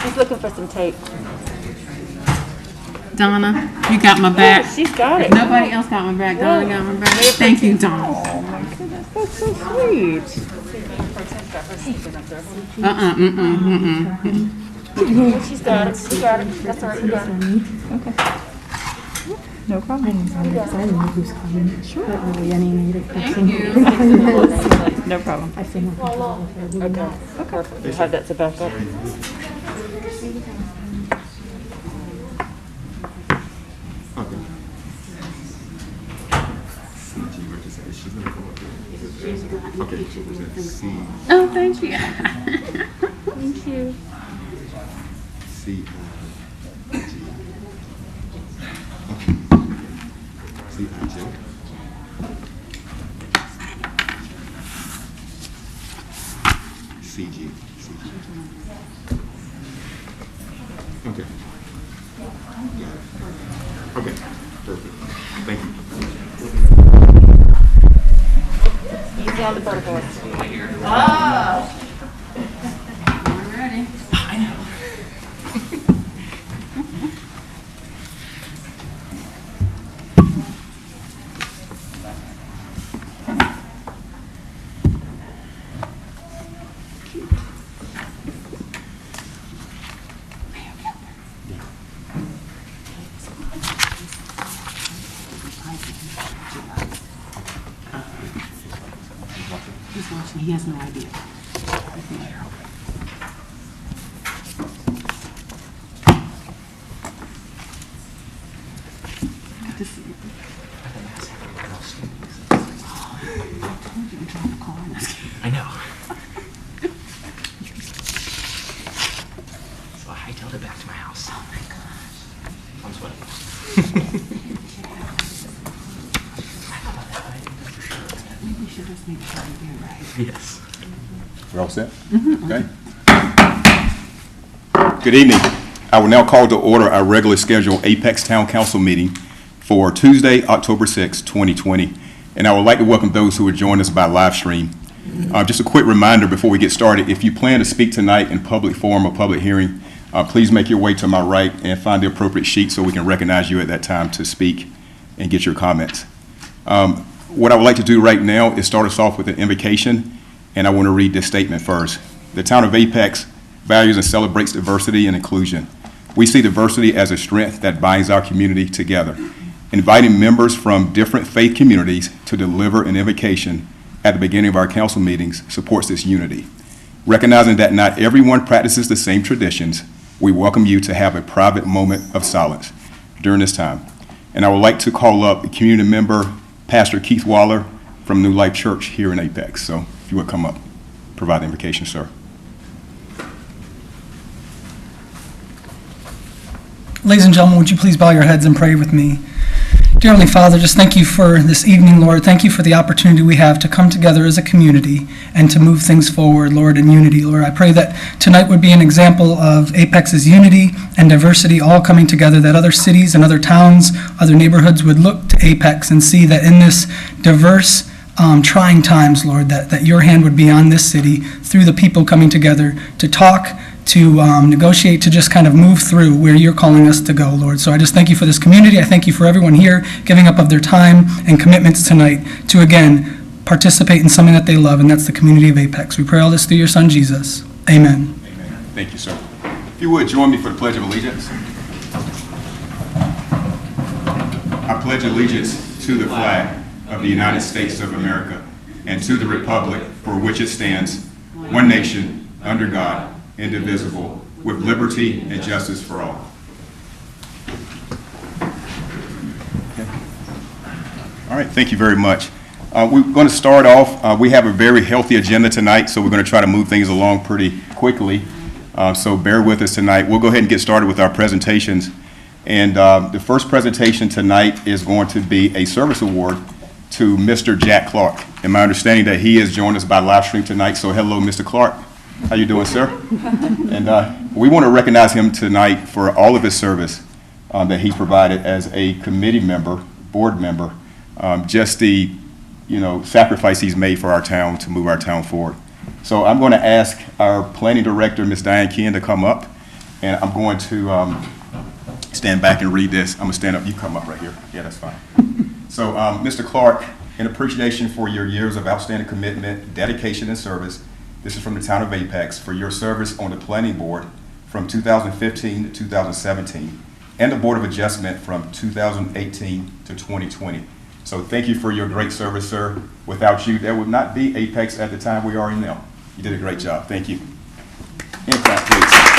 She's looking for some tape. Donna, you got my back. She's got it. If nobody else got my back, Donna got my back. Thank you, Donna. Oh my goodness, that's so sweet. She's got it. She got it. That's all right. You got it. Okay. No problem. Sure. Thank you. No problem. Okay. Okay. Perfect. We'll have that to back up. Okay, so was that C? Oh, thank you. Thank you. C-I-G. Okay. C-I-J. C-G. C-G. Okay. Got it. Okay, perfect. Thank you. Easy on the butterboard. I'm ready. I know. He's watching. He has no idea. Good to see you. I know. So I hightailed it back to my house. Oh my gosh. I'm sweating. Maybe we should just make sure we do it right. Yes. We're all set? Okay. Good evening. I will now call to order our regularly scheduled Apex Town Council meeting for Tuesday, October 6, 2020. And I would like to welcome those who are joining us by live stream. Just a quick reminder before we get started, if you plan to speak tonight in public forum or public hearing, please make your way to my right and find the appropriate sheet so we can recognize you at that time to speak and get your comments. What I would like to do right now is start us off with an invocation, and I want to read this statement first. The town of Apex values and celebrates diversity and inclusion. We see diversity as a strength that binds our community together. Inviting members from different faith communities to deliver an invocation at the beginning of our council meetings supports this unity. Recognizing that not everyone practices the same traditions, we welcome you to have a private moment of silence during this time. And I would like to call up community member Pastor Keith Waller from New Life Church here in Apex. So if you would come up, provide the invocation, sir. Ladies and gentlemen, would you please bow your heads and pray with me? Dear Heavenly Father, just thank you for this evening, Lord. Thank you for the opportunity we have to come together as a community and to move things forward, Lord, in unity. Lord, I pray that tonight would be an example of Apex's unity and diversity all coming together, that other cities and other towns, other neighborhoods would look to Apex and see that in this diverse, trying times, Lord, that your hand would be on this city through the people coming together to talk, to negotiate, to just kind of move through where you're calling us to go, Lord. So I just thank you for this community. I thank you for everyone here giving up of their time and commitments tonight to, again, participate in something that they love, and that's the community of Apex. We pray all this through your Son, Jesus. Amen. Amen. Thank you, sir. If you would, join me for the Pledge of Allegiance. I pledge allegiance to the flag of the United States of America and to the republic for which it stands, one nation, under God, indivisible, with liberty and justice for all. Okay. All right, thank you very much. We're going to start off, we have a very healthy agenda tonight, so we're going to try to move things along pretty quickly. So bear with us tonight. We'll go ahead and get started with our presentations. And the first presentation tonight is going to be a service award to Mr. Jack Clark. And my understanding that he has joined us by live stream tonight. So hello, Mr. Clark. How you doing, sir? And we want to recognize him tonight for all of his service that he's provided as a committee member, board member, just the sacrifice he's made for our town to move our town forward. So I'm going to ask our planning director, Ms. Diane Kean, to come up, And I'm going to stand back and read this. I'm going to stand up. You come up right here. Yeah, that's fine. So, Mr. Clark, in appreciation for your years of outstanding commitment, dedication, and service, this is from the town of Apex, for your service on the planning board from 2015 to 2017, and the Board of Adjustment from 2018 to 2020. So thank you for your great service, sir. Without you, there would not be Apex at the time we are in now. You did a great job. Thank you. In fact, please. Thank you.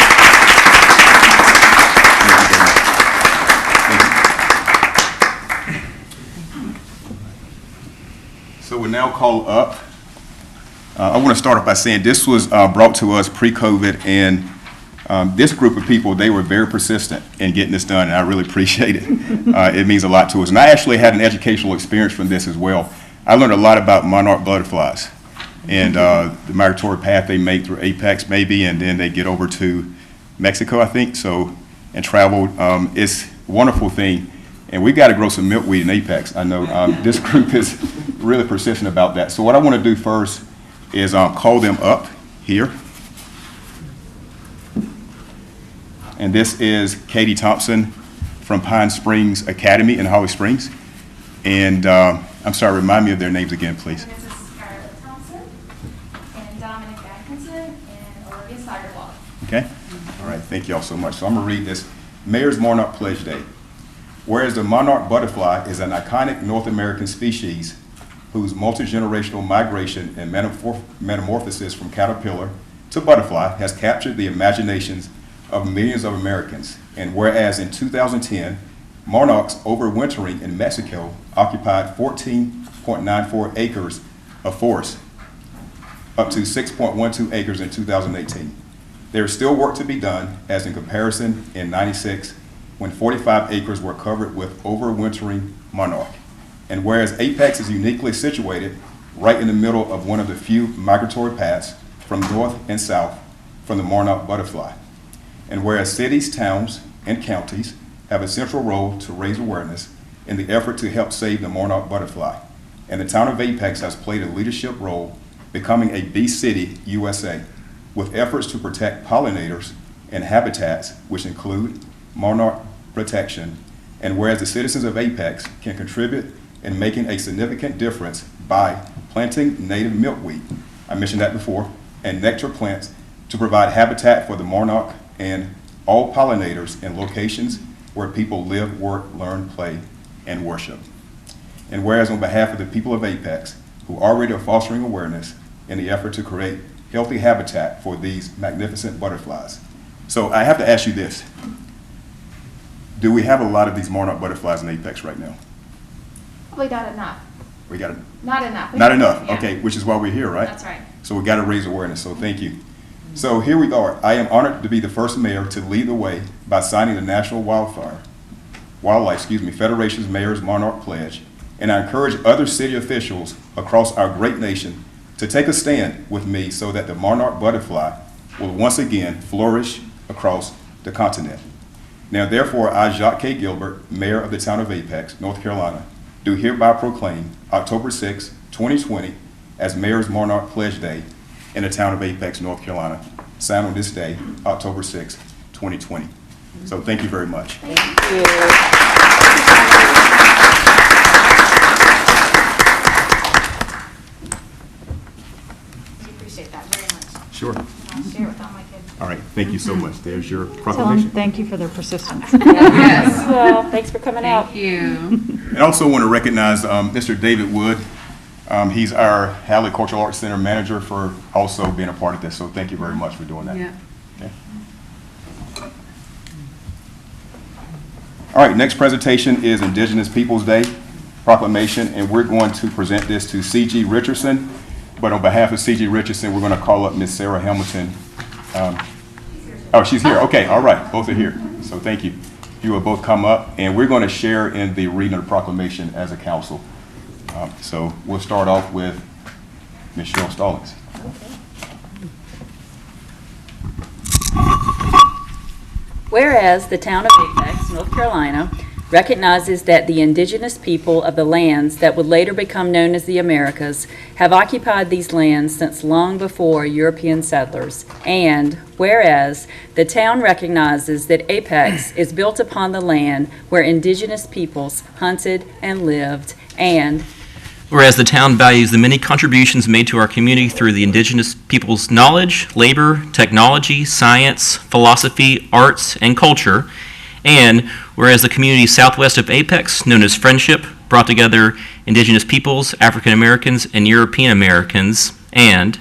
So we'll now call up. I want to start off by saying this was brought to us pre-COVID, and this group of people, they were very persistent in getting this done, and I really appreciate it. It means a lot to us. And I actually had an educational experience from this as well. I learned a lot about monarch butterflies and the migratory path they make through Apex maybe, and then they get over to Mexico, I think, so, and traveled. It's a wonderful thing, and we got to grow some milkweed in Apex. I know this group is really persistent about that. So what I want to do first is call them up here. And this is Katie Thompson from Pine Springs Academy in Holly Springs. And I'm sorry, remind me of their names again, please. This is Scarlett Thompson, and Dominic Atkinson, and Olivia Siderwall. Okay? All right, thank you all so much. So I'm going to read this. Mayor's Monarch Pledge Day. Whereas the monarch butterfly is an iconic North American species whose multi-generational migration and metamorphosis from caterpillar to butterfly has captured the imaginations of millions of Americans. And whereas in 2010, monarchs overwintering in Mexico occupied 14.94 acres of forest, up to 6.12 acres in 2018. There is still work to be done, as in comparison in '96, when 45 acres were covered with overwintering monarch. And whereas Apex is uniquely situated right in the middle of one of the few migratory paths from north and south from the monarch butterfly. And whereas cities, towns, and counties have a central role to raise awareness in the effort to help save the monarch butterfly. And the town of Apex has played a leadership role becoming a Bee City, USA, with efforts to protect pollinators and habitats, which include monarch protection. And whereas the citizens of Apex can contribute in making a significant difference by planting native milkweed, I mentioned that before, and nectar plants to provide habitat for the monarch and all pollinators in locations where people live, work, learn, play, and worship. And whereas on behalf of the people of Apex, who already are fostering awareness in the effort to create healthy habitat for these magnificent butterflies. So I have to ask you this. Do we have a lot of these monarch butterflies in Apex right now? Probably not enough. We got Not enough. not enough, Yeah. okay, which is why we're here, right? That's right. So we got to raise awareness, so thank you. So here we are. I am honored to be the first mayor to lead the way by signing the National Wildlife Federation's Mayor's Monarch Pledge, and I encourage other city officials across our great nation to take a stand with me so that the monarch butterfly will once again flourish across the continent. Now therefore, I, Jacques K. Gilbert, Mayor of the town of Apex, North Carolina, do hereby proclaim October 6, 2020 as Mayor's Monarch Pledge Day in the town of Apex, North Carolina, signed on this day, October 6, 2020. So thank you very much. Thank you. We appreciate that very much. Sure. I'll share it with all my kids. All right, thank you so much. There's your Tell them proclamation. thank you for their persistence. Yes. Well, thanks for coming out. Thank you. And I also want to recognize Mr. David Wood. He's our Hadley Cultural Arts Center manager for also being a part of this. So thank you very much for doing that. Yeah. Okay. All right, next presentation is Indigenous Peoples Day proclamation, and we're going to present this to C.G. Richardson. But on behalf of C.G. Richardson, we're going to call up Miss Sarah Hamilton. Oh, she's here. Okay, all right, both are here. So thank you. You will both come up, and we're going to share in the reading of the proclamation as a council. So we'll start off with Ms. Cheryl Stallings. Whereas the town of Apex, North Carolina, recognizes that the indigenous people of the lands that would later become known as the Americas have occupied these lands since long before European settlers. And whereas the town recognizes that Apex is built upon the land where indigenous peoples hunted and lived, and whereas the town values the many contributions made to our community through the indigenous people's knowledge, labor, technology, science, philosophy, arts, and culture, and whereas the community southwest of Apex, known as Friendship, brought together indigenous peoples, African Americans, and European Americans, and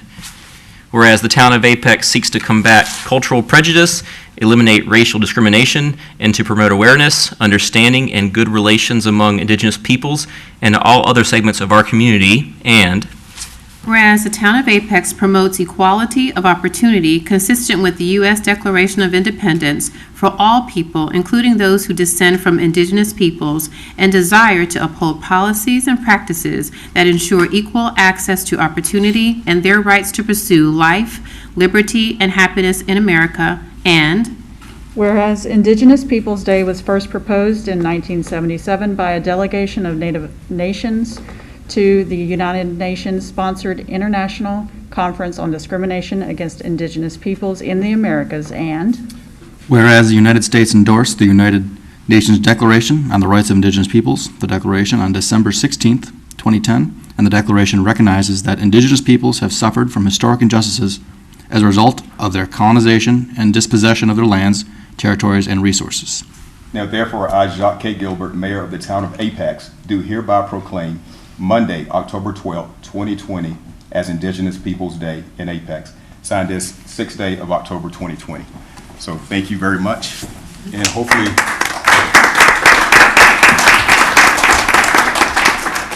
whereas the town of Apex seeks to combat cultural prejudice, eliminate racial discrimination, and to promote awareness, understanding, and good relations among indigenous peoples and all other segments of our community, and Whereas the town of Apex promotes equality of opportunity consistent with the U.S. Declaration of Independence for all people, including those who descend from indigenous peoples, and desire to uphold policies and practices that ensure equal access to opportunity and their rights to pursue life, liberty, and happiness in America, and Whereas Indigenous Peoples Day was first proposed in 1977 by a delegation of Native nations to the United Nations-sponsored International Conference on Discrimination Against Indigenous Peoples in the Americas, and Whereas the United States endorsed the United Nations Declaration on the Rights of Indigenous Peoples, the Declaration on December 16, 2010, and the Declaration recognizes that Indigenous peoples have suffered from historic injustices as a result of their colonization and dispossession of their lands, territories, and resources. Now therefore, I, Jacques K. Gilbert, Mayor of the town of Apex, do hereby proclaim Monday, October 12, 2020, as Indigenous Peoples Day in Apex. Signed this 6th day of October 2020. So thank you very much, and hopefully,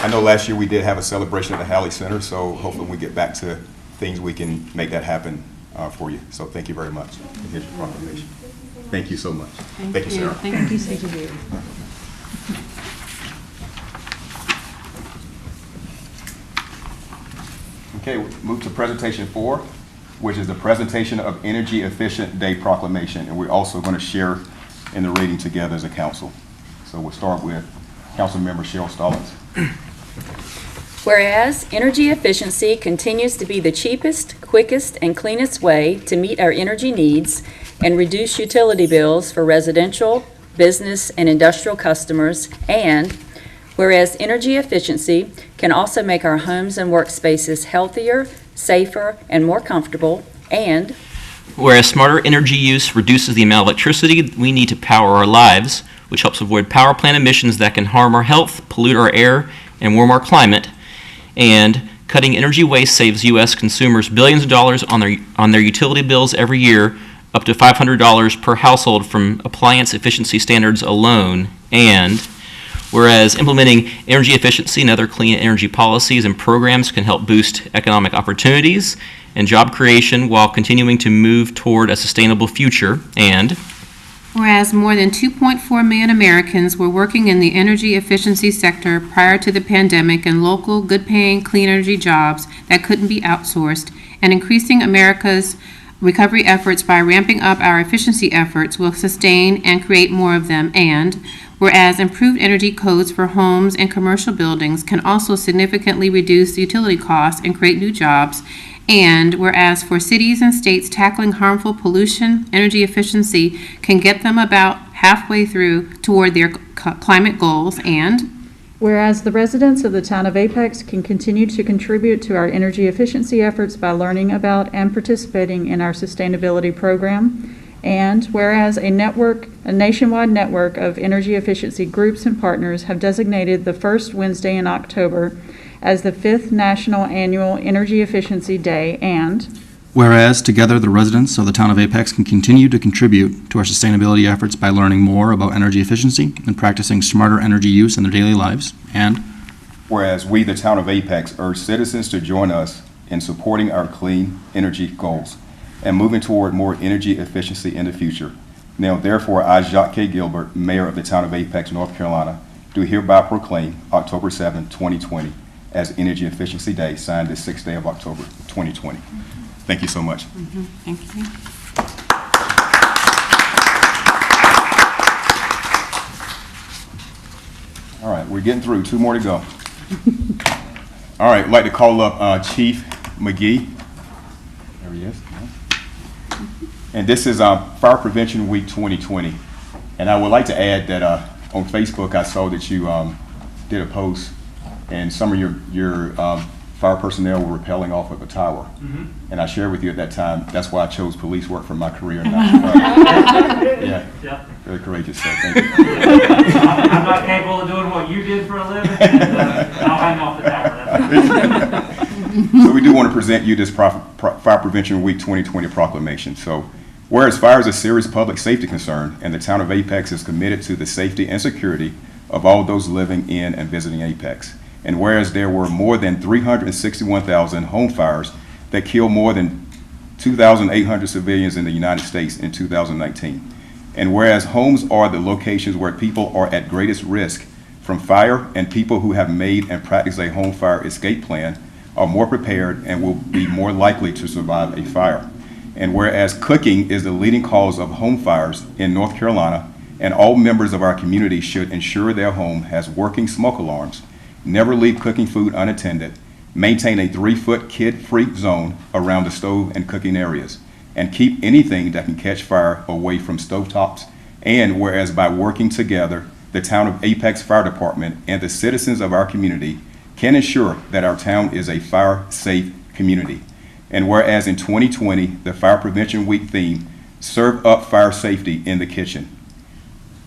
I know last year we did have a celebration at the Halley Center, so hopefully when we get back to things, we can make that happen for you. So thank you very much. And here's your proclamation. Thank you so much. Thank you, Sarah. Thank you. Okay, we'll move to presentation 4, which is the presentation of Energy Efficient Day Proclamation. And we're also going to share in the reading together as a council. So we'll start with Council Member Cheryl Stallings. whereas energy efficiency continues to be the cheapest, quickest, and cleanest way to meet our energy needs and reduce utility bills for residential, business, and industrial customers, and whereas energy efficiency can also make our homes and workspaces healthier, safer, and more comfortable, and whereas smarter energy use reduces the amount of electricity we need to power our lives, which helps avoid power plant emissions that can harm our health, pollute our air, and warm our climate, and cutting energy waste saves U.S. consumers billions of dollars on their utility bills every year, up to $500 per household from appliance efficiency standards alone, and whereas implementing energy efficiency and other clean energy policies and programs can help boost economic opportunities and job creation while continuing to move toward a sustainable future, and Whereas more than 2.4 million Americans were working in the energy efficiency sector prior to the pandemic in local, good-paying, clean energy jobs that couldn't be outsourced, and increasing America's recovery efforts by ramping up our efficiency efforts will sustain and create more of them, and whereas improved energy codes for homes and commercial buildings can also significantly reduce utility costs and create new jobs, and whereas for cities and states tackling harmful pollution, energy efficiency can get them about halfway through toward their climate goals, and whereas the residents of the town of Apex can continue to contribute to our energy efficiency efforts by learning about and participating in our sustainability program, and whereas a nationwide network of energy efficiency groups and partners have designated the first Wednesday in October as the 5th National Annual Energy Efficiency Day, and Whereas together the residents of the town of Apex can continue to contribute to our sustainability efforts by learning more about energy efficiency and practicing smarter energy use in their daily lives, and Whereas we, the town of Apex, urge citizens to join us in supporting our clean energy goals and moving toward more energy efficiency in the future. Now, therefore, I, Jacques K. Gilbert, Mayor of the town of Apex, North Carolina, do hereby proclaim October 7, 2020, as Energy Efficiency Day, signed this 6th day of October, 2020. Thank you so much. thank you. we're getting through. 2 more to go. All right, I'd like to call up Chief McGee. There he is. And this is Fire Prevention Week 2020. And I would like to add that on Facebook, I saw that you did a post, and some of your fire personnel were rappelling off of a tower. And I shared with you at that time, that's why I chose police work for my career. Yeah, very courageous, so thank you. I'm not capable of doing what you did for a living, and I'll hang off the tower. So we do want to present you this Fire Prevention Week 2020 proclamation. So, whereas fire is a serious public safety concern, and the town of Apex is committed to the safety and security of all those living in and visiting Apex. And whereas there were more than 361,000 home fires that killed more than 2,800 civilians in the United States in 2019. And whereas homes are the locations where people are at greatest risk from fire, and people who have made and practiced a home fire escape plan are more prepared and will be more likely to survive a fire. And whereas cooking is the leading cause of home fires in North Carolina, and all members of our community should ensure their home has working smoke alarms, never leave cooking food unattended, maintain a 3-foot kid-free zone around the stove and cooking areas, and keep anything that can catch fire away from stovetops. And whereas by working together, the town of Apex Fire Department and the citizens of our community can ensure that our town is a fire-safe community. And whereas in 2020, the Fire Prevention Week theme, Serve Up Fire Safety in the Kitchen,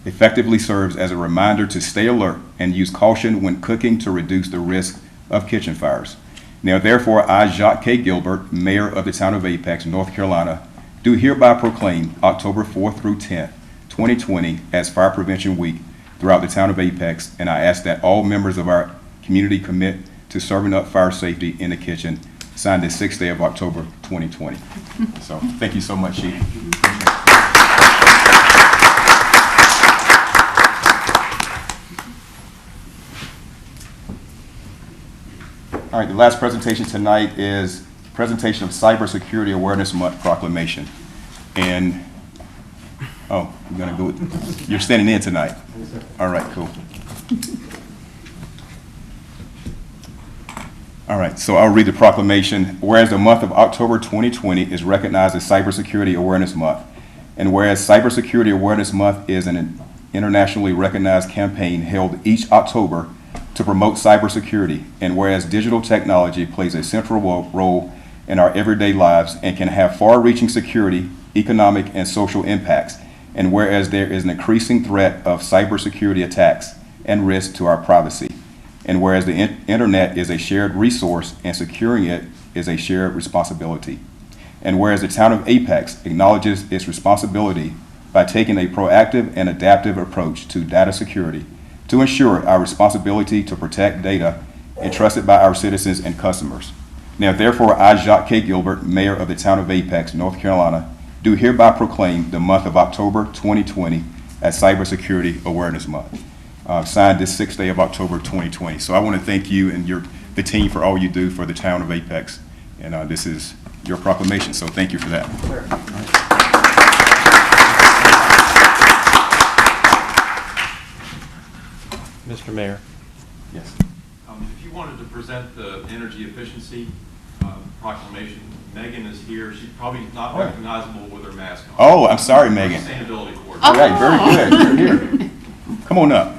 effectively serves as a reminder to stay alert and use caution when cooking to reduce the risk of kitchen fires. Now therefore, I, Jacques K. Gilbert, Mayor of the town of Apex, North Carolina, do hereby proclaim October 4th through 10th, 2020 as Fire Prevention Week throughout the town of Apex, and I ask that all members of our community commit to serving up fire safety in the kitchen, signed the 6th day of October 2020. So thank you so much, Chief. All right, the last presentation tonight is presentation of Cybersecurity Awareness Month proclamation. And, oh, you're gonna go, you're standing in tonight. All right, cool. All right, so I'll read the proclamation. Whereas the month of October 2020 is recognized as Cybersecurity Awareness Month, and whereas Cybersecurity Awareness Month is an internationally recognized campaign held each October to promote cybersecurity, and whereas digital technology plays a central role in our everyday lives and can have far-reaching security, economic, and social impacts, and whereas there is an increasing threat of cybersecurity attacks and risk to our privacy, and whereas the internet is a shared resource and securing it is a shared responsibility, and whereas the town of Apex acknowledges its responsibility by taking a proactive and adaptive approach to data security to ensure our responsibility to protect data entrusted by our citizens and customers. Now, therefore, I, Jacques K. Gilbert, Mayor of the town of Apex, North Carolina, do hereby proclaim the month of October 2020 as Cybersecurity Awareness Month. Signed this 6th day of October 2020. So I want to thank you and the team for all you do for the town of Apex. And this is your proclamation, so thank you for that. Mr. Mayor. Yes. If you wanted to present the energy efficiency proclamation, Megan is here. She's probably not recognizable with her mask on. Oh, I'm sorry, Megan. Sustainability coordinator. All right, very good. You're here. Come on up.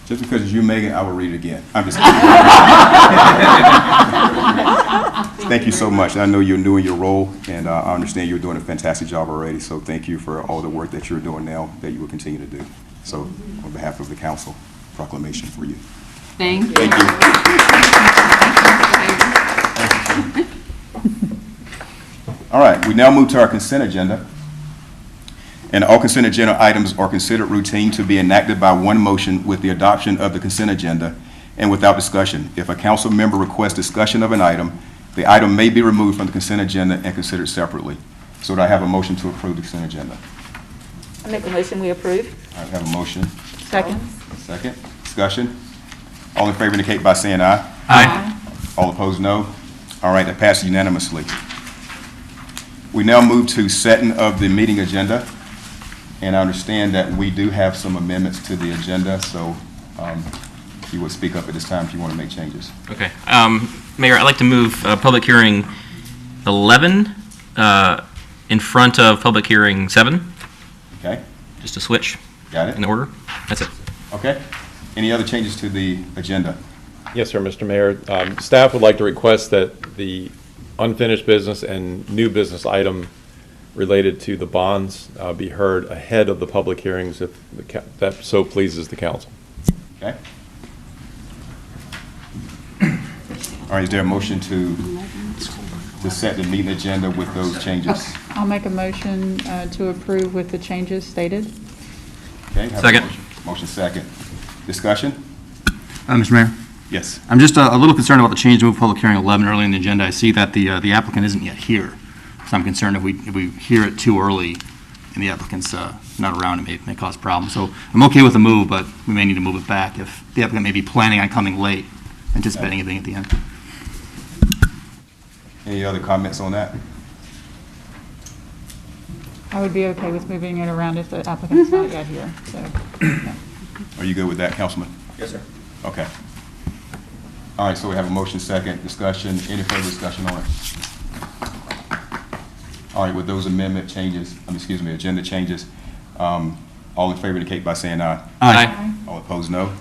Just because it's you, Megan, I will read it again. I'm just kidding. Thank you so much. I know you're doing your role, and I understand you're doing a fantastic job already, so thank you for all the work that you're doing now that you will continue to do. So on behalf of the council, proclamation for you. Thank you. Thank you. All right, we now move to our consent agenda. And all consent agenda items are considered routine to be enacted by one motion with the adoption of the consent agenda and without discussion. If a council member requests discussion of an item, the item may be removed from the consent agenda and considered separately. So do I have a motion to approve the consent agenda? I make a motion we approve. I have a motion. Second. Second. Discussion. All in favor indicate by saying aye. Aye. All opposed, no. All right, that passes unanimously. We now move to setting of the meeting agenda. And I understand that we do have some amendments to the agenda, so if you would speak up at this time if you want to make changes. Okay. Mayor, I'd like to move public hearing 11 in front of public hearing 7, Okay, just to switch got it? in the order. That's it. Okay. Any other changes to the agenda? Yes, sir, Mr. Mayor. Staff would like to request that the unfinished business and new business item related to the bonds be heard ahead of the public hearings if that so pleases the council. Okay. All right, is there a motion to set the meeting agenda with those changes? I'll make a motion to approve with the changes stated. Okay. have a Second. Motion second. Discussion? Mr. Mayor, Yes. I'm just a little concerned about the change to move public hearing 11 early in the agenda. I see that the applicant isn't yet here, so I'm concerned if we hear it too early and the applicant's not around, it may cause problems. So I'm okay with the move, but we may need to move it back if the applicant may be planning on coming late, anticipating anything at the end. Any other comments on that? I would be okay with moving it around if the applicant's not yet here, so. yeah. Are you good with that, Councilman? Yes, sir. Okay. All right, so we have a motion second, discussion, any further discussion on it? All right, with those amendment changes, agenda changes, all in favor indicate by saying aye. Aye. All opposed, no.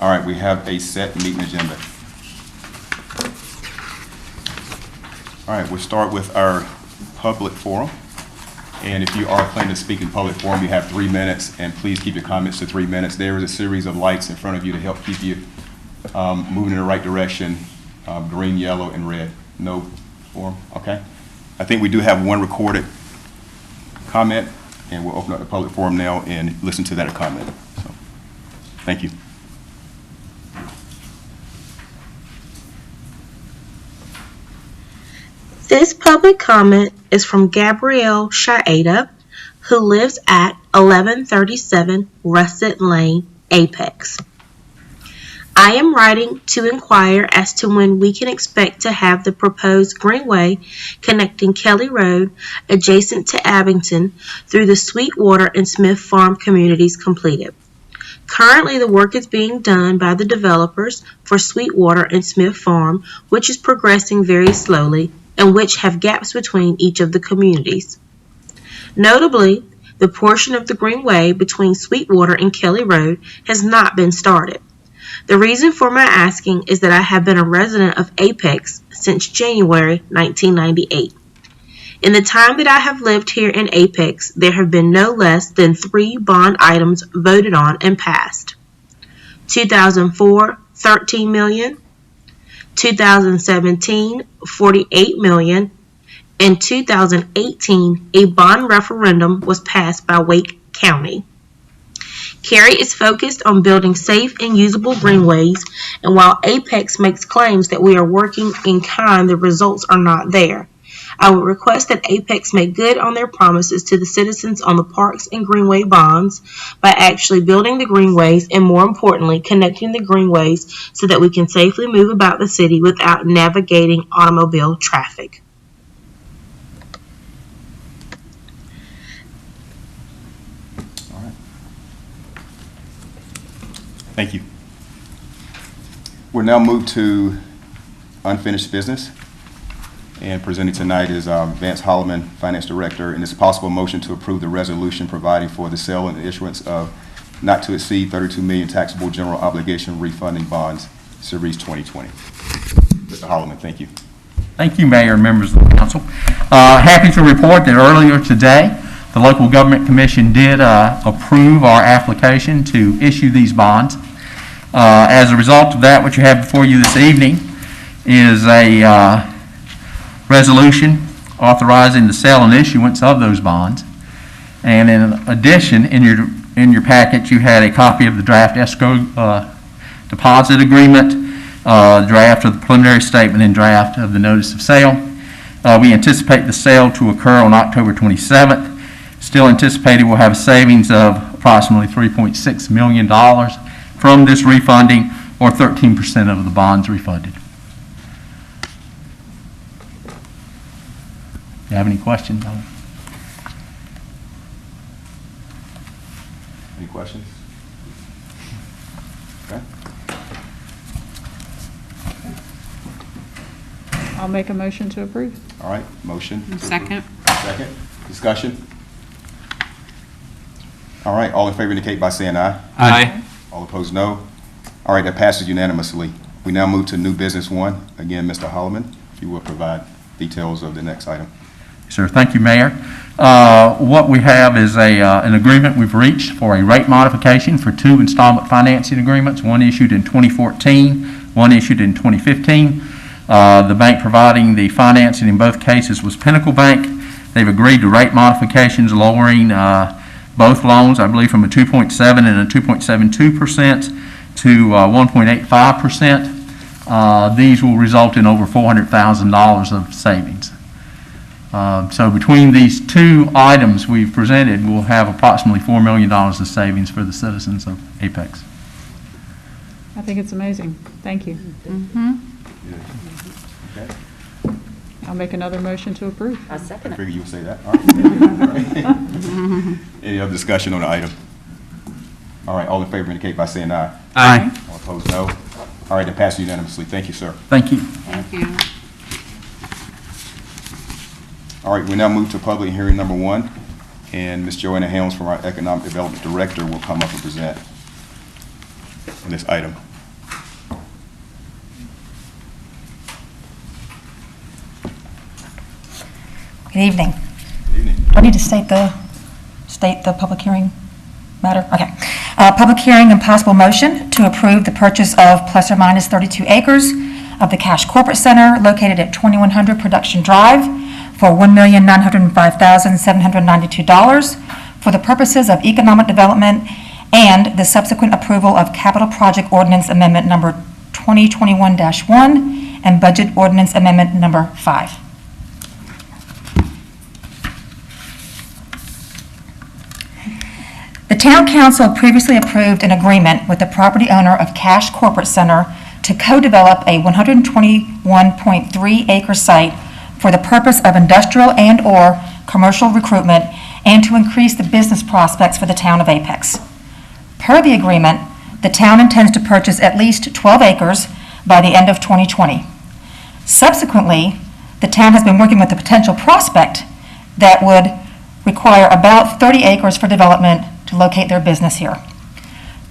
All right, we have a set meeting agenda. All right, we'll start with our public forum. And if you are planning to speak in public forum, you have 3 minutes, and please keep your comments to 3 minutes. There is a series of lights in front of you to help keep you moving in the right direction, green, yellow, and red. No forum, okay? I think we do have one recorded comment, and we'll open up the public forum now and listen to that comment. So, thank you. This public comment is from Gabrielle Shaeda, who lives at 1137 Russet Lane, Apex. I am writing to inquire as to when we can expect to have the proposed Greenway connecting Kelly Road adjacent to Abington through the Sweetwater and Smith Farm communities completed. Currently, the work is being done by the developers for Sweetwater and Smith Farm, which is progressing very slowly and which have gaps between each of the communities. Notably, the portion of the Greenway between Sweetwater and Kelly Road has not been started. The reason for my asking is that I have been a resident of Apex since January 1998. In the time that I have lived here in Apex, there have been no less than 3 bond items voted on and passed. 2004, $13 million, 2017, $48 million, in 2018, a bond referendum was passed by Wake County. Cary is focused on building safe and usable greenways, and while Apex makes claims that we are working in kind, the results are not there. I would request that Apex make good on their promises to the citizens on the parks and greenway bonds by actually building the greenways and, more importantly, connecting the greenways so that we can safely move about the city without navigating automobile traffic. Thank you. We'll now move to unfinished business. And presenting tonight is Vance Holloman, Finance Director, and it's a possible motion to approve the resolution providing for the sale and issuance of not to exceed 32 million taxable general obligation refunding bonds, Series 2020. Mr. Holloman, thank you. Thank you, Mayor and members of the council. Happy to report that earlier today, the Local Government Commission did approve our application to issue these bonds. As a result of that, what you have before you this evening is a resolution authorizing the sale and issuance of those bonds. And in addition, in your packet, you had a copy of the draft escrow deposit agreement, draft of the preliminary statement, and draft of the notice of sale. We anticipate the sale to occur on October 27th. Still anticipated we'll have a savings of approximately $3.6 million from this refunding, or 13% of the bonds refunded. Do you have any questions on it? Any questions? Okay. I'll make a motion to approve. All right, motion. to Second. approve. Second. Discussion? All right, all in favor indicate by saying aye. Aye. All opposed, no. All right, that passes unanimously. We now move to new business one. Again, Mr. Holloman, if you will provide details of the next item. Sir, thank you, Mayor. What we have is an agreement we've reached for a rate modification for 2 installment financing agreements, one issued in 2014, one issued in 2015. The bank providing the financing in both cases was Pinnacle Bank. They've agreed to rate modifications, lowering both loans, I believe, from a 2.7 and a 2.72% to 1.85%. These will result in over $400,000 of savings. So between these two items we've presented, we'll have approximately $4 million of savings for the citizens of Apex. I think it's amazing. Thank you. Okay. I'll make another motion to approve. I second I it. figure you would say that. All right. Any other discussion on the item? All right, all in favor indicate by saying aye. Aye. All opposed, no. All right, that passes unanimously. Thank you, sir. Thank you. Thank you. All right, we now move to public hearing number one, and Ms. Joanna Helms from our Economic Development Director will come up and present on this item. Good evening. Good evening. Do I need to state the public hearing matter? Okay. Public hearing and possible motion to approve the purchase of plus or minus 32 acres of the Cash Corporate Center located at 2100 Production Drive for $1,905,792 for the purposes of economic development and the subsequent approval of Capital Project Ordinance Amendment Number 2021-1 and Budget Ordinance Amendment Number 5. The Town Council previously approved an agreement with the property owner of Cash Corporate Center to co-develop a 121.3-acre site for the purpose of industrial and/or commercial recruitment and to increase the business prospects for the town of Apex. Per the agreement, the town intends to purchase at least 12 acres by the end of 2020. Subsequently, the town has been working with a potential prospect that would require about 30 acres for development to locate their business here.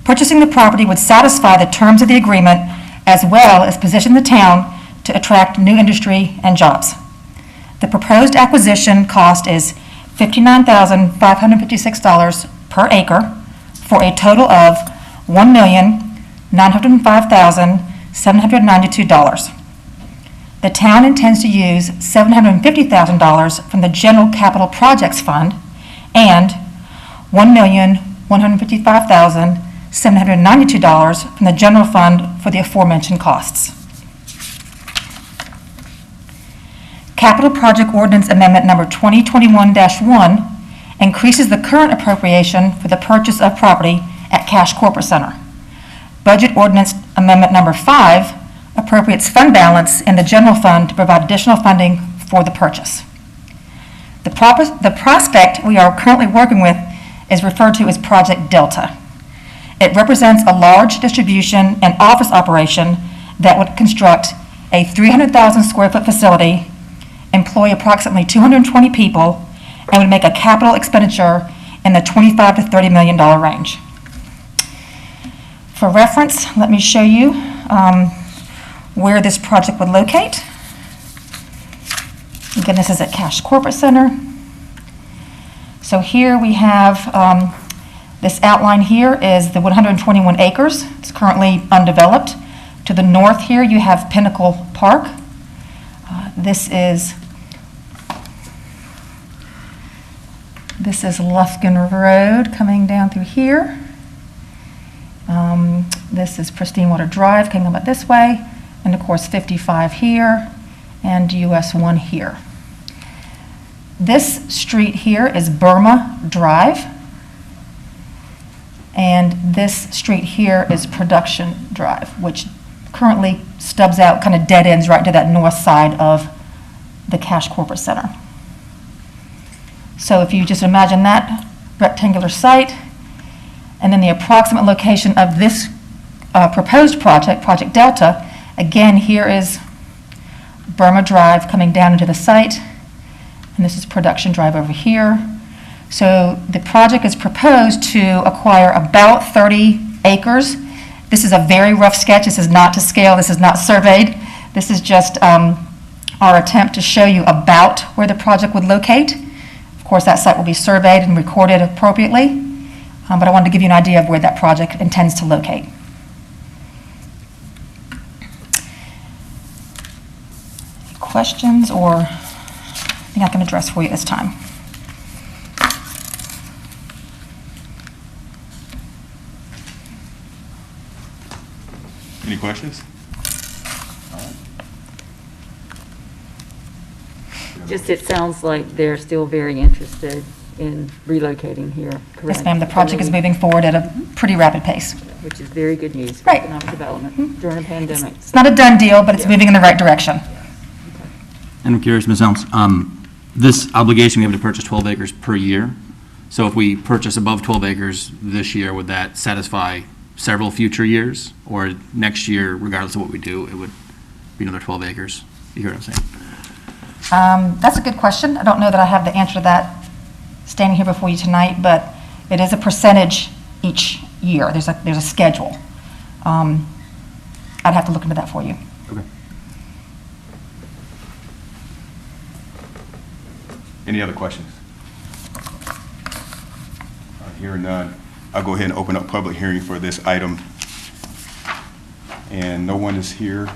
Purchasing the property would satisfy the terms of the agreement as well as position the town to attract new industry and jobs. The proposed acquisition cost is $59,556 per acre for a total of $1,905,792. The town intends to use $750,000 from the General Capital Projects Fund and $1,155,792 from the general fund for the aforementioned costs. Capital Project Ordinance Amendment Number 2021-1 increases the current appropriation for the purchase of property at Cash Corporate Center. Budget Ordinance Amendment Number 5 appropriates fund balance in the general fund to provide additional funding for the purchase. The prospect we are currently working with is referred to as Project Delta. It represents a large distribution and office operation that would construct a 300,000 square foot facility, employ approximately 220 people, and would make a capital expenditure in the $25 to $30 million range. For reference, let me show you where this project would locate. Again, this is at Cash Corporate Center. So here we have, this outline here is the 121 acres. It's currently undeveloped. To the north here, you have Pinnacle Park. This is Lufkin Road coming down through here. This is Pristine Water Drive coming up this way. And of course, 55 here and US 1 here. This street here is Burma Drive, and this street here is Production Drive, which currently stubs out, kind of dead ends right to that north side of the Cash Corporate Center. So if you just imagine that rectangular site, And then the approximate location of this proposed project, Project Delta, again, here is Burma Drive coming down into the site, and this is Production Drive over here. So the project is proposed to acquire about 30 acres. This is a very rough sketch. This is not to scale. This is not surveyed. This is just our attempt to show you about where the project would locate. Of course, that site will be surveyed and recorded appropriately, but I wanted to give you an idea of where that project intends to locate. Questions or anything I can address for you this time? Any questions? Just, it sounds like they're still very interested in relocating here, correct? Yes, ma'am, the project is moving forward at a pretty rapid pace. Which is very good news for Right. economic development during a pandemic. It's not a done deal, but it's moving in the right direction. And I'm curious, Ms. Helms, this obligation, we have to purchase 12 acres per year. So if we purchase above 12 acres this year, would that satisfy several future years? Or next year, regardless of what we do, it would be another 12 acres? You hear what I'm saying? That's a good question. I don't know that I have the answer to that standing here before you tonight, but it is a percentage each year. There's a schedule. I'd have to look into that for you. Okay. Any other questions? Hearing none, I'll go ahead and open up public hearing for this item. And no one is here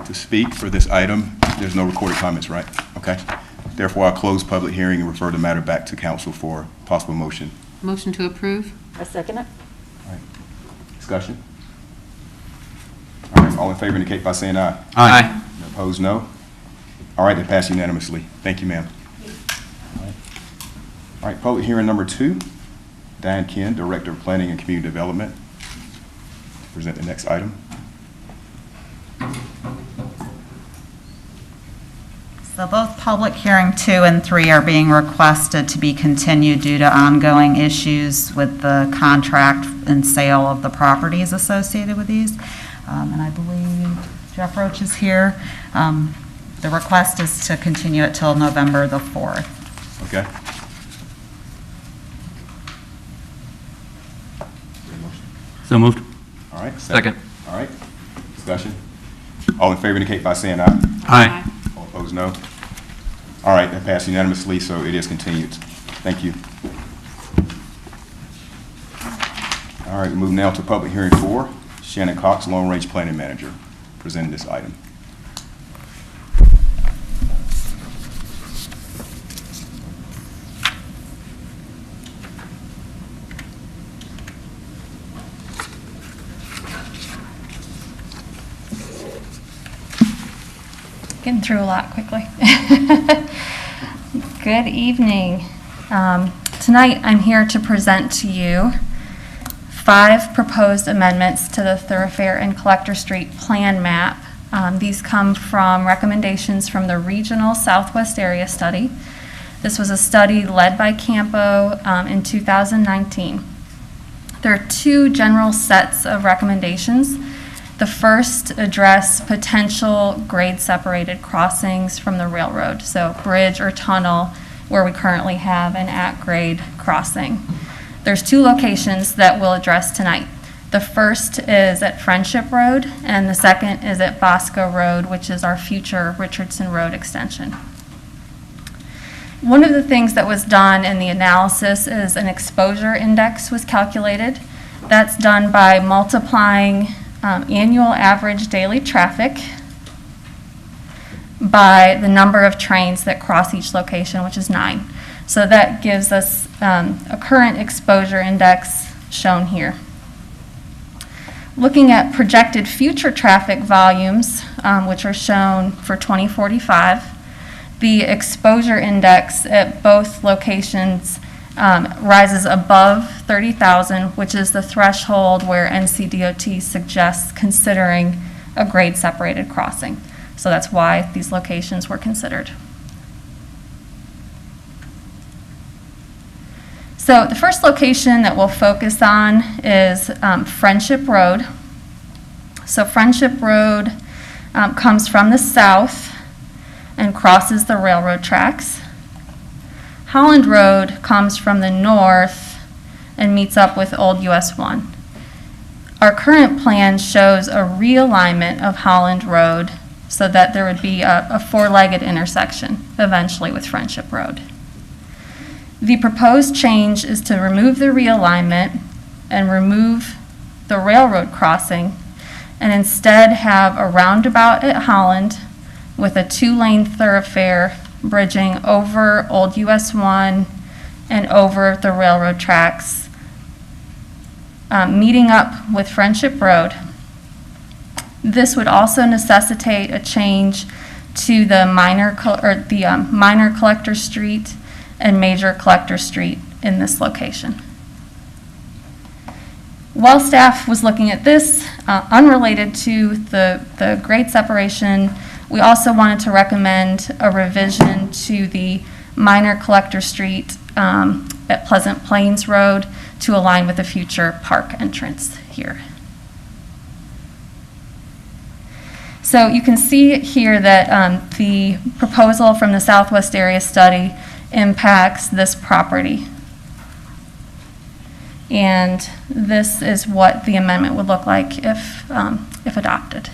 to speak for this item. There's no recorded comments, right? Okay. Therefore, I'll close public hearing and refer the matter back to council for possible motion. Motion to approve? I second it. All right. Discussion? All right, all in favor indicate by saying aye. Aye. Opposed, no. All right, it passed unanimously. Thank you, ma'am. All right, public hearing number 2. Diane Ken, Director of Planning and Community Development, to present the next item. So both public hearing 2 and 3 are being requested to be continued due to ongoing issues with the contract and sale of the properties associated with these. And I believe Jeff Roach is here. The request is to continue it till November the 4th. Okay. So moved. All right. Second. All right. Discussion. All in favor indicate by saying aye. Aye. All opposed, no. All right, that passed unanimously, so it is continued. Thank you. All right, we move now to public hearing 4. Shannon Cox, Long Range Planning Manager, presenting this item. Getting through a lot quickly. Good evening. Tonight I'm here to present to you 5 proposed amendments to the Thoroughfare and Collector Street Plan Map. These come from recommendations from the Regional Southwest Area Study. This was a study led by Campo in 2019. There are 2 general sets of recommendations. The first address potential grade-separated crossings from the railroad, so bridge or tunnel where we currently have an at-grade crossing. There's 2 locations that we'll address tonight. The first is at Friendship Road, and the second is at Bosco Road, which is our future Richardson Road extension. One of the things that was done in the analysis is an exposure index was calculated. That's done by multiplying annual average daily traffic by the number of trains that cross each location, which is 9. So that gives us a current exposure index shown here. Looking at projected future traffic volumes, which are shown for 2045, the exposure index at both locations rises above 30,000, which is the threshold where NCDOT suggests considering a grade-separated crossing. So that's why these locations were considered. So the first location that we'll focus on is Friendship Road. So Friendship Road comes from the south and crosses the railroad tracks. Holland Road comes from the north and meets up with Old US 1. Our current plan shows a realignment of Holland Road so that there would be a four-legged intersection eventually with Friendship Road. The proposed change is to remove the realignment and remove the railroad crossing and instead have a roundabout at Holland with a two-lane thoroughfare bridging over Old US 1 and over the railroad tracks, meeting up with Friendship Road. This would also necessitate a change to the minor collector street and major collector street in this location. While staff was looking at this, unrelated to the grade separation, we also wanted to recommend a revision to the minor collector street at Pleasant Plains Road to align with the future park entrance here. So you can see here that the proposal from the Southwest Area Study impacts this property. And this is what the amendment would look like if adopted.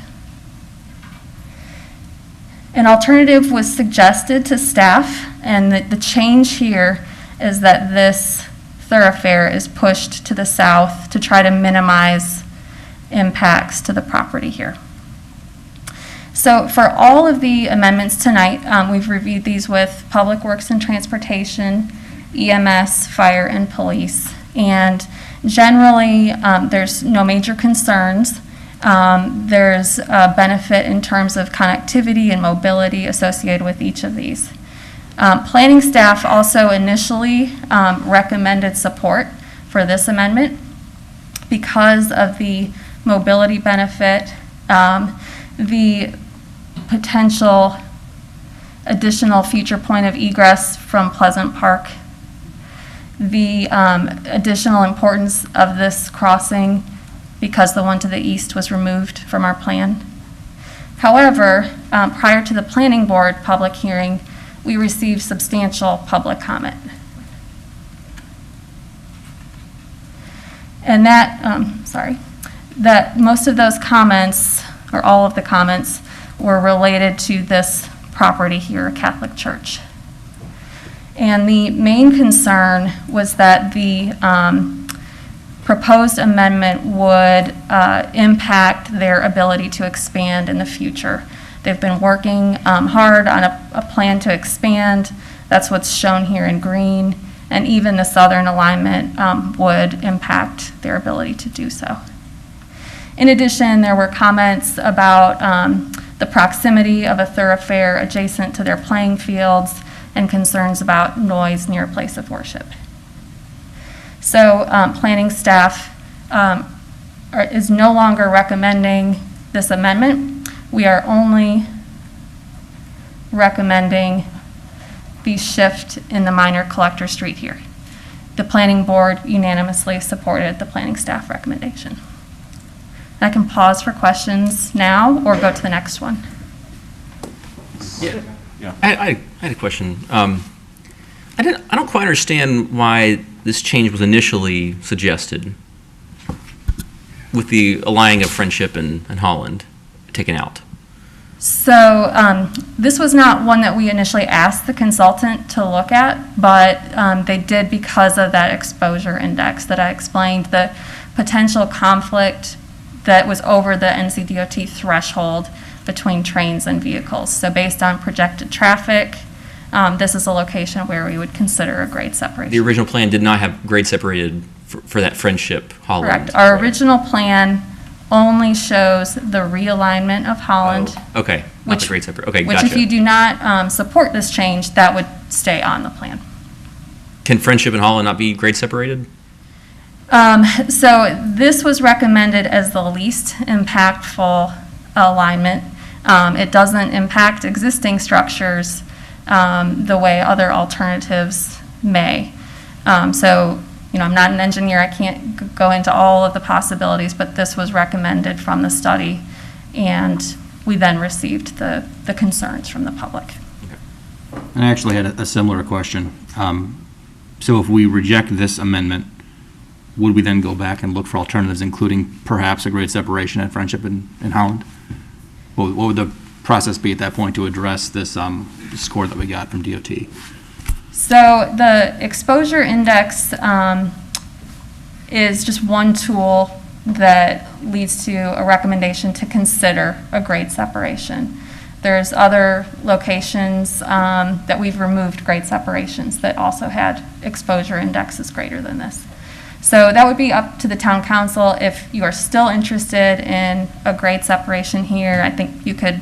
An alternative was suggested to staff, and the change here is that this thoroughfare is pushed to the south to try to minimize impacts to the property here. So for all of the amendments tonight, we've reviewed these with Public Works and Transportation, EMS, Fire, and Police. And generally, there's no major concerns. There's a benefit in terms of connectivity and mobility associated with each of these. Planning staff also initially recommended support for this amendment because of the mobility benefit, the potential additional future point of egress from Pleasant Park, the additional importance of this crossing because the one to the east was removed from our plan. However, prior to the planning board public hearing, we received substantial public comment. And that most of those comments, or all of the comments, were related to this property here, Catholic Church. And the main concern was that the proposed amendment would impact their ability to expand in the future. They've been working hard on a plan to expand. That's what's shown here in green. And even the southern alignment would impact their ability to do so. In addition, there were comments about the proximity of a thoroughfare adjacent to their playing fields and concerns about noise near a place of worship. So planning staff is no longer recommending this amendment. We are only recommending the shift in the minor collector street here. The planning board unanimously supported the planning staff recommendation. I can pause for questions now or go to the next one. Yeah. I had a question. I don't quite understand why this change was initially suggested with the aligning of Friendship and Holland taken out. So this was not one that we initially asked the consultant to look at, but they did because of that exposure index that I explained, the potential conflict that was over the NCDOT threshold between trains and vehicles. So based on projected traffic, this is a location where we would consider a grade separation. The original plan did not have grade separated for that Friendship Holland. Correct. Our original plan only shows the realignment of Holland. Oh, okay, not the grade separate. Okay, which gotcha. if you do not support this change, that would stay on the plan. Can Friendship and Holland not be grade separated? So this was recommended as the least impactful alignment. It doesn't impact existing structures the way other alternatives may. So, I'm not an engineer, I can't go into all of the possibilities, but this was recommended from the study, and we then received the concerns from the public. And I actually had a similar question. So if we reject this amendment, would we then go back and look for alternatives, including perhaps a grade separation at Friendship in Holland? What would the process be at that point to address this score that we got from DOT? So the exposure index is just one tool that leads to a recommendation to consider a grade separation. There's other locations that we've removed grade separations that also had exposure indexes greater than this. So that would be up to the town council. If you are still interested in a grade separation here, I think you could,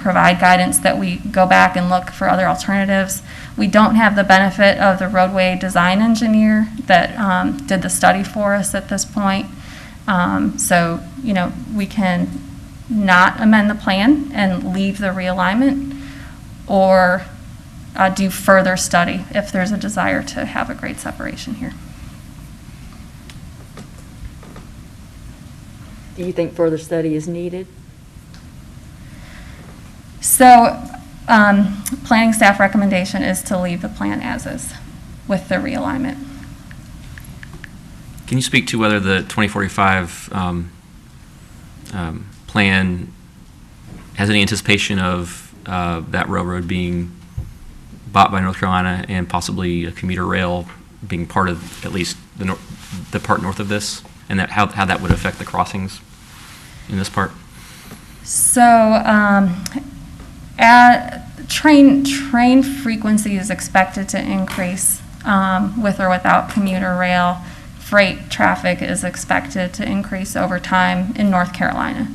provide guidance that we go back and look for other alternatives. We don't have the benefit of the roadway design engineer that did the study for us at this point. So, we can not amend the plan and leave the realignment, or do further study if there's a desire to have a grade separation here. Do you think further study is needed? So, planning staff recommendation is to leave the plan as is with the realignment. Can you speak to whether the 2045 plan has any anticipation of that railroad being bought by North Carolina and possibly a commuter rail being part of at least the part north of this, and that how that would affect the crossings in this part? So, train frequency is expected to increase with or without commuter rail. Freight traffic is expected to increase over time in North Carolina.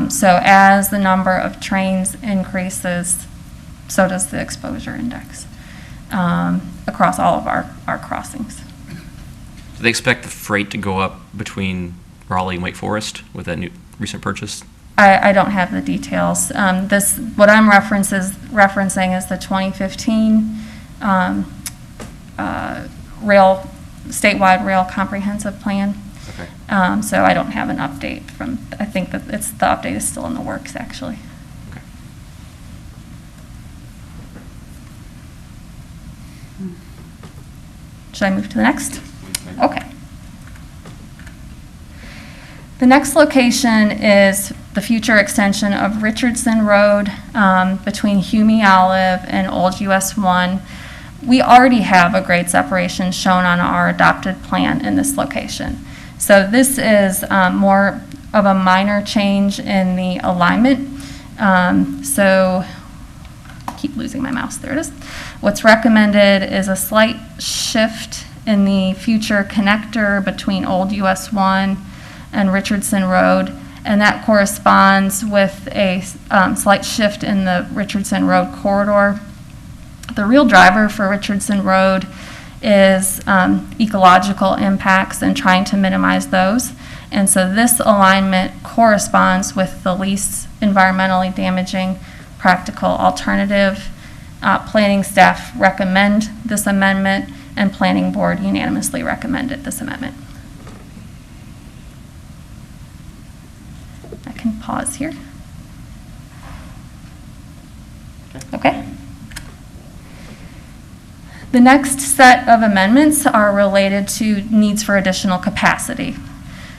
So as the number of trains increases, so does the exposure index across all of our crossings. Do they expect the freight to go up between Raleigh and Wake Forest with that new recent purchase? I don't have the details. What I'm referencing is the 2015 statewide rail comprehensive plan. Okay. So I don't have an update from. I think that the update is still in the works, actually. Okay. Should I move to the next? Okay. The next location is the future extension of Richardson Road between Hume Olive and Old US 1. We already have a grade separation shown on our adopted plan in this location. So this is more of a minor change in the alignment. So I keep losing my mouse, there it is. What's recommended is a slight shift in the future connector between Old US 1 and Richardson Road, and that corresponds with a slight shift in the Richardson Road corridor. The real driver for Richardson Road is ecological impacts and trying to minimize those. And so this alignment corresponds with the least environmentally damaging practical alternative. Planning staff recommend this amendment, and Planning Board unanimously recommended this amendment. I can pause here. Okay. The next set of amendments are related to needs for additional capacity.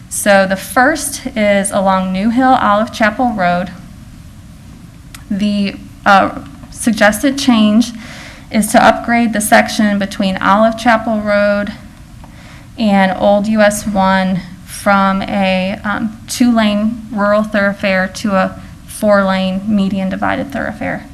So the first is along New Hill Olive Chapel Road. The suggested change is to upgrade the section between Olive Chapel Road and Old US 1 from a 2-lane rural thoroughfare to a 4-lane median divided thoroughfare.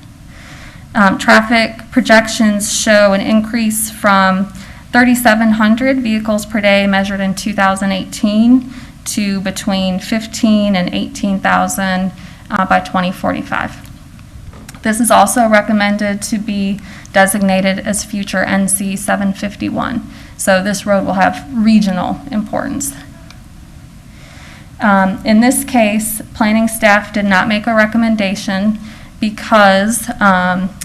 Traffic projections show an increase from 3,700 vehicles per day measured in 2018 to between 15 and 18,000 by 2045. This is also recommended to be designated as future NC 751. So this road will have regional importance. In this case, planning staff did not make a recommendation because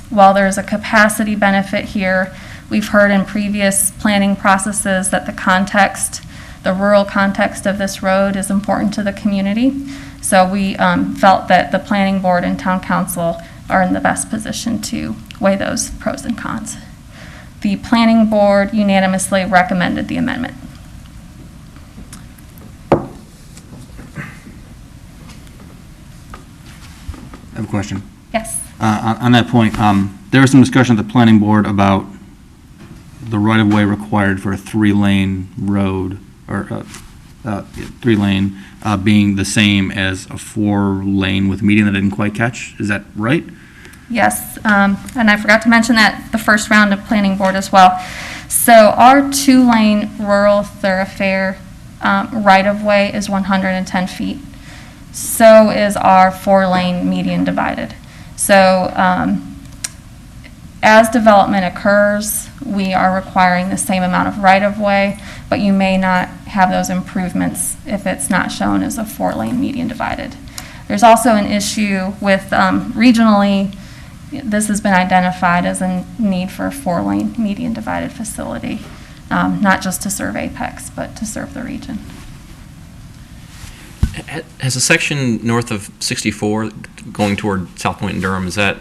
while there's a capacity benefit here, We've heard in previous planning processes that the rural context of this road is important to the community. So we felt that the planning board and town council are in the best position to weigh those pros and cons. The planning board unanimously recommended the amendment. I have a question. Yes. On that point, there was some discussion at the planning board about the right-of-way required for a three-lane road, or three-lane being the same as a four-lane with median. That I didn't quite catch. Is that right? Yes, and I forgot to mention that the first round of planning board as well. So our two-lane rural thoroughfare right-of-way is 110 feet. So is our four-lane median divided. So as development occurs, we are requiring the same amount of right-of-way, but you may not have those improvements if it's not shown as a four-lane median divided. There's also an issue with regionally, this has been identified as a need for a four-lane median divided facility, not just to serve Apex, but to serve the region. Has the section north of 64 going toward South Point and Durham, is that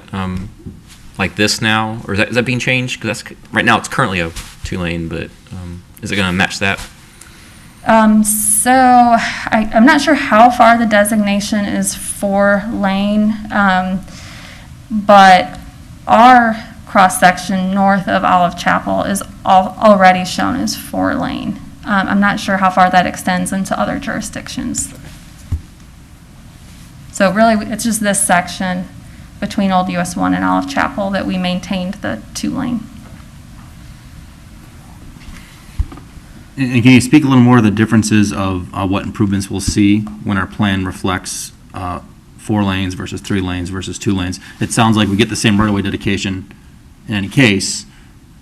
like this now, or is that being changed? Because right now it's currently a two-lane, but is it going to match that? So I'm not sure how far the designation is four-lane, but our cross-section north of Olive Chapel is already shown as four-lane. I'm not sure how far that extends into other jurisdictions. So really, it's just this section between Old US 1 and Olive Chapel that we maintained the two-lane. And can you speak a little more to the differences of what improvements we'll see when our plan reflects 4 lanes versus 3 lanes versus 2 lanes? It sounds like we get the same right-of-way dedication in any case,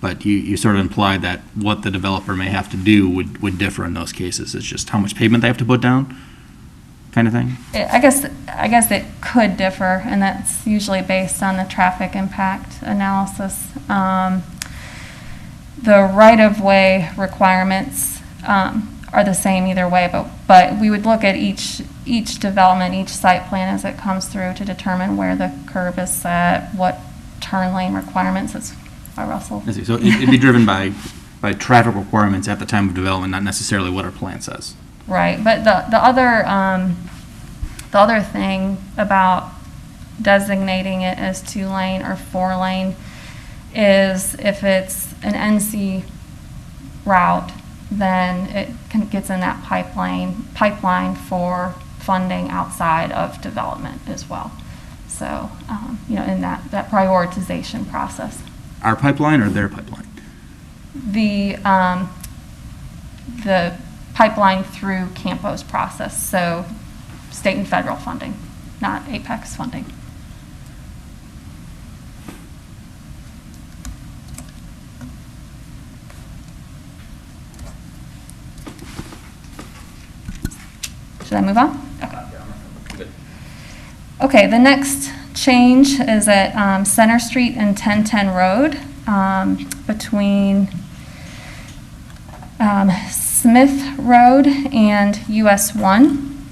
but you sort of implied that what the developer may have to do would differ in those cases. It's just how much pavement they have to put down, kind of thing? I guess it could differ, and that's usually based on the traffic impact analysis. The right-of-way requirements are the same either way, but we would look at each development, each site plan as it comes through to determine where the curb is set, what turn lane requirements. That's by Russell. I see. So it'd be driven by traffic requirements at the time of development, not necessarily what our plan says. Right, but the other thing about designating it as 2-lane or 4-lane is if it's an NC route, then it gets in that pipeline for funding outside of development as well. So, in that prioritization process. Our pipeline or their pipeline? The pipeline through Campo's process, so state and federal funding, not Apex funding. Should I move on? Okay. Okay, the next change is at Center Street and 1010 Road between Smith Road and US 1.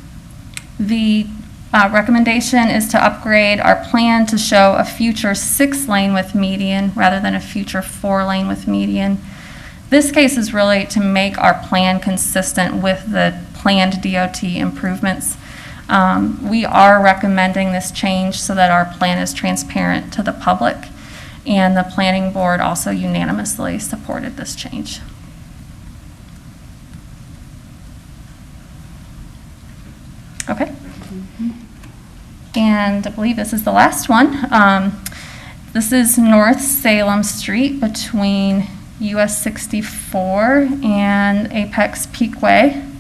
The recommendation is to upgrade our plan to show a future 6-lane with median rather than a future 4-lane with median. This case is really to make our plan consistent with the planned DOT improvements. We are recommending this change so that our plan is transparent to the public, and the planning board also unanimously supported this change. Okay. And I believe this is the last one. This is North Salem Street between US 64 and Apex Peakway.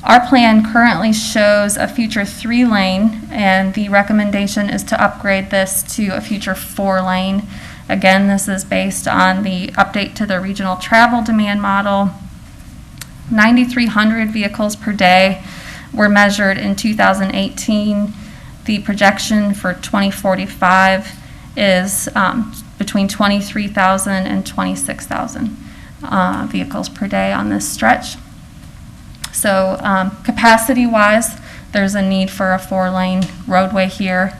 Our plan currently shows a future 3-lane, and the recommendation is to upgrade this to a future 4-lane. Again, this is based on the update to the regional travel demand model. 9,300 vehicles per day were measured in 2018. The projection for 2045 is between 23,000 and 26,000 vehicles per day on this stretch. So capacity-wise, there's a need for a 4-lane roadway here.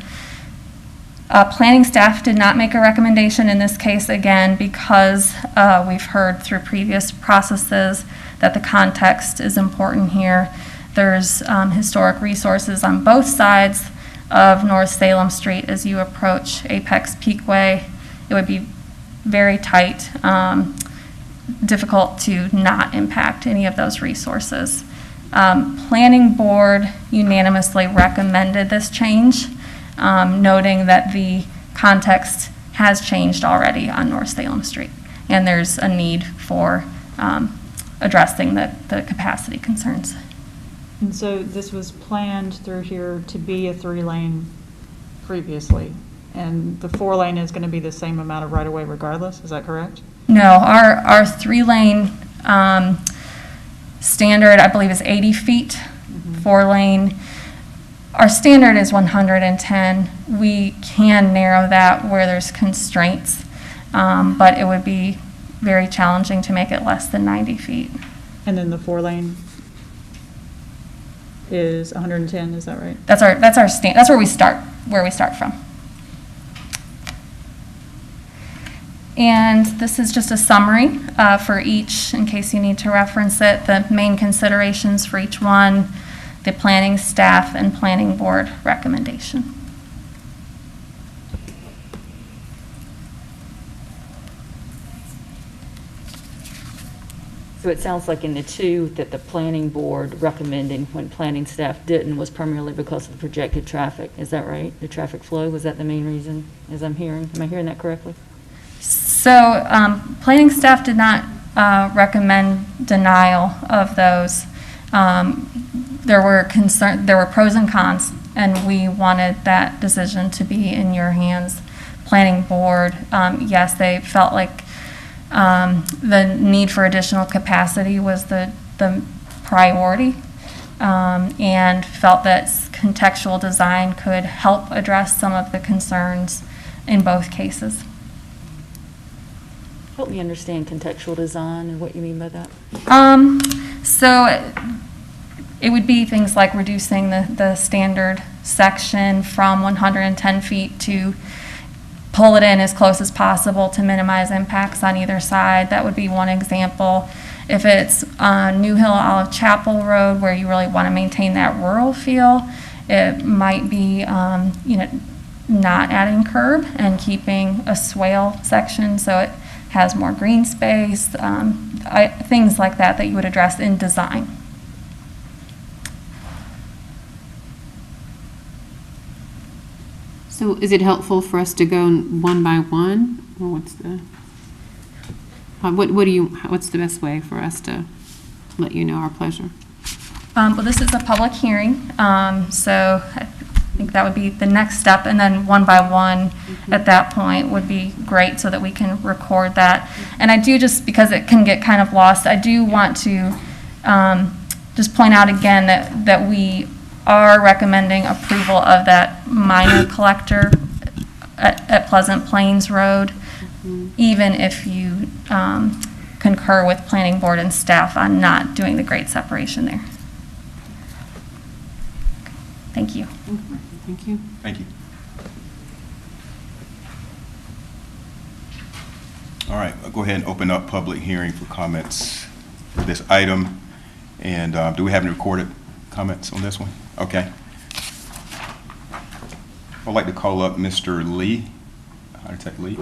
Planning staff did not make a recommendation in this case, again, because we've heard through previous processes that the context is important here. There's historic resources on both sides of North Salem Street as you approach Apex Peakway. It would be very tight, difficult to not impact any of those resources. Planning board unanimously recommended this change, noting that the context has changed already on North Salem Street, and there's a need for addressing the capacity concerns. And so this was planned through here to be a 3-lane previously, and the 4-lane is going to be the same amount of right-of-way regardless, is that correct? No, our 3-lane standard, I believe, is 80 feet, 4-lane. Our standard is 110. We can narrow that where there's constraints, but it would be very challenging to make it less than 90 feet. And then the 4-lane is 110, is that right? That's where we start from. And this is just a summary for each, in case you need to reference it, the main considerations for each one, the planning staff and planning board recommendation. So it sounds like in the two that the planning board recommending when planning staff didn't was primarily because of the projected traffic. Is that right? The traffic flow, was that the main reason, as I'm hearing? Am I hearing that correctly? So planning staff did not recommend denial of those. There were pros and cons, and we wanted that decision to be in your hands. Planning board, yes, they felt like the need for additional capacity was the priority, and felt that contextual design could help address some of the concerns in both cases. Help me understand contextual design and what you mean by that. So it would be things like reducing the standard section from 110 feet to pull it in as close as possible to minimize impacts on either side. That would be one example. If it's New Hill Olive Chapel Road where you really want to maintain that rural feel, it might be not adding curb and keeping a swale section so it has more green space, things like that that you would address in design. So is it helpful for us to go one by one, or what's the, what's the best way for us to let you know our pleasure? Well, this is a public hearing, so I think that would be the next step, and then one by one at that point would be great so that we can record that. And I do, just because it can get kind of lost, I do want to just point out again that we are recommending approval of that minor collector at Pleasant Plains Road, even if you concur with planning board and staff on not doing the grade separation there. Thank you. Thank you. Thank you. All right, I'll go ahead and open up public hearing for comments for this item. And do we have any recorded comments on this one? Okay. I'd like to call up Mr. Lee, Architect Lee.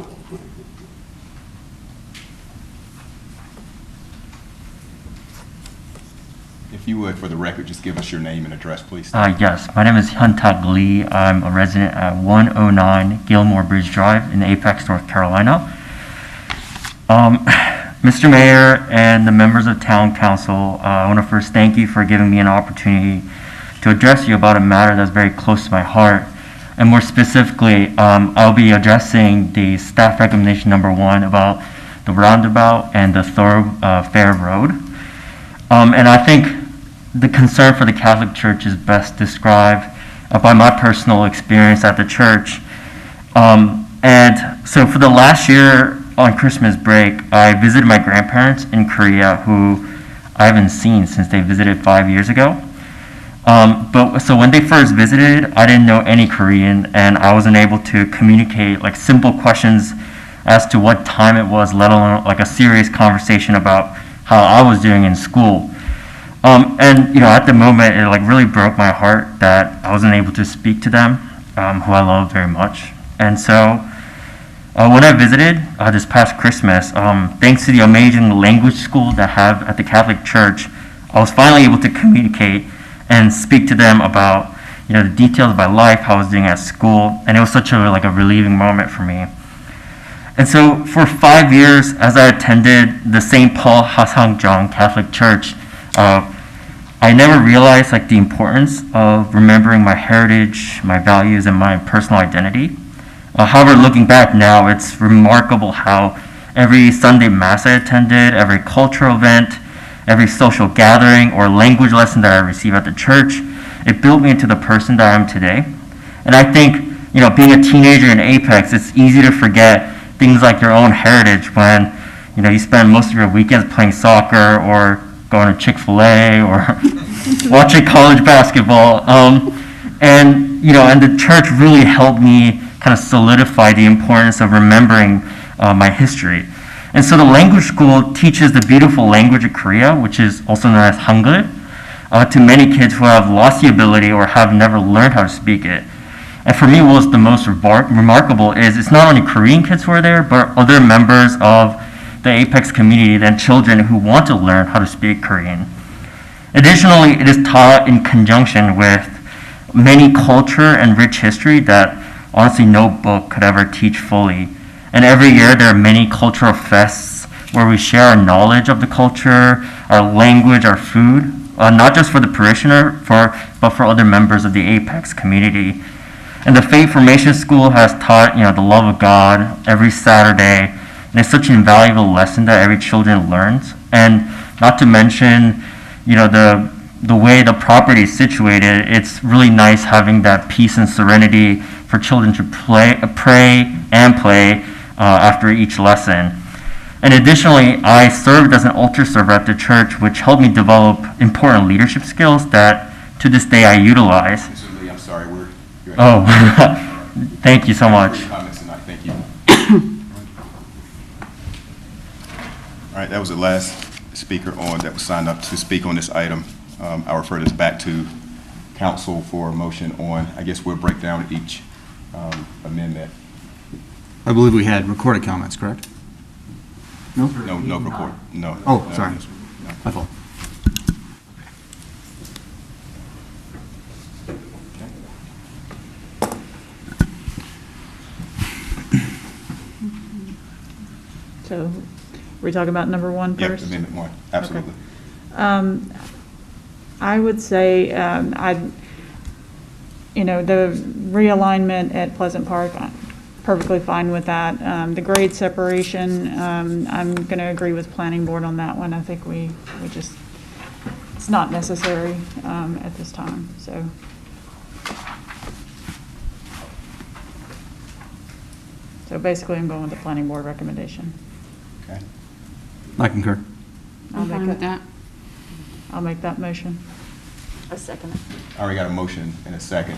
If you would, for the record, just give us your name and address, please. Yes, my name is Hyun-Tak Lee. I'm a resident at 109 Gilmore Bridge Drive in Apex, North Carolina. Mr. Mayor and the members of Town Council, I want to first thank you for giving me an opportunity to address you about a matter that's very close to my heart. And more specifically, I'll be addressing the staff recommendation number 1 about the roundabout and the Thoroughfare Road. And I think the concern for the Catholic Church is best described by my personal experience at the church. And so for the last year on Christmas break, I visited my grandparents in Korea, who I haven't seen since they visited 5 years ago. So when they first visited, I didn't know any Korean, and I wasn't able to communicate like simple questions as to what time it was, let alone like a serious conversation about how I was doing in school. And at the moment, it like really broke my heart that I wasn't able to speak to them, who I love very much. And so when I visited this past Christmas, thanks to the amazing language school that I have at the Catholic Church, I was finally able to communicate and speak to them about the details of my life, how I was doing at school, and it was such a relieving moment for me. And so for 5 years, as I attended the St. Paul Hasangjong Catholic Church, I never realized the importance of remembering my heritage, my values, and my personal identity. However, looking back now, it's remarkable how every Sunday Mass I attended, every cultural event, every social gathering or language lesson that I received at the church, it built me into the person that I am today. And I think, being a teenager in Apex, it's easy to forget things like your own heritage when, you spend most of your weekends playing soccer or going to Chick-fil-A or watching college basketball. And the church really helped me kind of solidify the importance of remembering my history. And so the language school teaches the beautiful language of Korea, which is also known as Hangul, to many kids who have lost the ability or have never learned how to speak it. And for me, what was the most remarkable is it's not only Korean kids who are there, but other members of the Apex community and children who want to learn how to speak Korean. Additionally, it is taught in conjunction with many culture and rich history that honestly no book could ever teach fully. And every year there are many cultural fests where we share our knowledge of the culture, our language, our food, not just for the parishioner, but for other members of the Apex community. And the Faith Formation School has taught, the love of God every Saturday, and it's such an invaluable lesson that every children learns. And not to mention, the way the property is situated, it's really nice having that peace and serenity for children to pray and play after each lesson. And additionally, I served as an altar server at the church, which helped me develop important leadership skills that to this day I utilize. Mr. Lee, I'm sorry, Oh, thank you so much. Comments tonight. Thank you. All right, that was the last speaker that was signed up to speak on this item. I'll refer this back to council for a motion on, I guess we'll break down each amendment. I believe we had recorded comments, correct? No? No report, no. Oh, no, sorry. no. My fault. So we're talking about number one Yep, first? amendment one, absolutely. I would say, the realignment at Pleasant Park, I'm perfectly fine with that. The grade separation, I'm going to agree with planning board on that one. I think we just, it's not necessary at this time, so. So basically, I'm going with the planning board recommendation. Okay. I concur. I'll make fine with that. I'll make that motion. A second. I already got a motion and a second.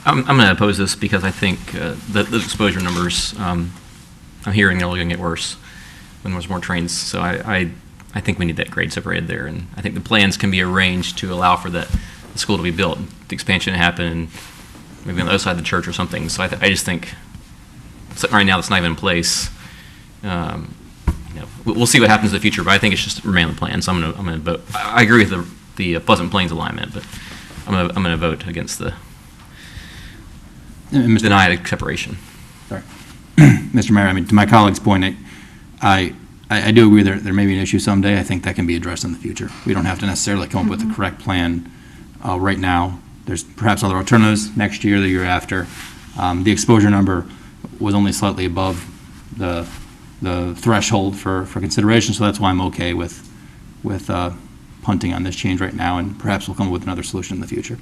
I'm going to oppose this because I think the exposure numbers, I'm hearing they're going to get worse when there's more trains. So I think we need that grade separated there. And I think the plans can be arranged to allow for the school to be built, the expansion to happen, maybe on the other side of the church or something. So I just think something right now that's not even in place. We'll see what happens in the future, but I think it's just remain on the plan. So I'm going to vote. I agree with the Pleasant Plains alignment, but I'm going to vote against the denied separation. Sorry. Mr. Mayor, to my colleague's point, I do agree there may be an issue someday. I think that can be addressed in the future. We don't have to necessarily come up with the correct plan right now. There's perhaps other alternatives next year, the year after. The exposure number was only slightly above the threshold for consideration, so that's why I'm okay with punting on this change right now, and perhaps we'll come up with another solution in the future.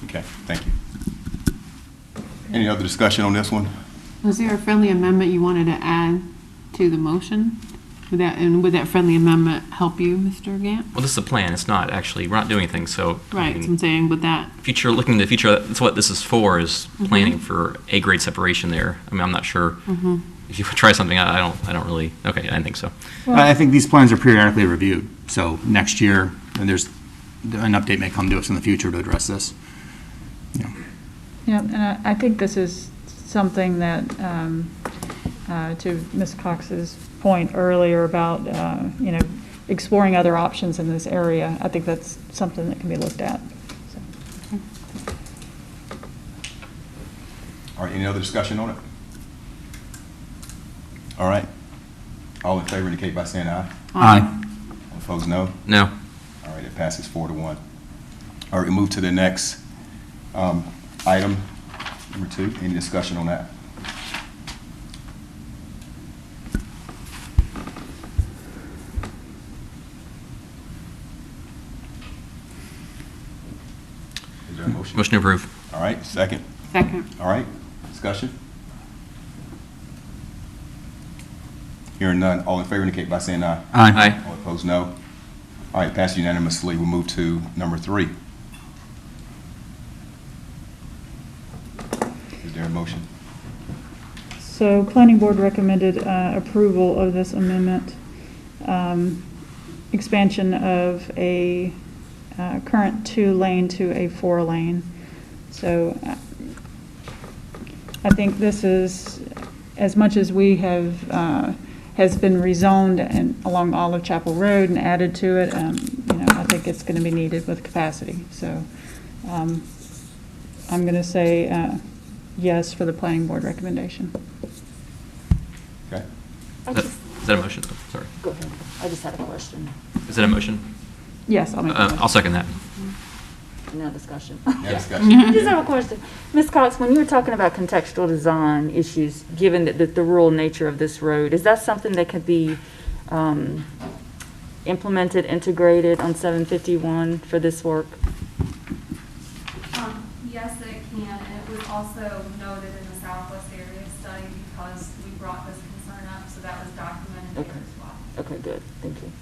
Okay, thank you. Any other discussion on this one? Was there a friendly amendment you wanted to add to the motion? Would that friendly amendment help you, Mr. Gant? Well, this is a plan. It's not actually, we're not doing anything, so. I Right, mean, that's what I'm saying, with that. future, looking to the future, that's what this is for, is planning for A-grade separation there. I mean, I'm not sure. If you try something, I don't really, okay, I didn't think so. I think these plans are periodically reviewed, so next year, and there's, an update may come to us in the future to address this. Yeah, and I think this is something that, to Ms. Cox's point earlier about, exploring other options in this area, I think that's something that can be looked at. So. All right, any other discussion on it? All right. All in favor indicate by saying aye. Aye. All opposed, no. No. All right, it passes 4-1. All right, we move to the next item, number 2. Any discussion on that? Is there a motion? Motion to approve. All right, second. Second. All right, discussion? Hearing none, all in favor indicate by saying aye. Aye. All opposed, no. All right, passed unanimously. We'll move to number 3. Is there a motion? So Planning Board recommended approval of this amendment, expansion of a current 2-lane to a 4-lane. So I think this is, as much as we have, has been rezoned and along Olive Chapel Road and added to it, I think it's going to be needed with capacity. So I'm going to say yes for the Planning Board recommendation. Okay. Is that a motion? Oh, sorry. Go ahead. I just had a question. Is that a motion? Yes, I'll make that. I'll second that. No discussion. No discussion. I just have a question. Ms. Cox, when you were talking about contextual design issues, given the rural nature of this road, is that something that could be implemented, integrated on 751 for this work? Yes, it can, and it was also noted in the Southwest area study because we brought this concern up, so that was documented there as well. Okay, good. Thank you.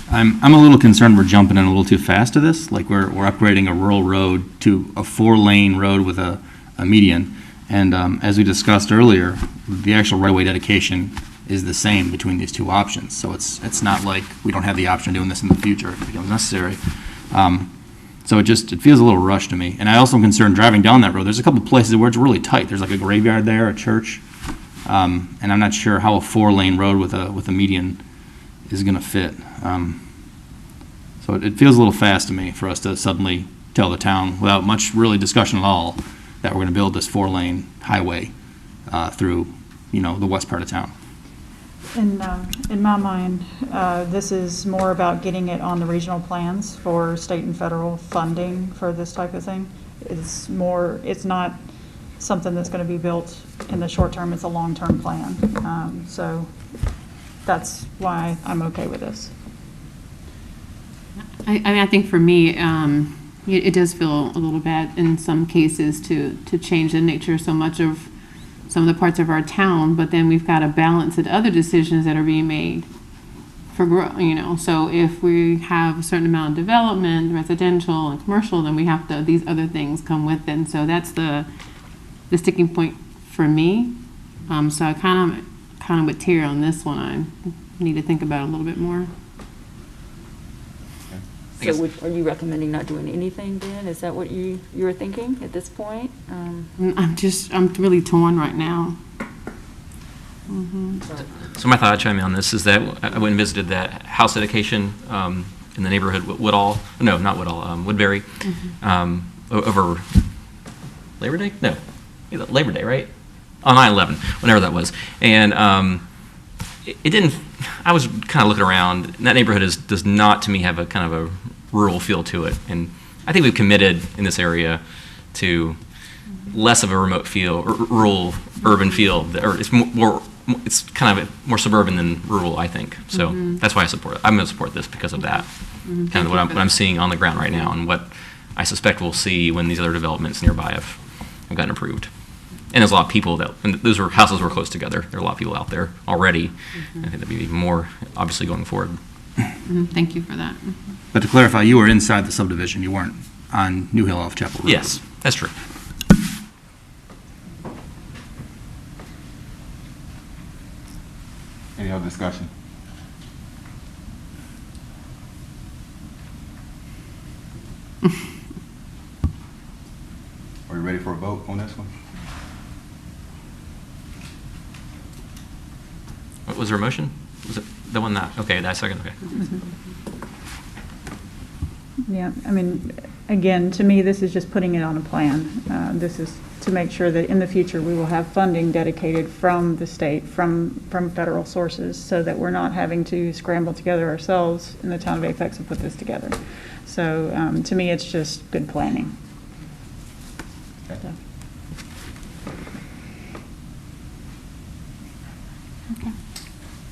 I'm a little concerned we're jumping in a little too fast to this, like we're upgrading a rural road to a 4-lane road with a median. And as we discussed earlier, the actual right-of-way dedication is the same between these two options. So it's not like we don't have the option of doing this in the future if it becomes necessary. So it feels a little rushed to me. And I also am concerned driving down that road. There's a couple places where it's really tight. There's like a graveyard there, a church, and I'm not sure how a 4-lane road with a median is going to fit. So it feels a little fast to me for us to suddenly tell the town, without much really discussion at all, that we're going to build this 4-lane highway through, the west part of town. In my mind, this is more about getting it on the regional plans for state and federal funding for this type of thing. It's not something that's going to be built in the short term. It's a long-term plan. So that's why I'm okay with this. I think for me, it does feel a little bad in some cases to change the nature so much of some of the parts of our town, but then we've got to balance it other decisions that are being made for growth, So if we have a certain amount of development, residential and commercial, then we have to, these other things come with it. And so that's the sticking point for me. So I kind of with Terry on this one, I need to think about it a little bit more. So are you recommending not doing anything then? Is that what you were thinking at this point? I'm really torn right now. So my thought, I'd chime in on this, is that I went and visited that house dedication in the neighborhood, Woodbury, over Labor Day? No, Labor Day, right? On 9/11, whenever that was. And it didn't, I was kind of looking around, and that neighborhood does not, to me, have a kind of a rural feel to it. And I think we've committed in this area to less of a remote feel, or rural, urban feel, or it's kind of more suburban than rural, I think. So that's why I'm going to support this because of that. Kind of what I'm seeing on the ground right now, and what I suspect we'll see when these other developments nearby have gotten approved. And there's a lot of people and those were houses were close together. There are a lot of people out there already. I think that'd be even more, obviously, going forward. Thank you for that. But to clarify, you were inside the subdivision, you weren't on New Hill off Chapel Road? Yes, that's true. Any other discussion? Are you ready for a vote on this one? What was there a motion? Was it the one that, okay, that second, okay. Yeah, I mean, again, to me, this is just putting it on a plan. This is to make sure that in the future, we will have funding dedicated from the state, from federal sources, so that we're not having to scramble together ourselves in the town of Apex and put this together. So to me, it's just good planning. Okay. So.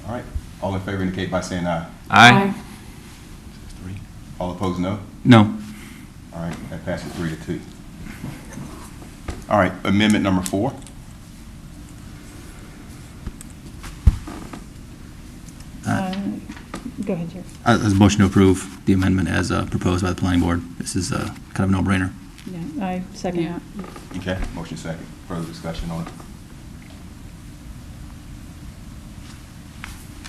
All right. All in favor indicate by saying aye. Aye. 3. All opposed, no? No. All right, that passes 3-2. All right, amendment number 4. Go ahead, Jerry. As a motion to approve the amendment as proposed by the planning board. This is kind of a no-brainer. Yeah, I second that. Okay, motion second. Further discussion on it?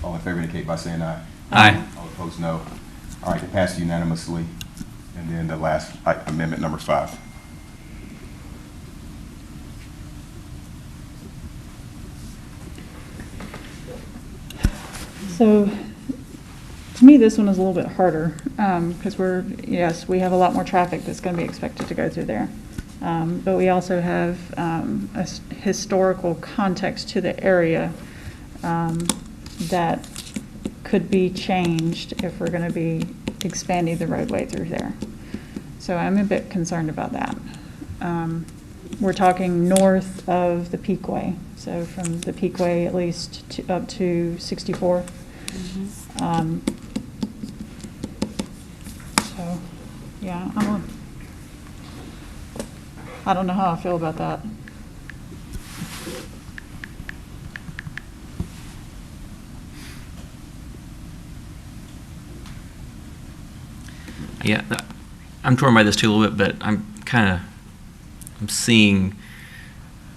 All in favor indicate by saying aye. Aye. All opposed, no. All right, it passed unanimously. And then the last amendment, number 5. So, to me, this one is a little bit harder, because we have a lot more traffic that's going to be expected to go through there. But we also have a historical context to the area that could be changed if we're going to be expanding the roadway through there. So I'm a bit concerned about that. We're talking north of the Peakway, so from the Peakway at least up to 64. So, yeah, I don't know how I feel about that. Yeah, I'm torn by this too a little bit, but I'm seeing,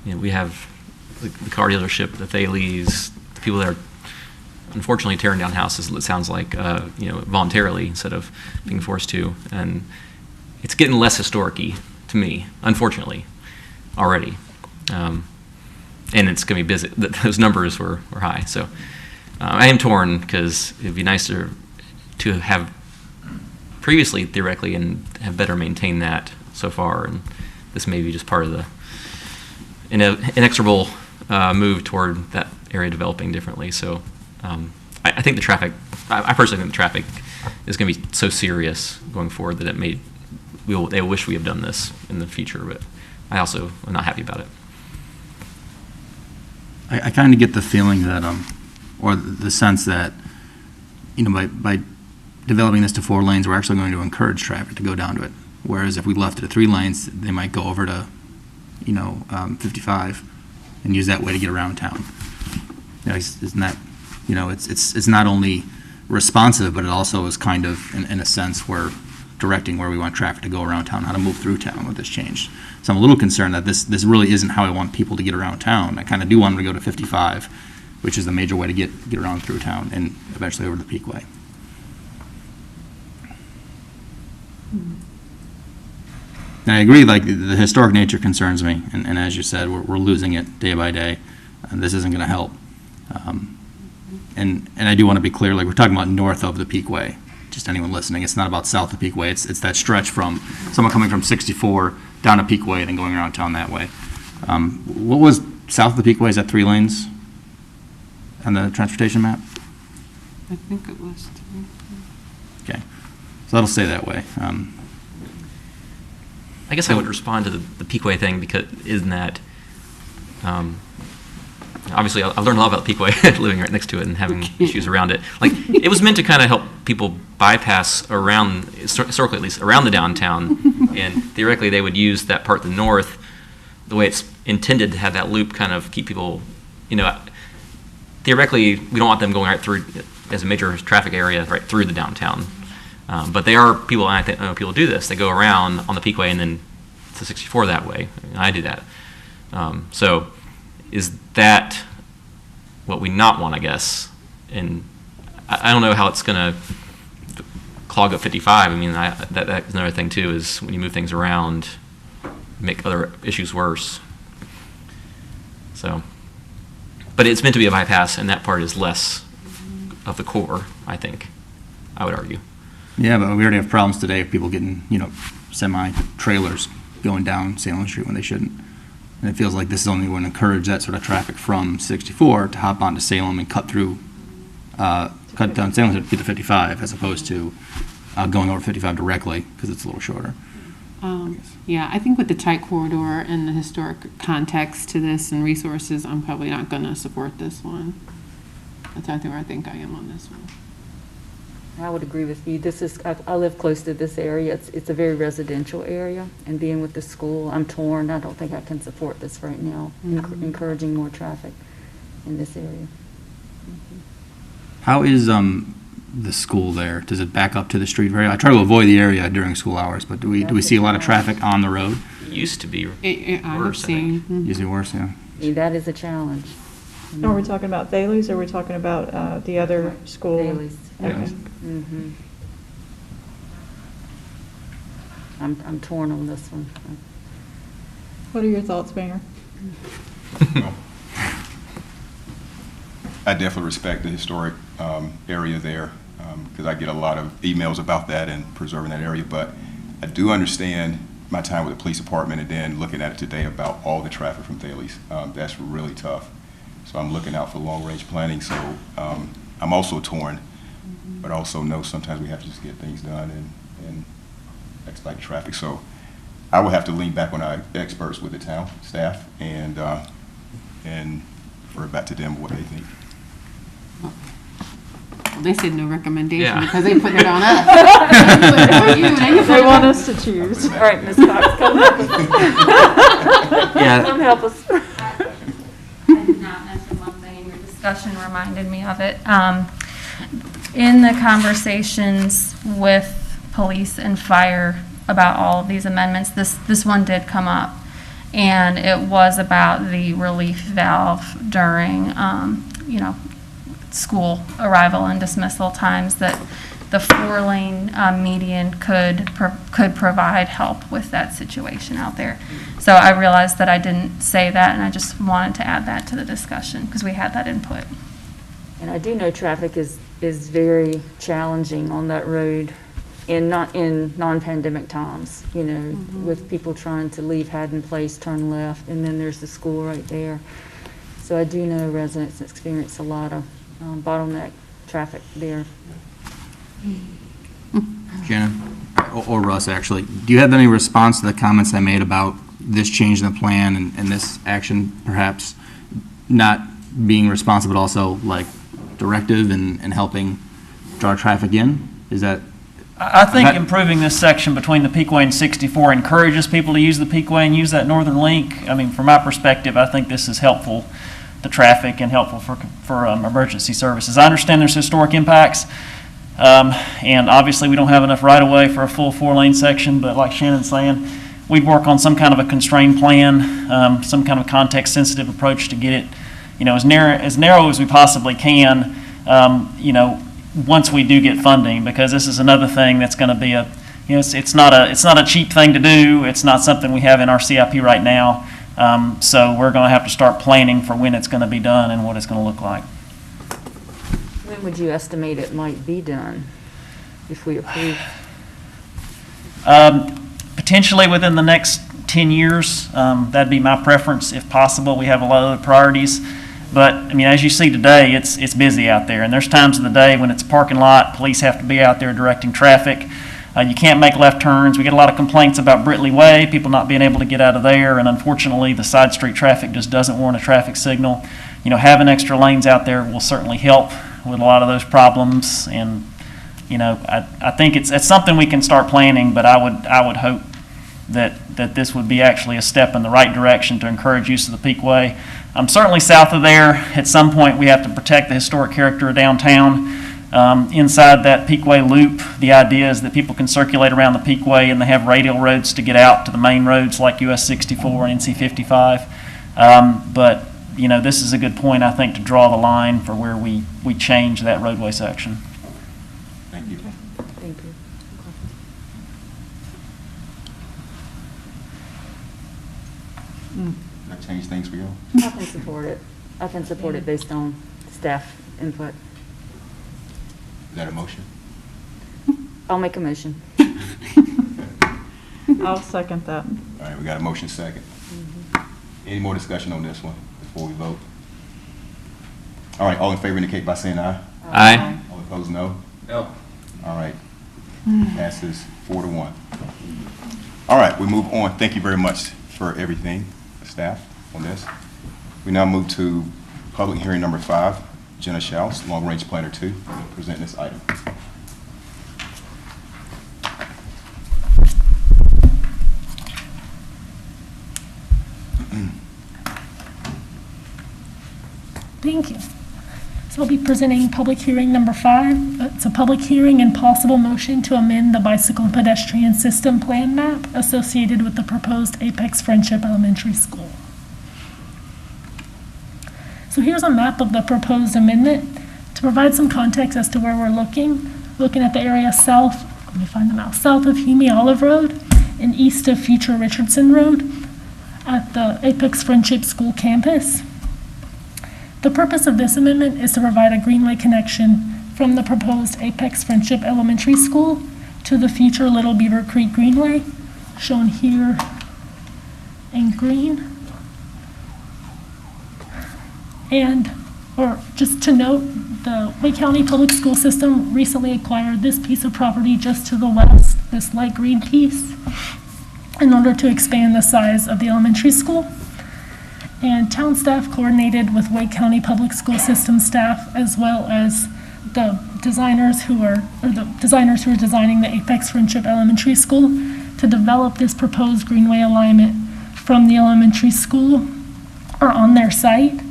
we have the car dealership, the Thales, the people that are unfortunately tearing down houses, it sounds like, voluntarily instead of being forced to. And it's getting less historic-y to me, unfortunately, already. And it's going to be busy. Those numbers were high. So I am torn because it'd be nice to have previously, theoretically, and have better maintained that so far. And this may be just part of the inexorable move toward that area developing differently. So I think the traffic, I personally think the traffic is going to be so serious going forward that they wish we have done this in the future, but I also am not happy about it. I kind of get the feeling that, or the sense that, by developing this to 4 lanes, we're actually going to encourage traffic to go down to it. Whereas if we left it at 3 lanes, they might go over to, 55 and use that way to get around town. Isn't that, it's not only responsive, but it also is kind of, in a sense, we're directing where we want traffic to go around town, how to move through town with this change. So I'm a little concerned that this really isn't how I want people to get around town. I kind of do want them to go to 55, which is the major way to get around through town and eventually over the Peakway. And I agree, like, the historic nature concerns me, and as you said, we're losing it day by day, and this isn't going to help. And I do want to be clear, like, we're talking about north of the Peakway. Just anyone listening, it's not about south of Peakway. It's that stretch from someone coming from 64 down to Peakway and then going around town that way. What was south of the Peakway? Is that 3 lanes on the transportation map? I think it was. Okay, so that'll stay that way. I guess I would respond to the Peakway thing because isn't that, obviously I've learned a lot about the Peakway living right next to it and having issues around it. Like, it was meant to kind of help people bypass around, historically at least, around the downtown, and theoretically they would use that part of the north the way it's intended to have that loop kind of keep people, theoretically, we don't want them going right through as a major traffic area right through the downtown. But they are people, and I think people do this. They go around on the Peakway and then to 64 that way. I do that. So is that what we not want, I guess? And I don't know how it's going to clog up 55. I mean, that's another thing, too, is when you move things around, make other issues worse. So, but it's meant to be a bypass, and that part is less of the core, I would argue. Yeah, but we already have problems today of people getting, semi-trailers going down Salem Street when they shouldn't. And it feels like this is only going to encourage that sort of traffic from 64 to hop onto Salem and cut down Salem to get to 55, as opposed to going over 55 directly, because it's a little shorter. Yeah, I think with the tight corridor and the historic context to this and resources, I'm probably not going to support this one. That's where I think I am on this one. I would agree with you. I live close to this area. It's a very residential area, and being with the school, I'm torn. I don't think I can support this right now, encouraging more traffic in this area. How is the school there? Does it back up to the street? I try to avoid the area during school hours, but do we see a lot of traffic on the road? It used to be worse, I think. Usually worse, yeah. That is a challenge. Are we talking about Thales, or are we talking about the other school? Thales. Okay. I'm torn on this one. What are your thoughts, Mayor? Well, I definitely respect the historic area there, because I get a lot of emails about that and preserving that area, but I do understand my time with the police department and then looking at it today about all the traffic from Thales. That's really tough. So I'm looking out for long-range planning, so I'm also torn, but also know sometimes we have to just get things done and expedite traffic. So I will have to lean back on our experts with the town staff and refer back to them what they think. Well, they said no recommendation Yeah. because they put it on us. They want us to choose. All right, Ms. Cox, come help us. Yeah. Come help us. I did not mention one thing, and your discussion reminded me of it. In the conversations with police and fire about all of these amendments, this one did come up, and it was about the relief valve during, school arrival and dismissal times, that the 4-lane median could provide help with that situation out there. So I realized that I didn't say that, and I just wanted to add that to the discussion because we had that input. And I do know traffic is very challenging on that road in non-pandemic times, with people trying to leave Haddon Place, turn left, and then there's the school right there. So I do know residents experience a lot of bottleneck traffic there. Shannon, or Russ, actually, do you have any response to the comments I made about this change in the plan and this action perhaps not being responsive, but also like directive and helping draw traffic in? Is that? I think improving this section between the Peakway and 64 encourages people to use the Peakway and use that northern link. I mean, from my perspective, I think this is helpful to traffic and helpful for emergency services. I understand there's historic impacts, and obviously we don't have enough right-of-way for a full 4-lane section, but like Shannon's saying, we'd work on some kind of a constrained plan, some kind of context-sensitive approach to get it, as narrow as we possibly can, once we do get funding, because this is another thing that's going to be it's not a cheap thing to do. It's not something we have in our CIP right now. So we're going to have to start planning for when it's going to be done and what it's going to look like. When would you estimate it might be done if we approve? Potentially within the next 10 years. That'd be my preference if possible. We have a lot of other priorities. But, I mean, as you see today, it's busy out there. And there's times of the day when it's a parking lot, police have to be out there directing traffic. You can't make left turns. We get a lot of complaints about Britley Way, people not being able to get out of there, and unfortunately the side street traffic just doesn't warrant a traffic signal. Having extra lanes out there will certainly help with a lot of those problems, and I think it's something we can start planning, but I would hope that this would be actually a step in the right direction to encourage use of the Peakway. Certainly south of there, at some point, we have to protect the historic character of downtown. Inside that Peakway loop, the idea is that people can circulate around the Peakway and they have radial roads to get out to the main roads like US 64 and NC 55. But, you know, this is a good point, I think, to draw the line for where we change that roadway section. Thank you. Thank you. That change things for you? I can support it. I can support it based on staff input. Is that a motion? I'll make a motion. I'll second that. All right, we got a motion second. Any more discussion on this one before we vote? All right, all in favor indicate by saying aye. Aye. All opposed, no? No. All right, passes 4-1. All right, we move on. Thank you very much for everything, staff, on this. We now move to public hearing number 5. Jenna Schaus, Long Range Planner 2, will present this item. Thank you. So I'll be presenting public hearing number 5. It's a public hearing and possible motion to amend the bicycle and pedestrian system plan map associated with the proposed Apex Friendship Elementary School. So here's a map of the proposed amendment to provide some context as to where we're looking at the area south, let me find the map, south of Hume Olive Road and east of future Richardson Road at the Apex Friendship School campus. The purpose of this amendment is to provide a Greenway connection from the proposed Apex Friendship Elementary School to the future Little Beaver Creek Greenway, shown here in green. And, or just to note, the Wake County Public School System recently acquired this piece of property just to the west, this light green piece, in order to expand the size of the elementary school. And town staff coordinated with Wake County Public School System staff, as well as the designers who are designing the Apex Friendship Elementary School, to develop this proposed Greenway alignment from the elementary school or on their site.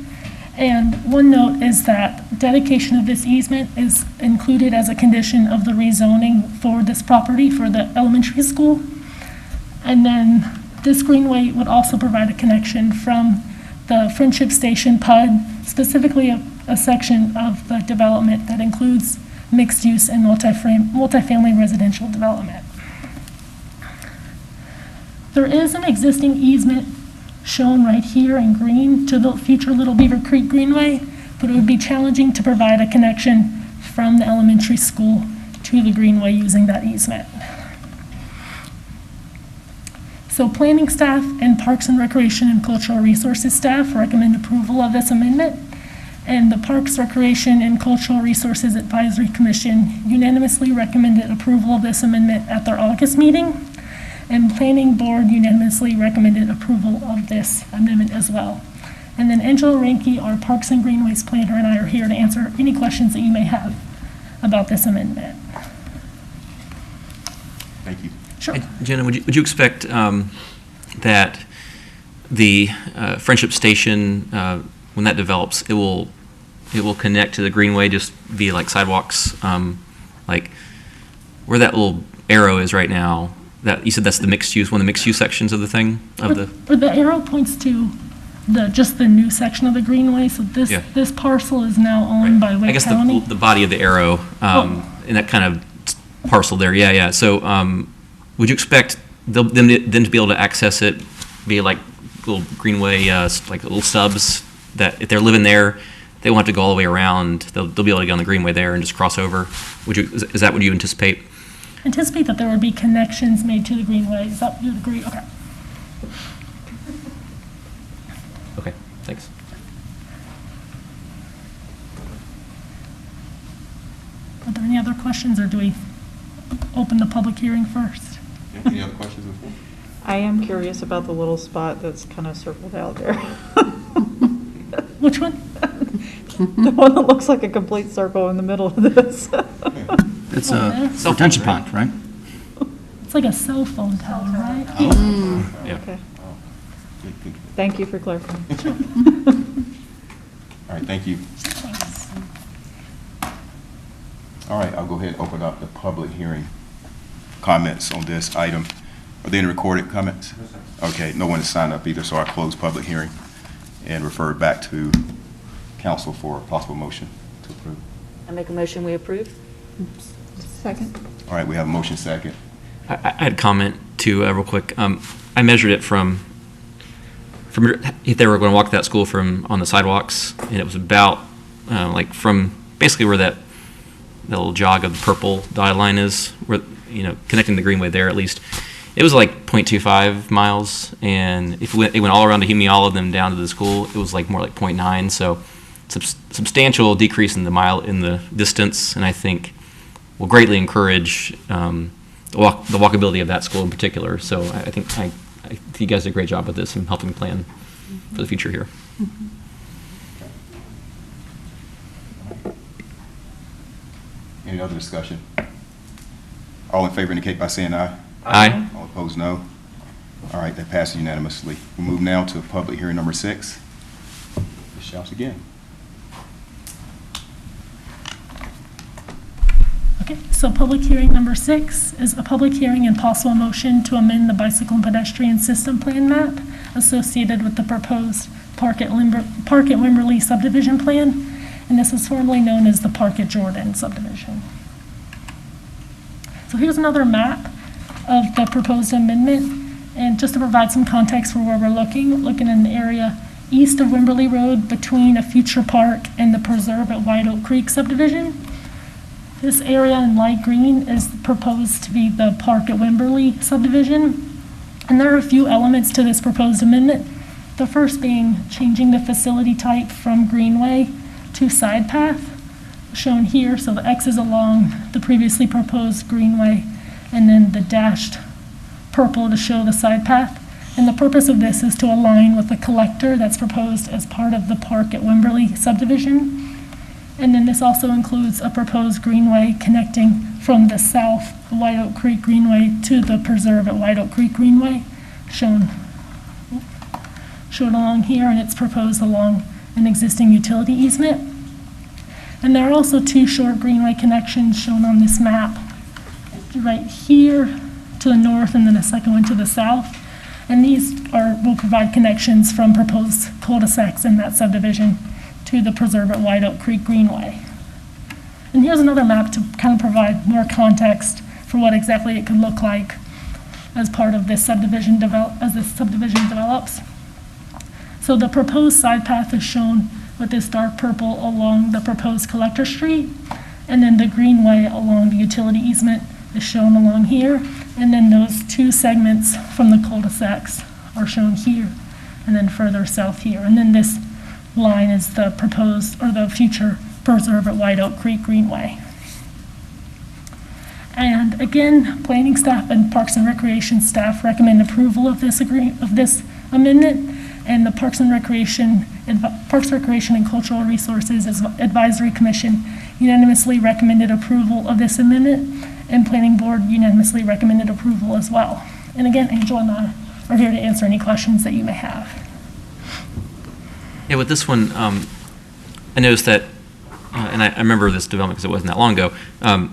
And one note is that dedication of this easement is included as a condition of the rezoning for this property for the elementary school. And then this Greenway would also provide a connection from the Friendship Station PUD, specifically a section of the development that includes mixed use and multifamily residential development. There is an existing easement shown right here in green to the future Little Beaver Creek Greenway, but it would be challenging to provide a connection from the elementary school to the Greenway using that easement. So planning staff and Parks and Recreation and Cultural Resources staff recommend approval of this amendment, and the Parks, Recreation, and Cultural Resources Advisory Commission unanimously recommended approval of this amendment at their August meeting, and Planning Board unanimously recommended approval of this amendment as well. And then Angela Ranke, our Parks and Greenways planner, and I are here to answer any questions that you may have about this amendment. Thank you. Sure. Jenna, would you expect that the Friendship Station, when that develops, it will connect to the Greenway just via like sidewalks, like where that little arrow is right now? That you said that's the mixed use, one of the mixed use sections of the thing of the. Or the arrow points to just the new section of the Greenway. So this parcel is now owned by Wake County. I guess the body of the arrow in that kind of parcel there. Yeah. So would you expect them to be able to access it via like little Greenway, like little stubs that if they're living there, they won't have to go all the way around. They'll be able to get on the Greenway there and just cross over. Is that what you anticipate? Anticipate that there would be connections made to the Greenway. Is that you agree? Okay. Okay, thanks. Are there any other questions, or do we open the public hearing first? Any other questions before? I am curious about the little spot that's kind of circled out there. Which one? The one that looks like a complete circle in the middle of this. It's a retention pond, right? It's like a cell phone tower, right? Yeah. Okay. Thank you for clarifying. All right, thank you. All right, I'll go ahead and open up the public hearing comments on this item. Are there any recorded comments? Okay, no one has signed up either, so I'll close public hearing and refer it back to council for a possible motion to approve. I make a motion, we approve? Second. All right, we have a motion second. I had a comment too, real quick. I measured it from if they were going to walk to that school from on the sidewalks, and it was about like from basically where that little jog of the purple dotted line is, where connecting the Greenway there at least. It was like 0.25 miles, and if it went all around to Hume, all of them down to the school, it was like more like 0.9. So substantial decrease in the distance, and I think will greatly encourage the walkability of that school in particular. So I think you guys did a great job with this and helping plan for the future here. Any other discussion? All in favor indicate by saying aye. Aye. All opposed, no. All right, that passes unanimously. We'll move now to public hearing number 6. Ms. Shelps again. Okay, so public hearing number 6 is a public hearing and possible motion to amend the bicycle and pedestrian system plan map associated with the proposed Park at Wimberley subdivision plan, and this is formerly known as the Park at Jordan subdivision. So here's another map of the proposed amendment, and just to provide some context for where we're looking in the area east of Wimberley Road between a future park and the preserve at White Oak Creek subdivision. This area in light green is proposed to be the Park at Wimberley subdivision, and there are a few elements to this proposed amendment. The first being changing the facility type from Greenway to side path, shown here. So the X is along the previously proposed Greenway, and then the dashed purple to show the side path. And the purpose of this is to align with the collector that's proposed as part of the Park at Wimberley subdivision. And then this also includes a proposed Greenway connecting from the south, the White Oak Creek Greenway, to the preserve at White Oak Creek Greenway, shown along here, and it's proposed along an existing utility easement. And there are also 2 short Greenway connections shown on this map, right here to the north, and then a second one to the south. And these will provide connections from proposed cul-de-sacs in that subdivision to the preserve at White Oak Creek Greenway. And here's another map to kind of provide more context for what exactly it could look like as part of this subdivision develops. So the proposed side path is shown with this dark purple along the proposed collector street, and then the Greenway along the utility easement is shown along here, and then those 2 segments from the cul-de-sacs are shown here, and then further south here. And then this line is the proposed or the future preserve at White Oak Creek Greenway. And again, planning staff and Parks and Recreation staff recommend approval of this amendment, and the Parks, Recreation and Cultural Resources Advisory Commission unanimously recommended approval of this amendment, and Planning Board unanimously recommended approval as well. And again, Angel and I are here to answer any questions that you may have. Yeah, with this one, I noticed that, and I remember this development because it wasn't that long ago, some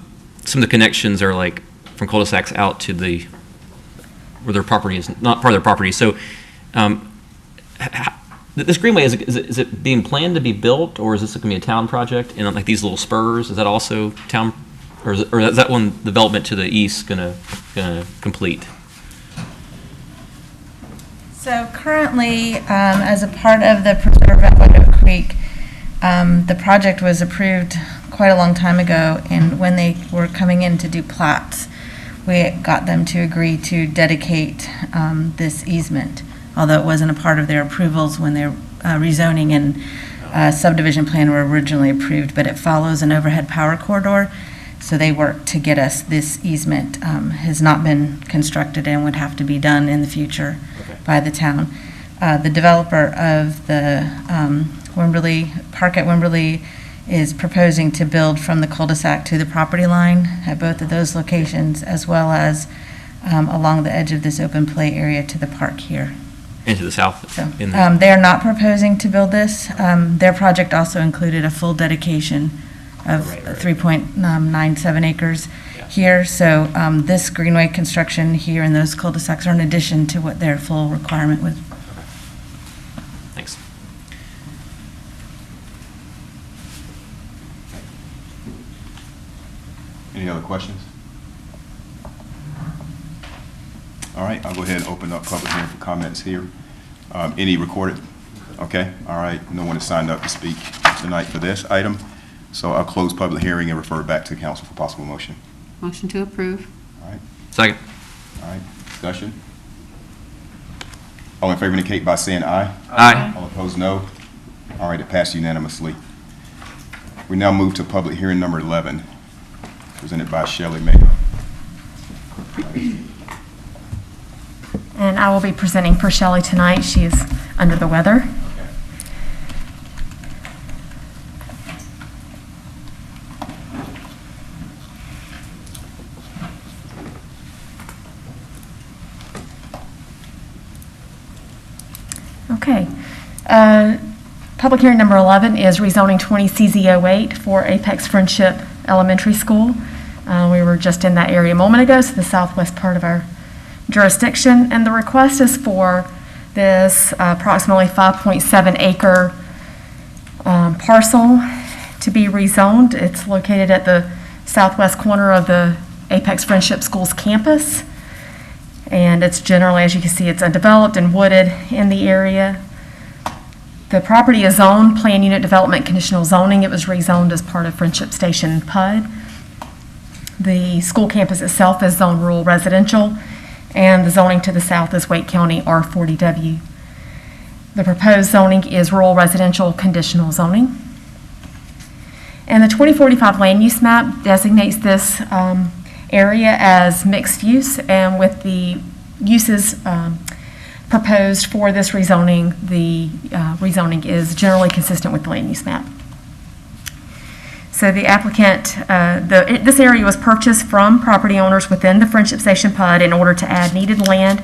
of the connections are like from cul-de-sacs out to where their property is not part of their property. So this Greenway, is it being planned to be built, or is this going to be a town project? And like these little spurs, is that also town, or is that one development to the east going to complete? So currently, as a part of the preserve at White Oak Creek, the project was approved quite a long time ago, and when they were coming in to do plats, we got them to agree to dedicate this easement, although it wasn't a part of their approvals when their rezoning and subdivision plan were originally approved, but it follows an overhead power corridor, so they worked to get us this easement. Has not been constructed and would have to be done in the future by the town. The developer of the Park at Wimberley is proposing to build from the cul-de-sac to the property line at both of those locations, as well as along the edge of this open play area to the park here. Into the south? So, in the- they're not proposing to build this. Their project also included a full dedication of 3.97 acres here. So this Greenway construction here in those cul-de-sacs are in addition to what their full requirement was. Thanks. Any other questions? All right, I'll go ahead and open up public hearing for comments here. Any recorded? Okay, all right. No one has signed up to speak tonight for this item. So I'll close public hearing and refer it back to council for possible motion. Motion to approve. All right, Second. all right, discussion? All in favor indicate by saying aye. Aye. All opposed, no. All right, it passed unanimously. We now move to public hearing number 11, presented by Shelley May. And I will be presenting for Shelley tonight. She is under the weather. Okay. Public hearing number 11 is rezoning 20 CZ08 for Apex Friendship Elementary School. We were just in that area a moment ago, so the southwest part of our jurisdiction, and the request is for this approximately 5.7 acre parcel to be rezoned. It's located at the southwest corner of the Apex Friendship Schools campus, and it's generally, as you can see, it's undeveloped and wooded in the area. The property is zoned Plan Unit Development Conditional Zoning. It was rezoned as part of Friendship Station PUD. The school campus itself is zoned rural residential, and the zoning to the south is Wake County R40W. The proposed zoning is rural residential conditional zoning. And the 2045 land use map designates this area as mixed use, and with the uses proposed for this rezoning, the rezoning is generally consistent with the land use map. So the applicant, this area was purchased from property owners within the Friendship Station PUD in order to add needed land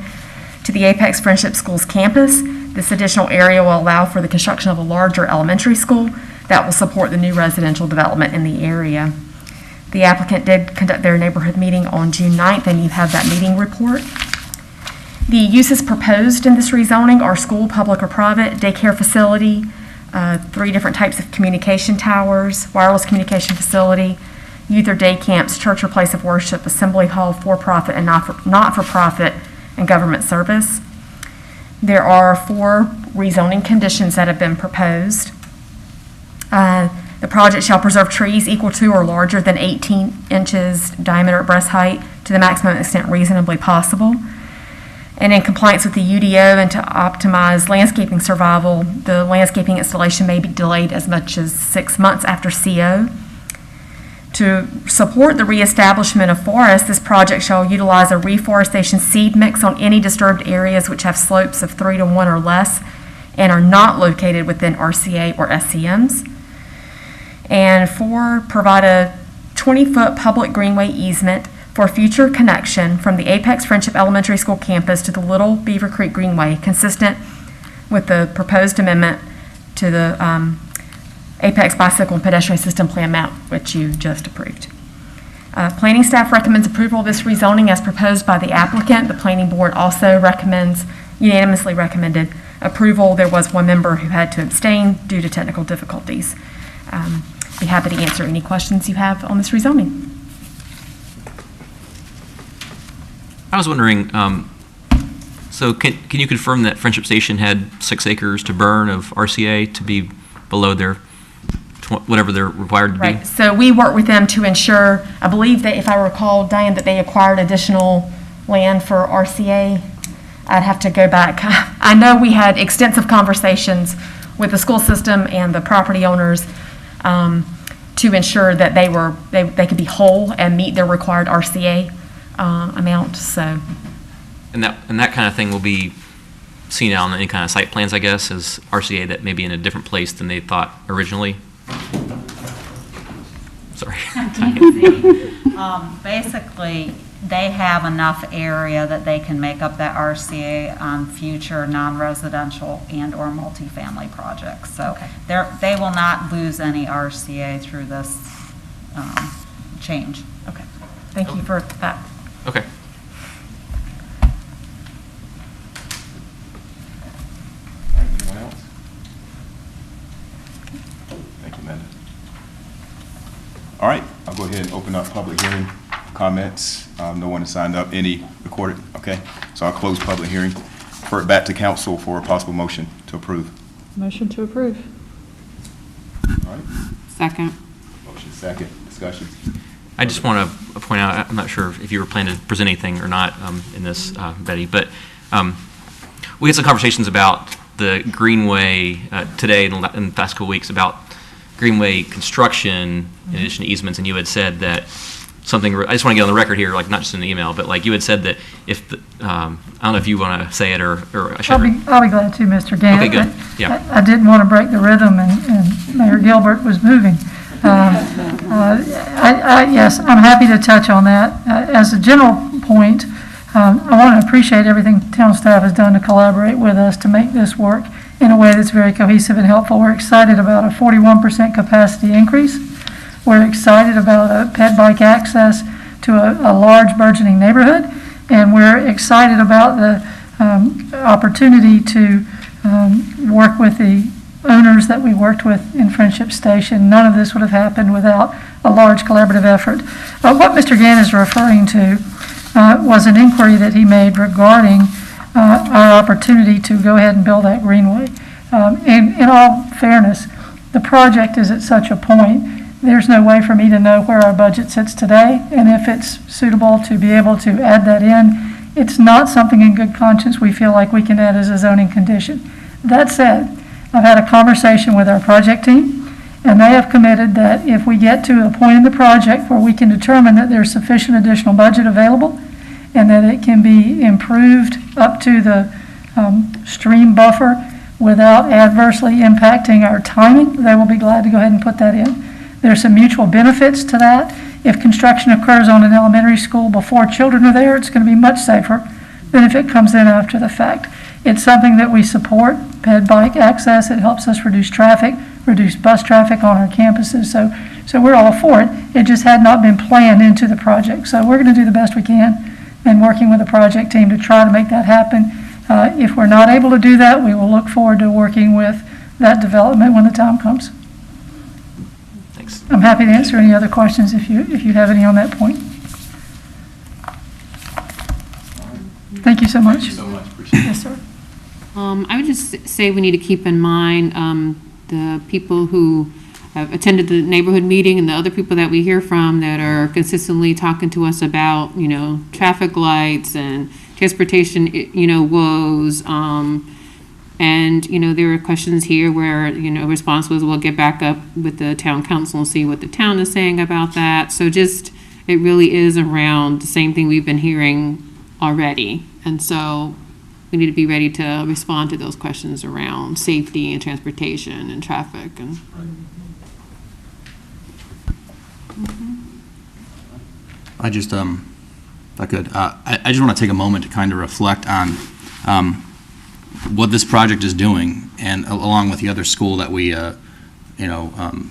to the Apex Friendship Schools campus. This additional area will allow for the construction of a larger elementary school that will support the new residential development in the area. The applicant did conduct their neighborhood meeting on June 9th, and you have that meeting report. The uses proposed in this rezoning are school, public or private, daycare facility, 3 different types of communication towers, wireless communication facility, youth or day camps, church or place of worship, assembly hall, for-profit and not-for-profit, and government service. There are 4 rezoning conditions that have been proposed. The project shall preserve trees equal to or larger than 18 inches diameter at breast height to the maximum extent reasonably possible. And in compliance with the UDO and to optimize landscaping survival, the landscaping installation may be delayed as much as 6 months after CO. To support the reestablishment of forests, this project shall utilize a reforestation seed mix on any disturbed areas which have slopes of 3 to 1 or less and are not located within RCA or SCMs. And 4, provide a 20-foot public greenway easement for future connection from the Apex Friendship Elementary School campus to the Little Beaver Creek Greenway, consistent with the proposed amendment to the Apex Bicycle and Pedestrian System Plan map, which you just approved. Planning staff recommends approval of this rezoning as proposed by the applicant. The planning board also unanimously recommended approval. There was 1 member who had to abstain due to technical difficulties. Be happy to answer any questions you have on this rezoning. I was wondering, so can you confirm that Friendship Station had 6 acres to burn of RCA to be below their, whatever they're required to be? Right, so we work with them to ensure, I believe that if I recall, Diane, that they acquired additional land for RCA. I'd have to go back. I know we had extensive conversations with the school system and the property owners to ensure that they could be whole and meet their required RCA amount, so. And that kind of thing will be seen on any kind of site plans, I guess, as RCA that may be in a different place than they thought originally? Sorry. Basically, they have enough area that they can make up that RCA on future non-residential and/or multifamily projects. So they will not lose any RCA through this change. Okay. Thank you for that. Okay. Anyone else? Thank you, Amanda. All right, I'll go ahead and open up public hearing comments. No one has signed up. Any recorded? Okay, so I'll close public hearing. Refer it back to council for a possible motion to approve. Motion to approve. All right, Second. motion second, discussion. I just want to point out, I'm not sure if you were planning to present anything or not in this, Betty, but we had some conversations about the Greenway today in the past couple weeks about Greenway construction in addition to easements, and you had said that something, I just want to get on the record here, like not just in the email, but like you had said that if, I don't know if you want to say it or I should. I'll be glad to, Mr. Gant. Okay, good. Yeah. I didn't want to break the rhythm, and Mayor Gilbert was moving. Yes, I'm happy to touch on that. As a general point, I want to appreciate everything town staff has done to collaborate with us to make this work in a way that's very cohesive and helpful. We're excited about a 41% capacity increase. We're excited about a ped bike access to a large burgeoning neighborhood, and we're excited about the opportunity to work with the owners that we worked with in Friendship Station. None of this would have happened without a large collaborative effort. What Mr. Gann is referring to was an inquiry that he made regarding our opportunity to go ahead and build that Greenway. In all fairness, the project is at such a point, there's no way for me to know where our budget sits today, and if it's suitable to be able to add that in. It's not something in good conscience we feel like we can add as a zoning condition. That said, I've had a conversation with our project team, and they have committed that if we get to a point in the project where we can determine that there's sufficient additional budget available and that it can be improved up to the stream buffer without adversely impacting our timing, they will be glad to go ahead and put that in. There's some mutual benefits to that. If construction occurs on an elementary school before children are there, it's going to be much safer than if it comes in after the fact. It's something that we support, ped bike access. It helps us reduce traffic, reduce bus traffic on our campuses. So we're all for it. It just had not been planned into the project. So we're going to do the best we can and working with the project team to try to make that happen. If we're not able to do that, we will look forward to working with that development when the time comes. Thanks. I'm happy to answer any other questions if you have any on that point. Thank you so much. Thank you so much. Appreciate it. Yes, sir. I would just say we need to keep in mind the people who have attended the neighborhood meeting and the other people that we hear from that are consistently talking to us about, traffic lights and transportation, woes. And, there are questions here where, response was, we'll get back up with the town council and see what the town is saying about that. So just, it really is around the same thing we've been hearing already. And so we need to be ready to respond to those questions around safety and transportation and traffic. And I just, if I could, I just want to take a moment to kind of reflect on what this project is doing, and along with the other school that we,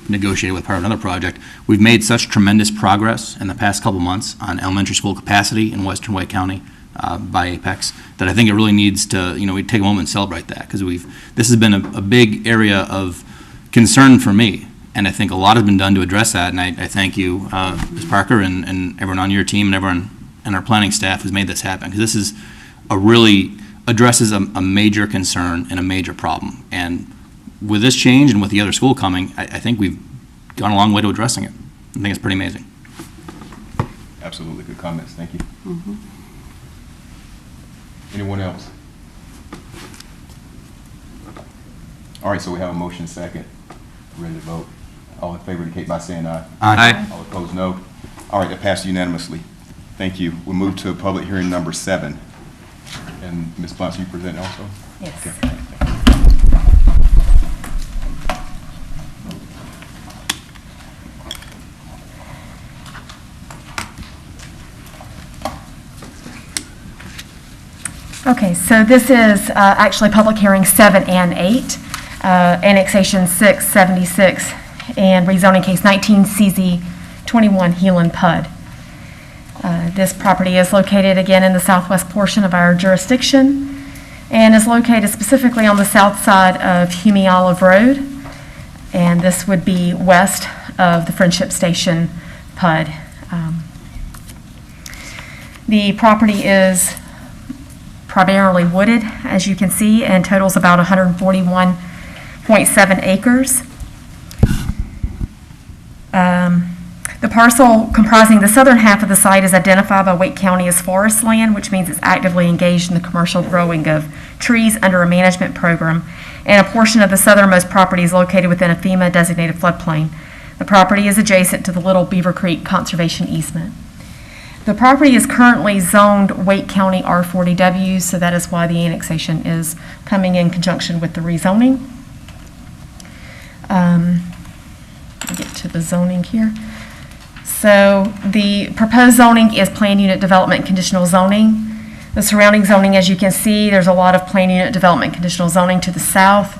negotiated with part of another project, we've made such tremendous progress in the past couple months on elementary school capacity in Western White County by Apex that I think it really needs to, we take a moment and celebrate that, because this has been a big area of concern for me. And I think a lot has been done to address that, and I thank you, Ms. Parker, and everyone on your team, and everyone and our planning staff who's made this happen, because this is really addresses a major concern and a major problem. And with this change and with the other school coming, I think we've gone a long way to addressing it. I think it's pretty amazing. Absolutely, good comments, thank you. mm-hmm. Anyone else? All right, so we have a motion second. Ready to vote. All in favor indicate by saying aye. Aye. All opposed, no. All right, that passed unanimously. Thank you. We'll move to public hearing number 7. And Ms. Bunce, you present also? Yes. Okay. Okay, so this is actually public hearing 7 and 8, Annexation 676, and rezoning case 19 CZ 21 Heelan Pud. This property is located again in the southwest portion of our jurisdiction and is located specifically on the south side of Hume Olive Road, and this would be west of the Friendship Station PUD. The property is primarily wooded, as you can see, and totals about 141.7 acres. The parcel comprising the southern half of the site is identified by Wake County as forest land, which means it's actively engaged in the commercial growing of trees under a management program, and a portion of the southernmost property is located within a FEMA-designated floodplain. The property is adjacent to the Little Beaver Creek Conservation Easement. The property is currently zoned Wake County R40W, so that is why the annexation is coming in conjunction with the rezoning. Let me get to the zoning here. So the proposed zoning is planned unit development conditional zoning. The surrounding zoning, as you can see, there's a lot of planned unit development conditional zoning to the south,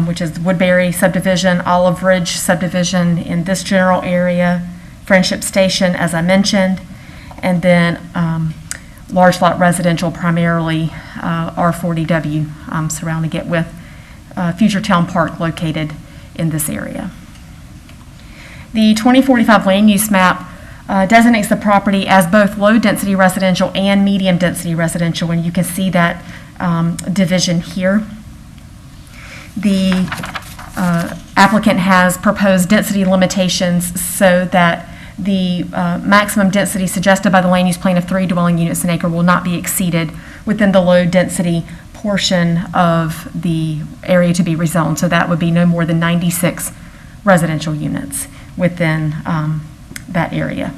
which is the Woodbury subdivision, Olive Ridge subdivision in this general area, Friendship Station, as I mentioned, and then large lot residential, primarily R40W, surrounding it with Future Town Park located in this area. The 2045 land use map designates the property as both low-density residential and medium-density residential, and you can see that division here. The applicant has proposed density limitations so that the maximum density suggested by the land use plan of 3 dwelling units an acre will not be exceeded within the low-density portion of the area to be rezoned. So that would be no more than 96 residential units within that area.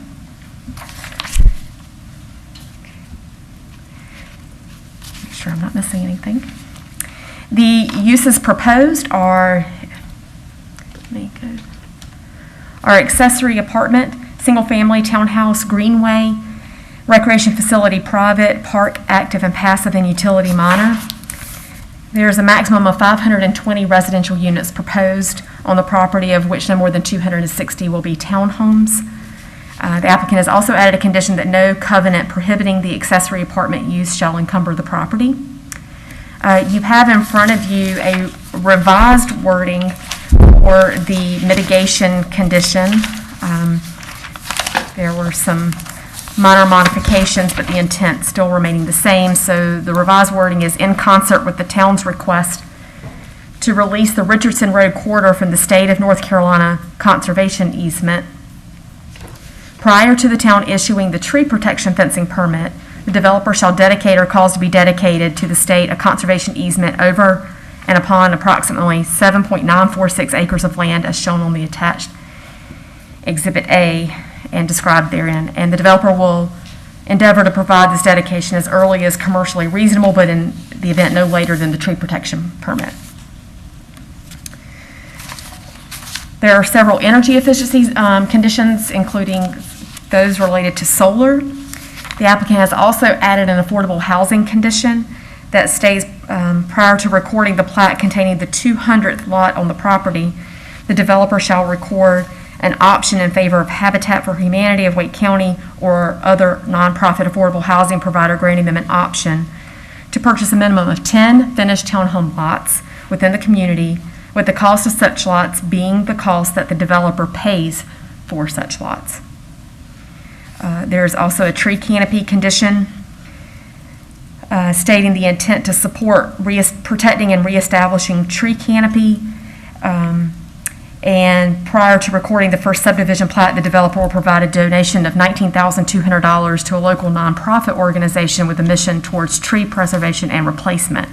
Make sure I'm not missing anything. The uses proposed are accessory apartment, single-family townhouse, greenway, recreation facility private, park active and passive, and utility minor. There's a maximum of 520 residential units proposed on the property, of which no more than 260 will be townhomes. The applicant has also added a condition that no covenant prohibiting the accessory apartment use shall encumber the property. You have in front of you a revised wording for the mitigation condition. There were some minor modifications, but the intent still remaining the same. So the revised wording is in concert with the town's request to release the Richardson Road corridor from the state of North Carolina conservation easement. Prior to the town issuing the tree protection fencing permit, the developer shall dedicate or cause to be dedicated to the state a conservation easement over and upon approximately 7.946 acres of land as shown on the attached Exhibit A and described therein. And the developer will endeavor to provide this dedication as early as commercially reasonable, but in the event no later than the tree protection permit. There are several energy efficiency conditions, including those related to solar. The applicant has also added an affordable housing condition that states prior to recording the plat containing the 200th lot on the property, the developer shall record an option in favor of Habitat for Humanity of Wake County or other nonprofit affordable housing provider, granting them an option to purchase a minimum of 10 finished townhome lots within the community, with the cost of such lots being the cost that the developer pays for such lots. There's also a tree canopy condition stating the intent to support protecting and reestablishing tree canopy. And prior to recording the first subdivision plat, the developer will provide a donation of $19,200 to a local nonprofit organization with a mission towards tree preservation and replacement.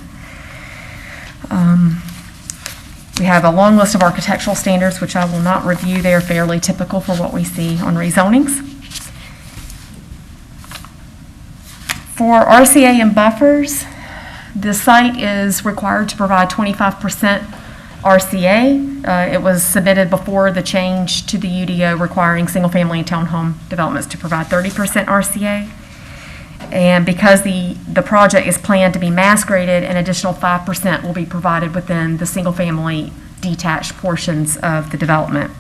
We have a long list of architectural standards, which I will not review. They are fairly typical for what we see on rezonings. For RCA and buffers, the site is required to provide 25% RCA. It was submitted before the change to the UDO requiring single-family and townhome developments to provide 30% RCA. And because the project is planned to be mass graded, an additional 5% will be provided within the single-family detached portions of the development.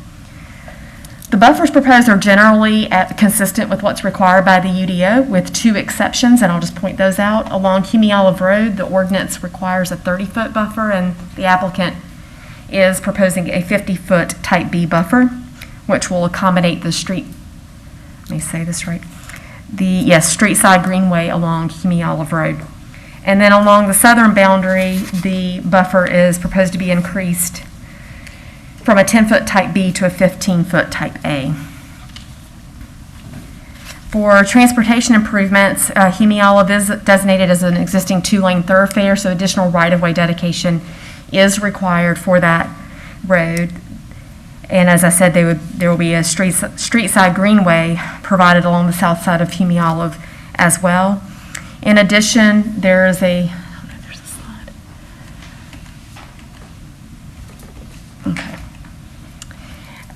The buffers proposed are generally consistent with what's required by the UDO, with 2 exceptions, and I'll just point those out. Along Hume Olive Road, the ordinance requires a 30-foot buffer, and the applicant is proposing a 50-foot type B buffer, which will accommodate the street, let me say this right, street side greenway along Hume Olive Road. And then along the southern boundary, the buffer is proposed to be increased from a 10-foot type B to a 15-foot type A. For transportation improvements, Hume Olive is designated as an existing 2-lane thoroughfare, so additional right-of-way dedication is required for that road. And as I said, there will be a street side greenway provided along the south side of Hume Olive as well. In addition, there's a slide. Okay.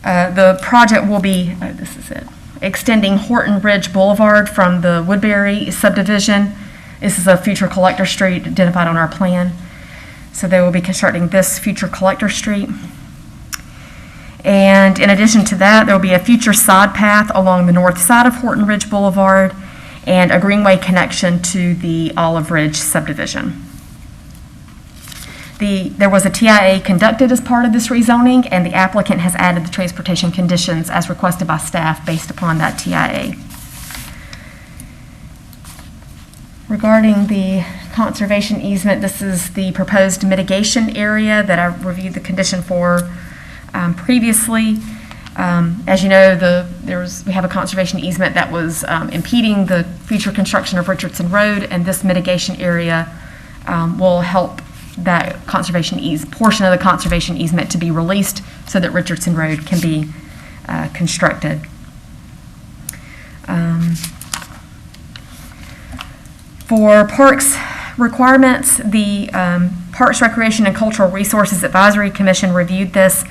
The project will be, this is it, extending Horton Ridge Boulevard from the Woodbury subdivision. This is a future collector street identified on our plan. So they will be constructing this future collector street. And in addition to that, there will be a future side path along the north side of Horton Ridge Boulevard and a greenway connection to the Olive Ridge subdivision. There was a TIA conducted as part of this rezoning, and the applicant has added the transportation conditions as requested by staff based upon that TIA. Regarding the conservation easement, this is the proposed mitigation area that I reviewed the condition for previously. As you know, we have a conservation easement that was impeding the future construction of Richardson Road, and this mitigation area will help that portion of the conservation easement to be released so that Richardson Road can be constructed. For parks requirements, the Parks, Recreation, and Cultural Resources Advisory Commission reviewed this,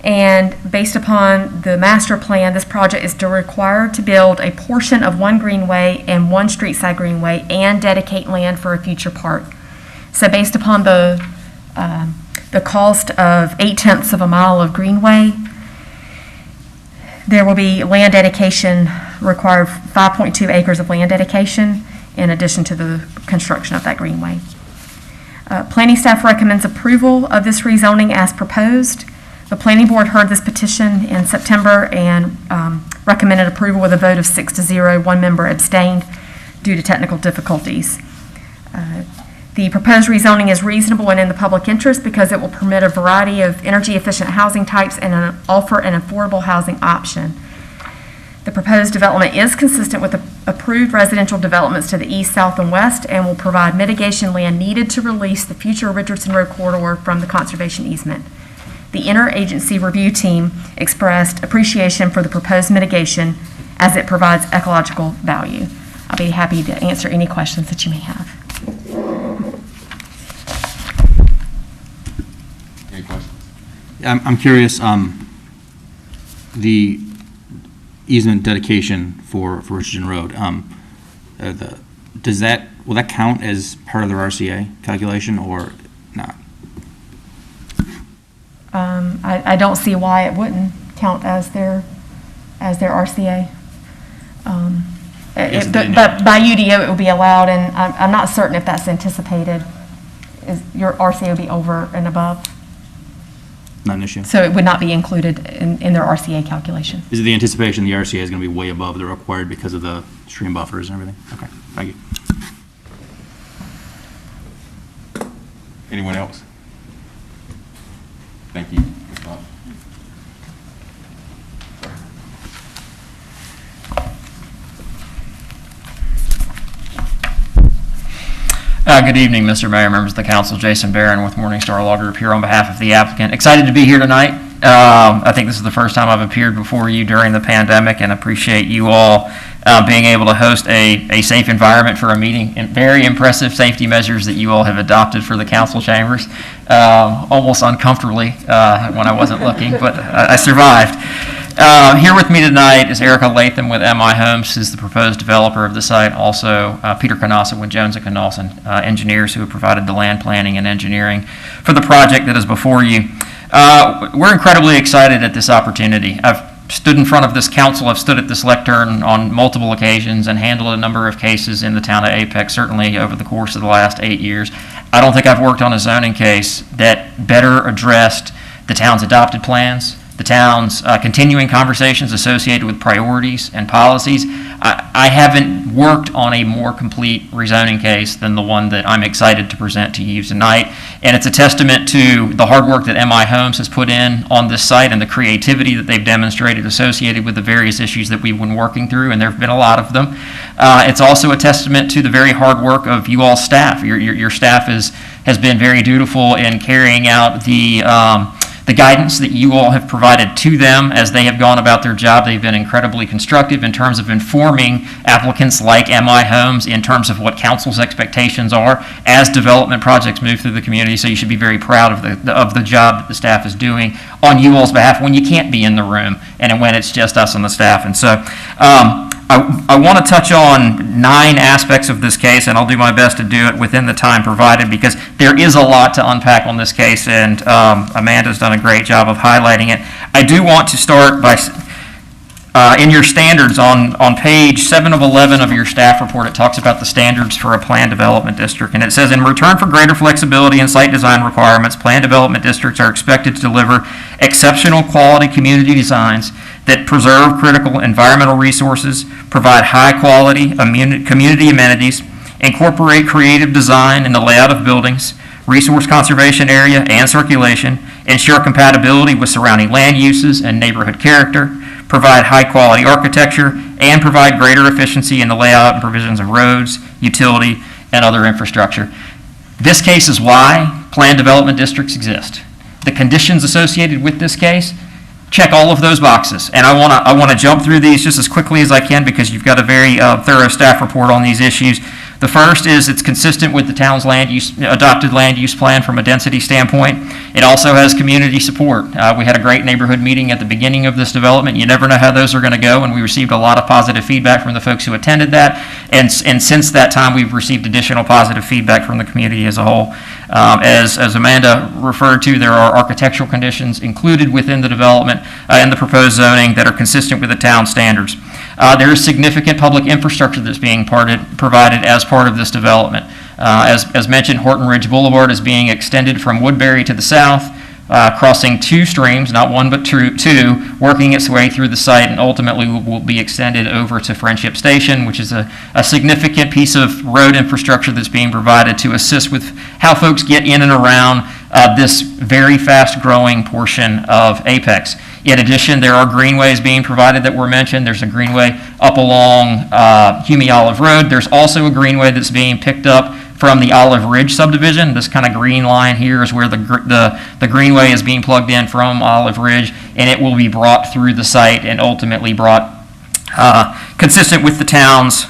and based upon the master plan, this project is required to build a portion of one greenway and one street side greenway and dedicate land for a future park. So based upon the cost of 0.8 of a mile of greenway, there will be land dedication required, 5.2 acres of land dedication in addition to the construction of that greenway. Planning staff recommends approval of this rezoning as proposed. The planning board heard this petition in September and recommended approval with a vote of 6-0. One member abstained due to technical difficulties. The proposed rezoning is reasonable and in the public interest because it will permit a variety of energy-efficient housing types and offer an affordable housing option. The proposed development is consistent with the approved residential developments to the east, south, and west and will provide mitigation land needed to release the future Richardson Road corridor from the conservation easement. The interagency review team expressed appreciation for the proposed mitigation as it provides ecological value. I'll be happy to answer any questions that you may have. Any questions? I'm curious, the easement dedication for Richardson Road, will that count as part of their RCA calculation or not? I don't see why it wouldn't count as their RCA. But by UDO it will be allowed, and I'm not certain if that's anticipated. Your RCA will be over and above? Not an issue. So it would not be included in their RCA calculation. Is it the anticipation the RCA is going to be way above the required because of the stream buffers and everything? Okay, thank you. Anyone else? Thank you. Good evening, Mr. Mayor, members of the council. Jason Barron with Morningstar Law Group here on behalf of the applicant. Excited to be here tonight. I think this is the first time I've appeared before you during the pandemic, and appreciate you all being able to host a safe environment for a meeting, and very impressive safety measures that you all have adopted for the council chambers, almost uncomfortably when I wasn't looking, but I survived. Here with me tonight is Erica Latham with MI Homes, who's the proposed developer of the site. Also, Peter Canassa with Jones & Canalson, engineers who have provided the land planning and engineering for the project that is before you. We're incredibly excited at this opportunity. I've stood in front of this council, I've stood at this lectern on multiple occasions and handled a number of cases in the town of Apex, certainly over the course of the last 8 years. I don't think I've worked on a zoning case that better addressed the town's adopted plans, the town's continuing conversations associated with priorities and policies. I haven't worked on a more complete rezoning case than the one that I'm excited to present to you tonight. And it's a testament to the hard work that MI Homes has put in on this site and the creativity that they've demonstrated associated with the various issues that we've been working through, and there have been a lot of them. It's also a testament to the very hard work of you all staff. Your staff has been very dutiful in carrying out the guidance that you all have provided to them as they have gone about their job. They've been incredibly constructive in terms of informing applicants like MI Homes in terms of what council's expectations are as development projects move through the community. So you should be very proud of the job that the staff is doing on you all's behalf when you can't be in the room and when it's just us on the staff. And so I want to touch on 9 aspects of this case, and I'll do my best to do it within the time provided because there is a lot to unpack on this case, and Amanda's done a great job of highlighting it. I do want to start by, in your standards, on page 7 of 11 of your staff report, it talks about the standards for a planned development district, and it says, in return for greater flexibility in site design requirements, planned development districts are expected to deliver exceptional quality community designs that preserve critical environmental resources, provide high-quality community amenities, incorporate creative design in the layout of buildings, resource conservation area and circulation, ensure compatibility with surrounding land uses and neighborhood character, provide high-quality architecture, and provide greater efficiency in the layout and provisions of roads, utility, and other infrastructure. This case is why planned development districts exist. The conditions associated with this case check all of those boxes, and I want to jump through these just as quickly as I can because you've got a very thorough staff report on these issues. The first is it's consistent with the town's adopted land use plan from a density standpoint. It also has community support. We had a great neighborhood meeting at the beginning of this development. You never know how those are going to go, and we received a lot of positive feedback from the folks who attended that. And since that time, we've received additional positive feedback from the community as a whole. As Amanda referred to, there are architectural conditions included within the development and the proposed zoning that are consistent with the town standards. There is significant public infrastructure that's being provided as part of this development. As mentioned, Horton Ridge Boulevard is being extended from Woodbury to the south, crossing 2 streams, not 1 but 2, working its way through the site, and ultimately will be extended over to Friendship Station, which is a significant piece of road infrastructure that's being provided to assist with how folks get in and around this very fast-growing portion of Apex. In addition, there are greenways being provided that were mentioned. There's a greenway up along Hume Olive Road. There's also a greenway that's being picked up from the Olive Ridge subdivision. This kind of green line here is where the greenway is being plugged in from Olive Ridge, and it will be brought through the site and ultimately brought consistent with the town's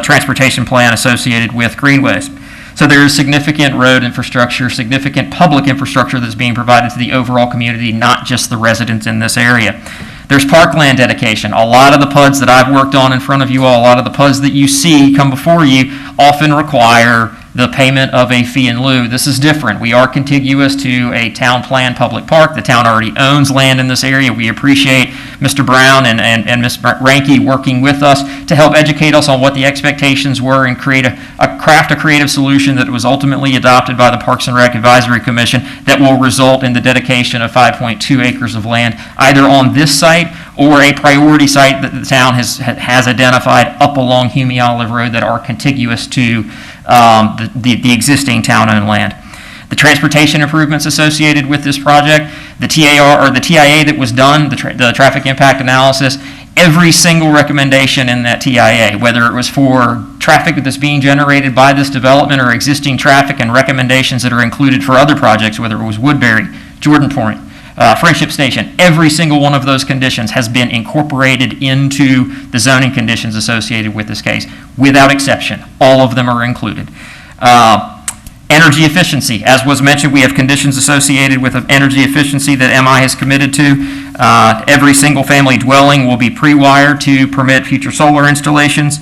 transportation plan associated with greenways. So there is significant road infrastructure, significant public infrastructure that's being provided to the overall community, not just the residents in this area. There's parkland dedication. A lot of the PUDs that I've worked on in front of you all, a lot of the PUDs that you see come before you often require the payment of a fee in lieu. This is different. We are contiguous to a town planned public park. The town already owns land in this area. We appreciate Mr. Brown and Ms. Ranke working with us to help educate us on what the expectations were and craft a creative solution that was ultimately adopted by the Parks and Rec Advisory Commission that will result in the dedication of 5.2 acres of land either on this site or a priority site that the town has identified up along Hume Olive Road that are contiguous to the existing town-owned land. The transportation improvements associated with this project, the TAR or the TIA that was done, the traffic impact analysis, every single recommendation in that TIA, whether it was for traffic that's being generated by this development or existing traffic and recommendations that are included for other projects, whether it was Woodbury, Jordan Point, Friendship Station, every single one of those conditions has been incorporated into the zoning conditions associated with this case, without exception. All of them are included. Energy efficiency, as was mentioned, we have conditions associated with energy efficiency that MI has committed to. Every single-family dwelling will be pre-wired to permit future solar installations.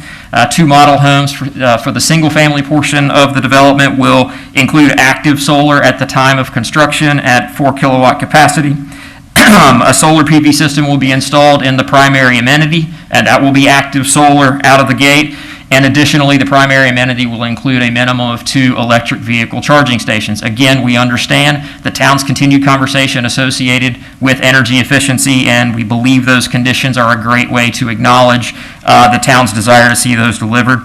2 model homes for the single-family portion of the development will include active solar at the time of construction at 4 kilowatt capacity. A solar PV system will be installed in the primary amenity, and that will be active solar out of the gate. And additionally, the primary amenity will include a minimum of 2 electric vehicle charging stations. Again, we understand the town's continued conversation associated with energy efficiency, and we believe those conditions are a great way to acknowledge the town's desire to see those delivered.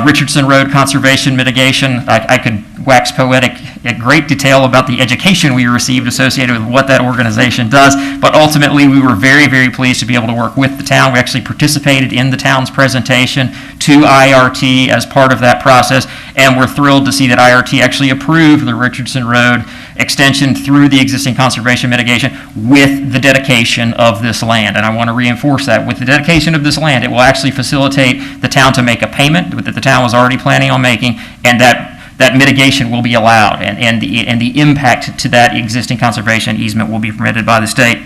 Richardson Road conservation mitigation, I could wax poetic at great detail about the education we received associated with what that organization does, but ultimately we were very, very pleased to be able to work with the town. We actually participated in the town's presentation to IRT as part of that process, and we're thrilled to see that IRT actually approved the Richardson Road extension through the existing conservation mitigation with the dedication of this land. And I want to reinforce that. With the dedication of this land, it will actually facilitate the town to make a payment that the town was already planning on making, and that mitigation will be allowed, and the impact to that existing conservation easement will be permitted by the state.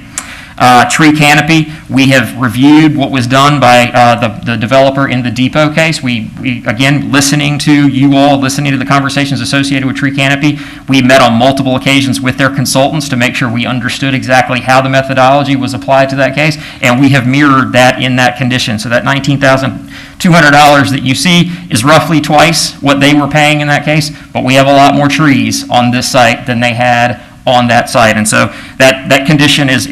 Tree canopy, we have reviewed what was done by the developer in the Depot case. We again, listening to you all, listening to the conversations associated with tree canopy, we met on multiple occasions with their consultants to make sure we understood exactly how the methodology was applied to that case, and we have mirrored that in that condition. So that $19,200 that you see is roughly twice what they were paying in that case, but we have a lot more trees on this site than they had on that site. And so that condition is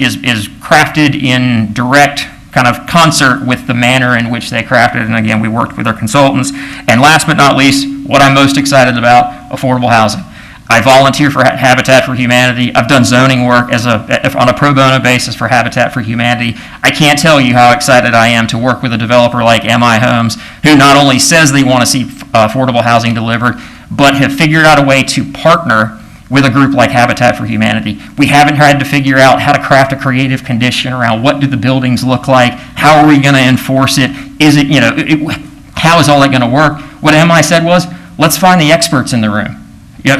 crafted in direct kind of concert with the manner in which they crafted it. And again, we worked with our consultants. And last but not least, what I'm most excited about, affordable housing. I volunteer for Habitat for Humanity. I've done zoning work on a pro bono basis for Habitat for Humanity. I can't tell you how excited I am to work with a developer like MI Homes, who not only says they want to see affordable housing delivered, but have figured out a way to partner with a group like Habitat for Humanity. We haven't had to figure out how to craft a creative condition around what do the buildings look like, how are we going to enforce it, is it, how is all that going to work? What MI said was, let's find the experts in the room.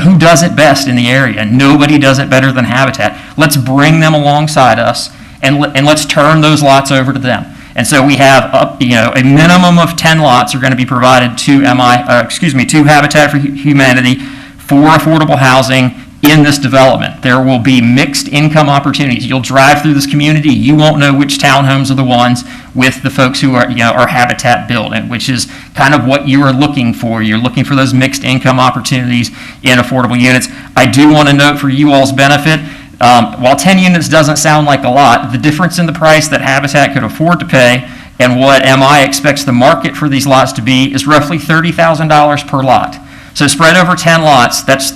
Who does it best in the area? Nobody does it better than Habitat. Let's bring them alongside us, and let's turn those lots over to them. And so we have a minimum of 10 lots are going to be provided to to Habitat for Humanity for affordable housing in this development. There will be mixed income opportunities. You'll drive through this community, you won't know which townhomes are the ones with the folks who are Habitat built, and which is kind of what you are looking for. You're looking for those mixed income opportunities in affordable units. I do want to note for you all's benefit, while 10 units doesn't sound like a lot, the difference in the price that Habitat could afford to pay and what MI expects the market for these lots to be is roughly $30,000 per lot. So spread over 10 lots, that's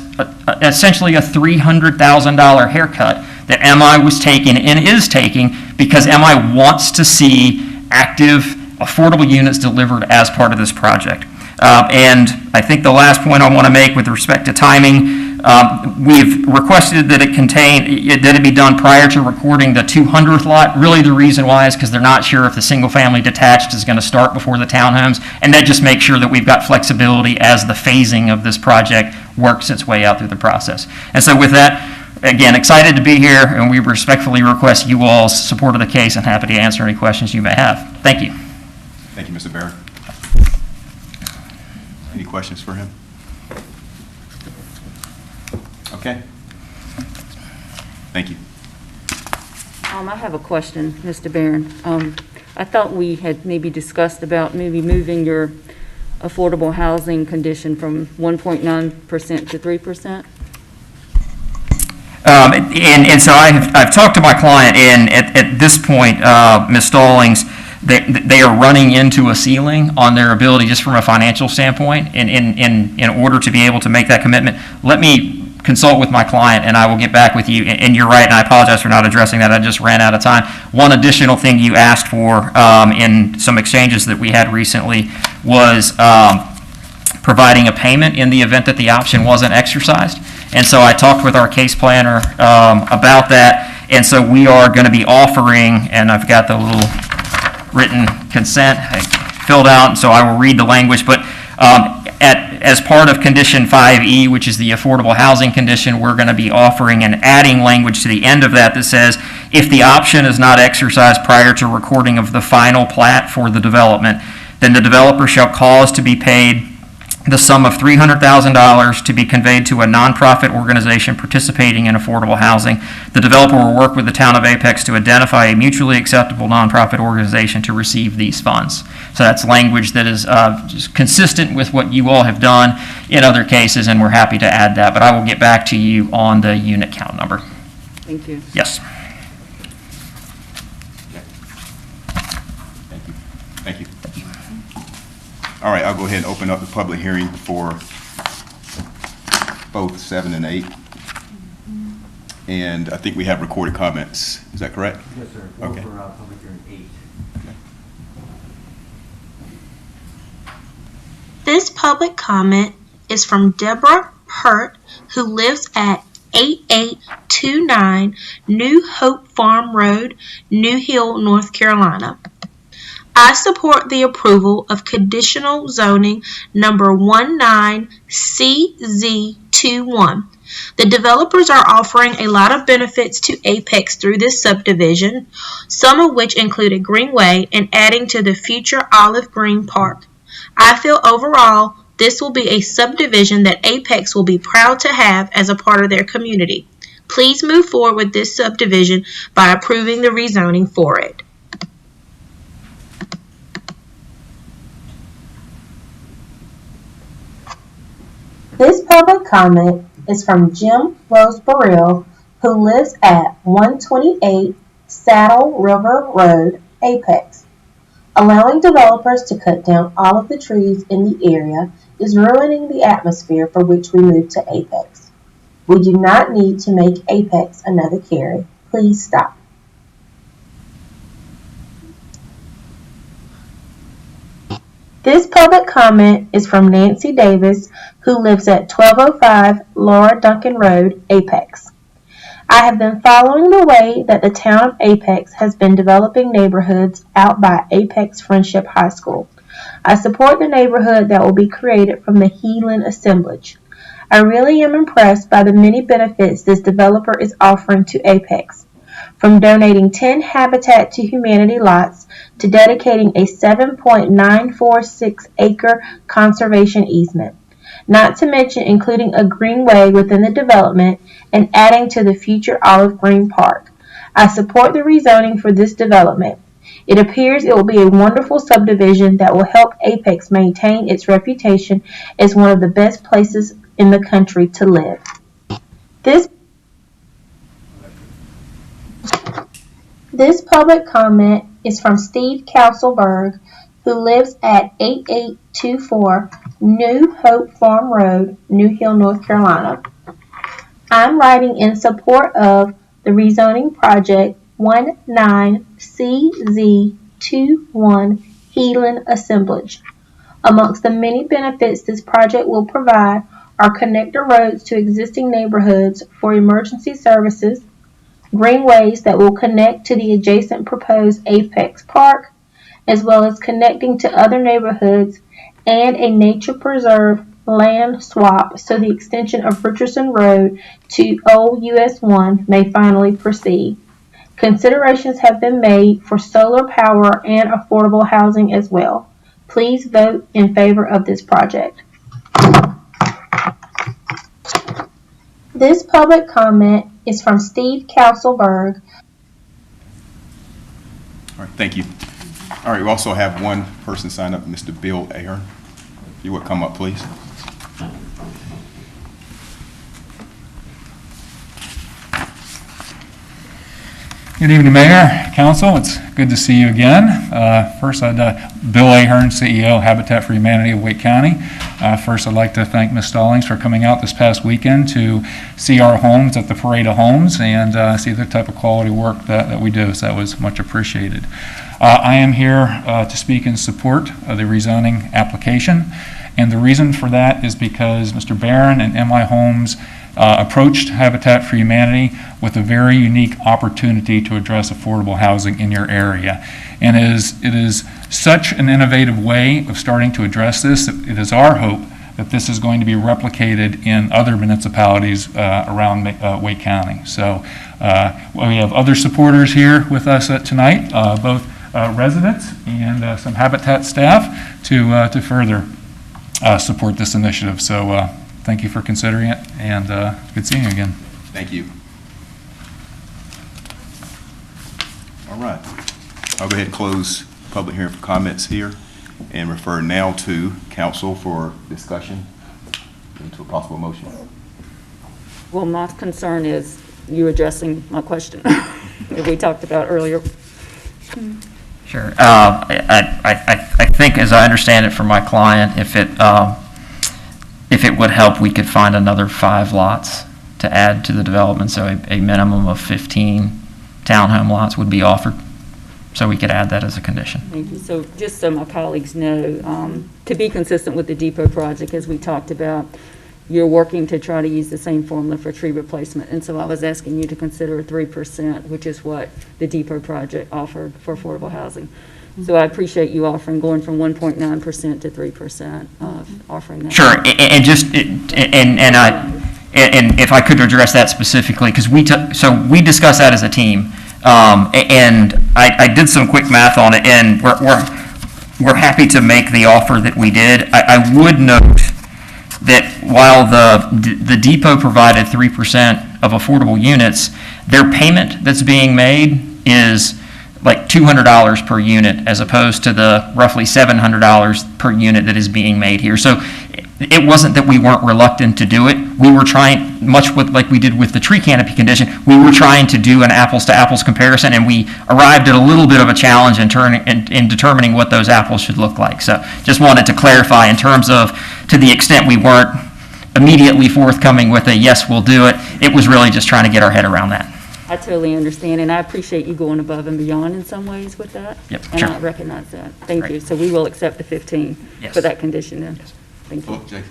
essentially a $300,000 haircut that MI was taking and is taking because MI wants to see active, affordable units delivered as part of this project. And I think the last point I want to make with respect to timing, we've requested that it be done prior to recording the 200th lot. Really the reason why is because they're not sure if the single-family detached is going to start before the townhomes, and that just makes sure that we've got flexibility as the phasing of this project works its way out through the process. And so with that, again, excited to be here, and we respectfully request you all's support of the case and happy to answer any questions you may have. Thank you. Thank you, Mr. Barrett. Any questions for him? Okay. Thank you. I have a question, Mr. Barron. I thought we had maybe discussed about maybe moving your affordable housing condition from 1.9% to 3%. And so I've talked to my client, and at this point, Ms. Stallings, they are running into a ceiling on their ability just from a financial standpoint in order to be able to make that commitment. Let me consult with my client and I will get back with you. And you're right, and I apologize for not addressing that. I just ran out of time. One additional thing you asked for in some exchanges that we had recently was providing a payment in the event that the option wasn't exercised. And so I talked with our case planner about that. And so we are going to be offering, and I've got the little written consent filled out, and so I will read the language, but As part of condition 5E, which is the affordable housing condition, we're going to be offering and adding language to the end of that that says, if the option is not exercised prior to recording of the final plat for the development, then the developer shall cause to be paid the sum of $300,000 to be conveyed to a nonprofit organization participating in affordable housing. The developer will work with the town of Apex to identify a mutually acceptable nonprofit organization to receive these funds. So that's language that is just consistent with what you all have done in other cases, and we're happy to add that. But I will get back to you on the unit count number. Thank you. Yes. Thank you. All right, I'll go ahead and open up the public hearing for both 7 and 8. And I think we have recorded comments. Is that correct? Yes, sir. Okay. For public hearing 8. Okay. This public comment is from Deborah Hurt, who lives at 8829 New Hope Farm Road, New Hill, North Carolina. I support the approval of conditional zoning number 19CZ21. The developers are offering a lot of benefits to Apex through this subdivision, some of which include a greenway and adding to the future olive green park. I feel overall this will be a subdivision that Apex will be proud to have as a part of their community. Please move forward with this subdivision by approving the rezoning for it. This public comment is from Jim Rose Burrell, who lives at 128 Saddle River Road, Apex. Allowing developers to cut down all of the trees in the area is ruining the atmosphere for which we moved to Apex. We do not need to make Apex another Cary. Please stop. This public comment is from Nancy Davis, who lives at 1205 Laura Duncan Road, Apex. I have been following the way that the town of Apex has been developing neighborhoods out by Apex Friendship High School. I support the neighborhood that will be created from the Heelan assemblage. I really am impressed by the many benefits this developer is offering to Apex, from donating 10 Habitat to Humanity lots to dedicating a 7.946 acre conservation easement, not to mention including a greenway within the development and adding to the future olive green park. I support the rezoning for this development. It appears it will be a wonderful subdivision that will help Apex maintain its reputation as one of the best places in the country to live. This public comment is from Steve Castleberg, who lives at 8824 New Hope Farm Road, New Hill, North Carolina. I'm writing in support of the rezoning project 19CZ21 Heelan assemblage. Amongst the many benefits this project will provide are connector roads to existing neighborhoods for emergency services, greenways that will connect to the adjacent proposed Apex Park, as well as connecting to other neighborhoods, and a nature preserve land swap so the extension of Richardson Road to Old US 1 may finally proceed. Considerations have been made for solar power and affordable housing as well. Please vote in favor of this project. This public comment is from Steve Castleberg. All right, thank you. All right, we also have one person signed up, Mr. Bill Ahern. If you would come up, please. Good evening, Mayor, Council. It's good to see you again. First, Bill Ahern, CEO, Habitat for Humanity of Wake County. First, I'd like to thank Ms. Stallings for coming out this past weekend to see our homes at the Parade of Homes and see the type of quality work that we do. So that was much appreciated. I am here to speak in support of the rezoning application. And the reason for that is because Mr. Barron and MI Homes approached Habitat for Humanity with a very unique opportunity to address affordable housing in your area. And it is such an innovative way of starting to address this. It is our hope that this is going to be replicated in other municipalities around Wake County. So we have other supporters here with us tonight, both residents and some Habitat staff to further support this initiative. So thank you for considering it, and good seeing you again. Thank you. All right. I'll go ahead and close public hearing for comments here and refer now to council for discussion into a possible motion. Well, my concern is you addressing my question that we talked about earlier. Sure. I think, as I understand it from my client, if it would help, we could find another 5 lots to add to the development, so a minimum of 15 townhome lots would be offered. So we could add that as a condition. Thank you. So just so my colleagues know, to be consistent with the depot project, as we talked about, you're working to try to use the same formula for tree replacement. And so I was asking you to consider 3%, which is what the depot project offered for affordable housing. So I appreciate you offering, going from 1.9% to 3% of offering that. Sure, and just, and if I could address that specifically, because we discussed that as a team. And I did some quick math on it, and we're happy to make the offer that we did. I would note that while the depot provided 3% of affordable units, their payment that's being made is like $200 per unit, as opposed to the roughly $700 per unit that is being made here. So it wasn't that we weren't reluctant to do it. We were trying, much like we did with the tree canopy condition, we were trying to do an apples-to-apples comparison, and we arrived at a little bit of a challenge in determining what those apples should look like. So just wanted to clarify in terms of, to the extent we weren't immediately forthcoming with a yes, we'll do it, it was really just trying to get our head around that. I totally understand, and I appreciate you going above and beyond in some ways with that. Yep, and sure. I recognize that. Thank Great. you. So we will accept the 15 Yes. for that condition then. Yes. Thank you.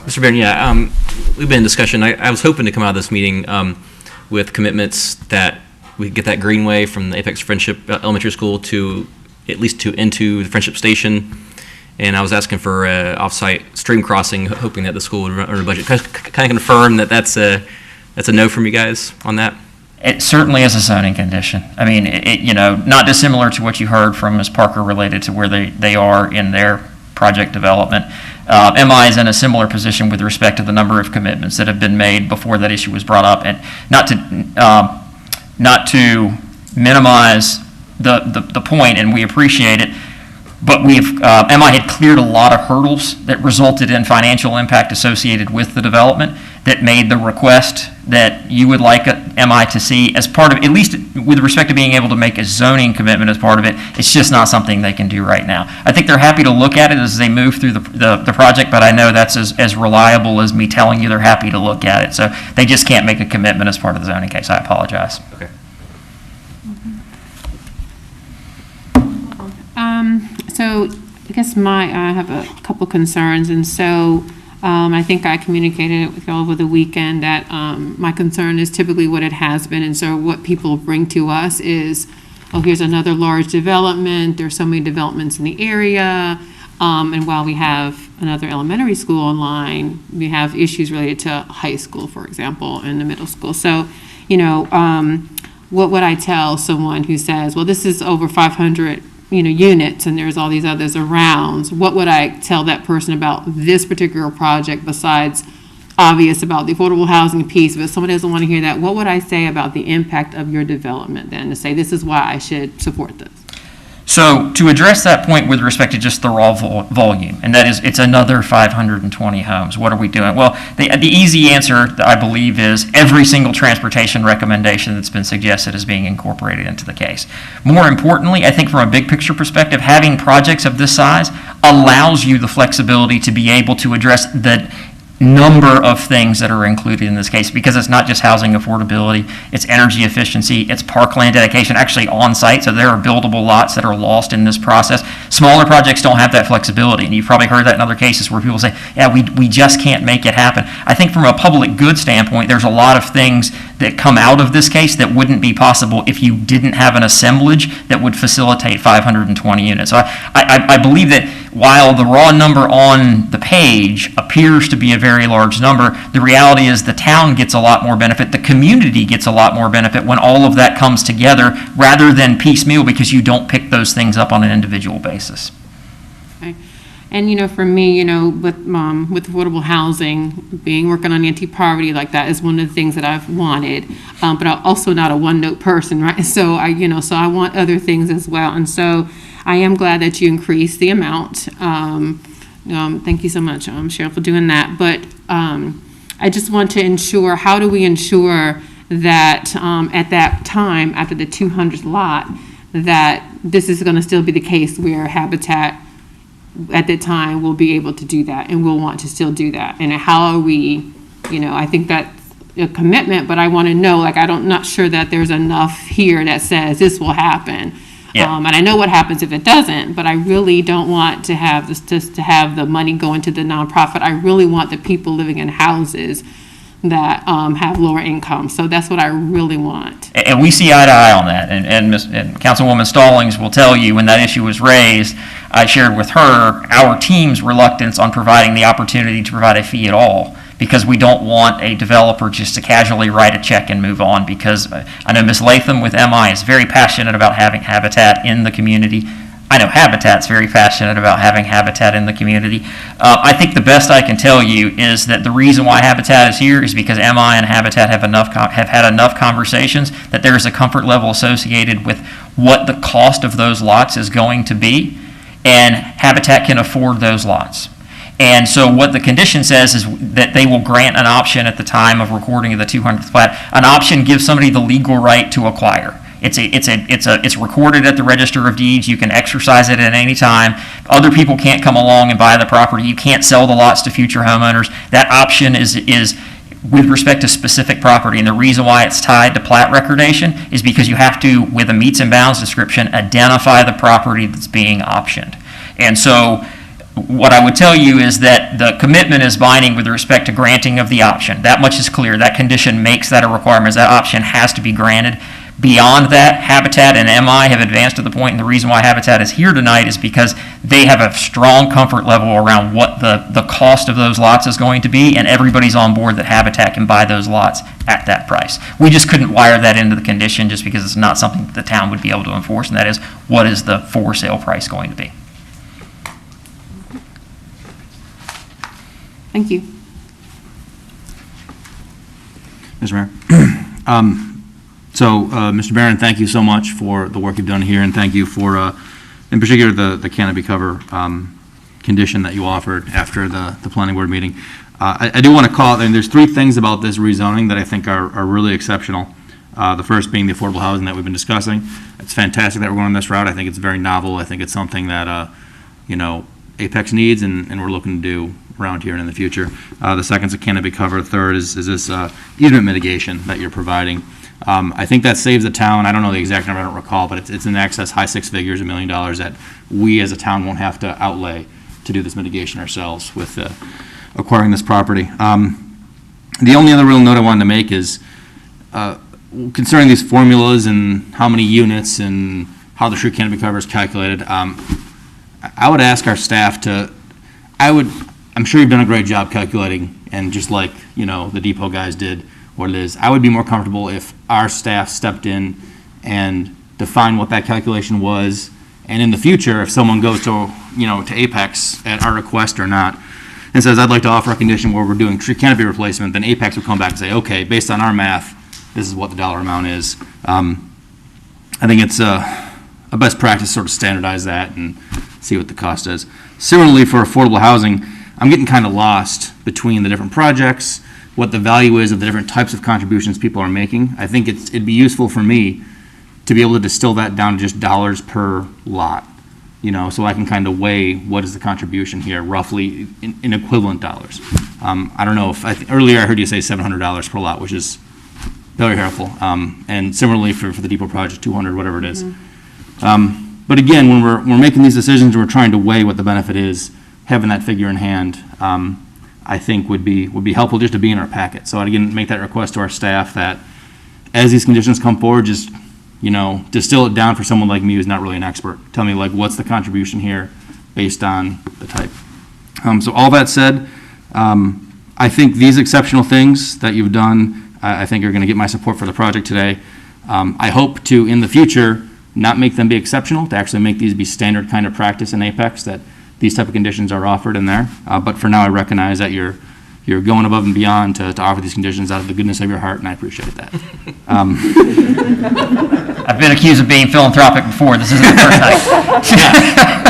Mr. Barron, yeah, we've been in discussion. I was hoping to come out of this meeting with commitments that we get that Greenway from the Apex Friendship Elementary School to at least into the Friendship Station. And I was asking for off-site stream crossing, hoping that the school would run a budget. Kind of confirm that that's a no from you guys on that? It certainly is a zoning condition. I mean, not dissimilar to what you heard from Ms. Parker related to where they are in their project development. MI is in a similar position with respect to the number of commitments that have been made before that issue was brought up, and not to minimize the point, and we appreciate it, but MI had cleared a lot of hurdles that resulted in financial impact associated with the development that made the request that you would like MI to see as part of, at least with respect to being able to make a zoning commitment as part of it. It's just not something they can do right now. I think they're happy to look at it as they move through the project, but I know that's as reliable as me telling you they're happy to look at it. So they just can't make a commitment as part of the zoning case. I apologize. Okay. So I guess I have a couple concerns, and so I think I communicated it with y'all over the weekend that my concern is typically what it has been, and so what people bring to us is, oh, here's another large development, there's so many developments in the area, and while we have another elementary school online, we have issues related to high school, for example, and the middle school. So, what would I tell someone who says, well, this is over 500 units and there's all these others around? What would I tell that person about this particular project besides obvious about the affordable housing piece? But if someone doesn't want to hear that, what would I say about the impact of your development then, to say this is why I should support this? So to address that point with respect to just the raw volume, and that is it's another 520 homes. What are we doing? Well, the easy answer, I believe, is every single transportation recommendation that's been suggested is being incorporated into the case. More importantly, I think from a big picture perspective, having projects of this size allows you the flexibility to be able to address the number of things that are included in this case, because it's not just housing affordability, it's energy efficiency, it's parkland dedication, actually on site, so there are buildable lots that are lost in this process. Smaller projects don't have that flexibility, and you've probably heard that in other cases where people say, yeah, we just can't make it happen. I think from a public good standpoint, there's a lot of things that come out of this case that wouldn't be possible if you didn't have an assemblage that would facilitate 520 units. So I believe that while the raw number on the page appears to be a very large number, the reality is the town gets a lot more benefit, the community gets a lot more benefit when all of that comes together rather than piecemeal, because you don't pick those things up on an individual basis. And, you know, for me, you know, with affordable housing, working on anti-poverty like that is one of the things that I've wanted. But I'm also not a one-note person, right? So I want other things as well. And so I am glad that you increased the amount. Thank you so much, Cheryl, for doing that. But I just want to ensure, how do we ensure that at that time, after the 200th lot, that this is going to still be the case where Habitat at the time will be able to do that and will want to still do that? And how are we, I think that's a commitment, but I want to know, I'm not sure that there's enough here that says this will happen. Yeah. And I know what happens if it doesn't, but I really don't want to have this, just to have the money go into the nonprofit. I really want the people living in houses that have lower income. So that's what I really want. And we see eye to eye on that. And Councilwoman Stallings will tell you, when that issue was raised, I shared with her our team's reluctance on providing the opportunity to provide a fee at all, because we don't want a developer just to casually write a check and move on. Because I know Ms. Latham with MI is very passionate about having Habitat in the community. I know Habitat's very passionate about having Habitat in the community. I think the best I can tell you is that the reason why Habitat is here is because MI and Habitat have had enough conversations that there is a comfort level associated with what the cost of those lots is going to be, and Habitat can afford those lots. And so what the condition says is that they will grant an option at the time of recording of the 200th plat. An option gives somebody the legal right to acquire. It's recorded at the Register of Deeds. You can exercise it at any time. Other people can't come along and buy the property. You can't sell the lots to future homeowners. That option is with respect to specific property. And the reason why it's tied to plat recordation is because you have to, with a meets and bounds description, identify the property that's being optioned. And so what I would tell you is that the commitment is binding with respect to granting of the option. That much is clear. That condition makes that a requirement. That option has to be granted. Beyond that, Habitat and MI have advanced to the point, and the reason why Habitat is here tonight is because they have a strong comfort level around what the cost of those lots is going to be, and everybody's on board that Habitat can buy those lots at that price. We just couldn't wire that into the condition just because it's not something that the town would be able to enforce, and that is, what is the for sale price going to be? Thank you. Mr. Mayor. So, Mr. Barron, thank you so much for the work you've done here, and thank you for, in particular, the canopy cover condition that you offered after the planning board meeting. I do want to call, and there's three things about this rezoning that I think are really exceptional. The first being the affordable housing that we've been discussing. It's fantastic that we're going on this route. I think it's very novel. I think it's something that, Apex needs, and we're looking to do around here and in the future. The second is a canopy cover. Third is this easement mitigation that you're providing. I think that saves the town. I don't know the exact number, I don't recall, but it's in excess, high six figures, $1 million that we as a town won't have to outlay to do this mitigation ourselves with acquiring this property. The only other real note I wanted to make is concerning these formulas and how many units and how the true canopy cover is calculated. I would ask our staff I'm sure you've done a great job calculating, and just like, the depot guys did, what it is. I would be more comfortable if our staff stepped in and defined what that calculation was, and in the future, if someone goes to Apex at our request or not, and says, I'd like to offer a condition where we're doing tree canopy replacement, then Apex would come back and say, okay, based on our math, this is what the dollar amount is. I think it's a best practice to sort of standardize that and see what the cost is. Similarly, for affordable housing, I'm getting kind of lost between the different projects, what the value is of the different types of contributions people are making. I think it'd be useful for me to be able to distill that down to just dollars per lot, so I can kind of weigh what is the contribution here roughly in equivalent dollars. I don't know if, earlier I heard you say $700 per lot, which is very helpful. And similarly for the depot project, 200, whatever it is. But again, when we're making these decisions, we're trying to weigh what the benefit is. Having that figure in hand, I think would be helpful just to be in our packet. So I'd again make that request to our staff that as these conditions come forward, just distill it down for someone like me who's not really an expert. Tell me what's the contribution here based on the type. So all that said, I think these exceptional things that you've done, I think are going to get my support for the project today. I hope to, in the future, not make them be exceptional, to actually make these be standard kind of practice in Apex, that these type of conditions are offered in there. But for now, I recognize that you're going above and beyond to offer these conditions out of the goodness of your heart, and I appreciate that. I've been accused of being philanthropic before. This isn't the first time.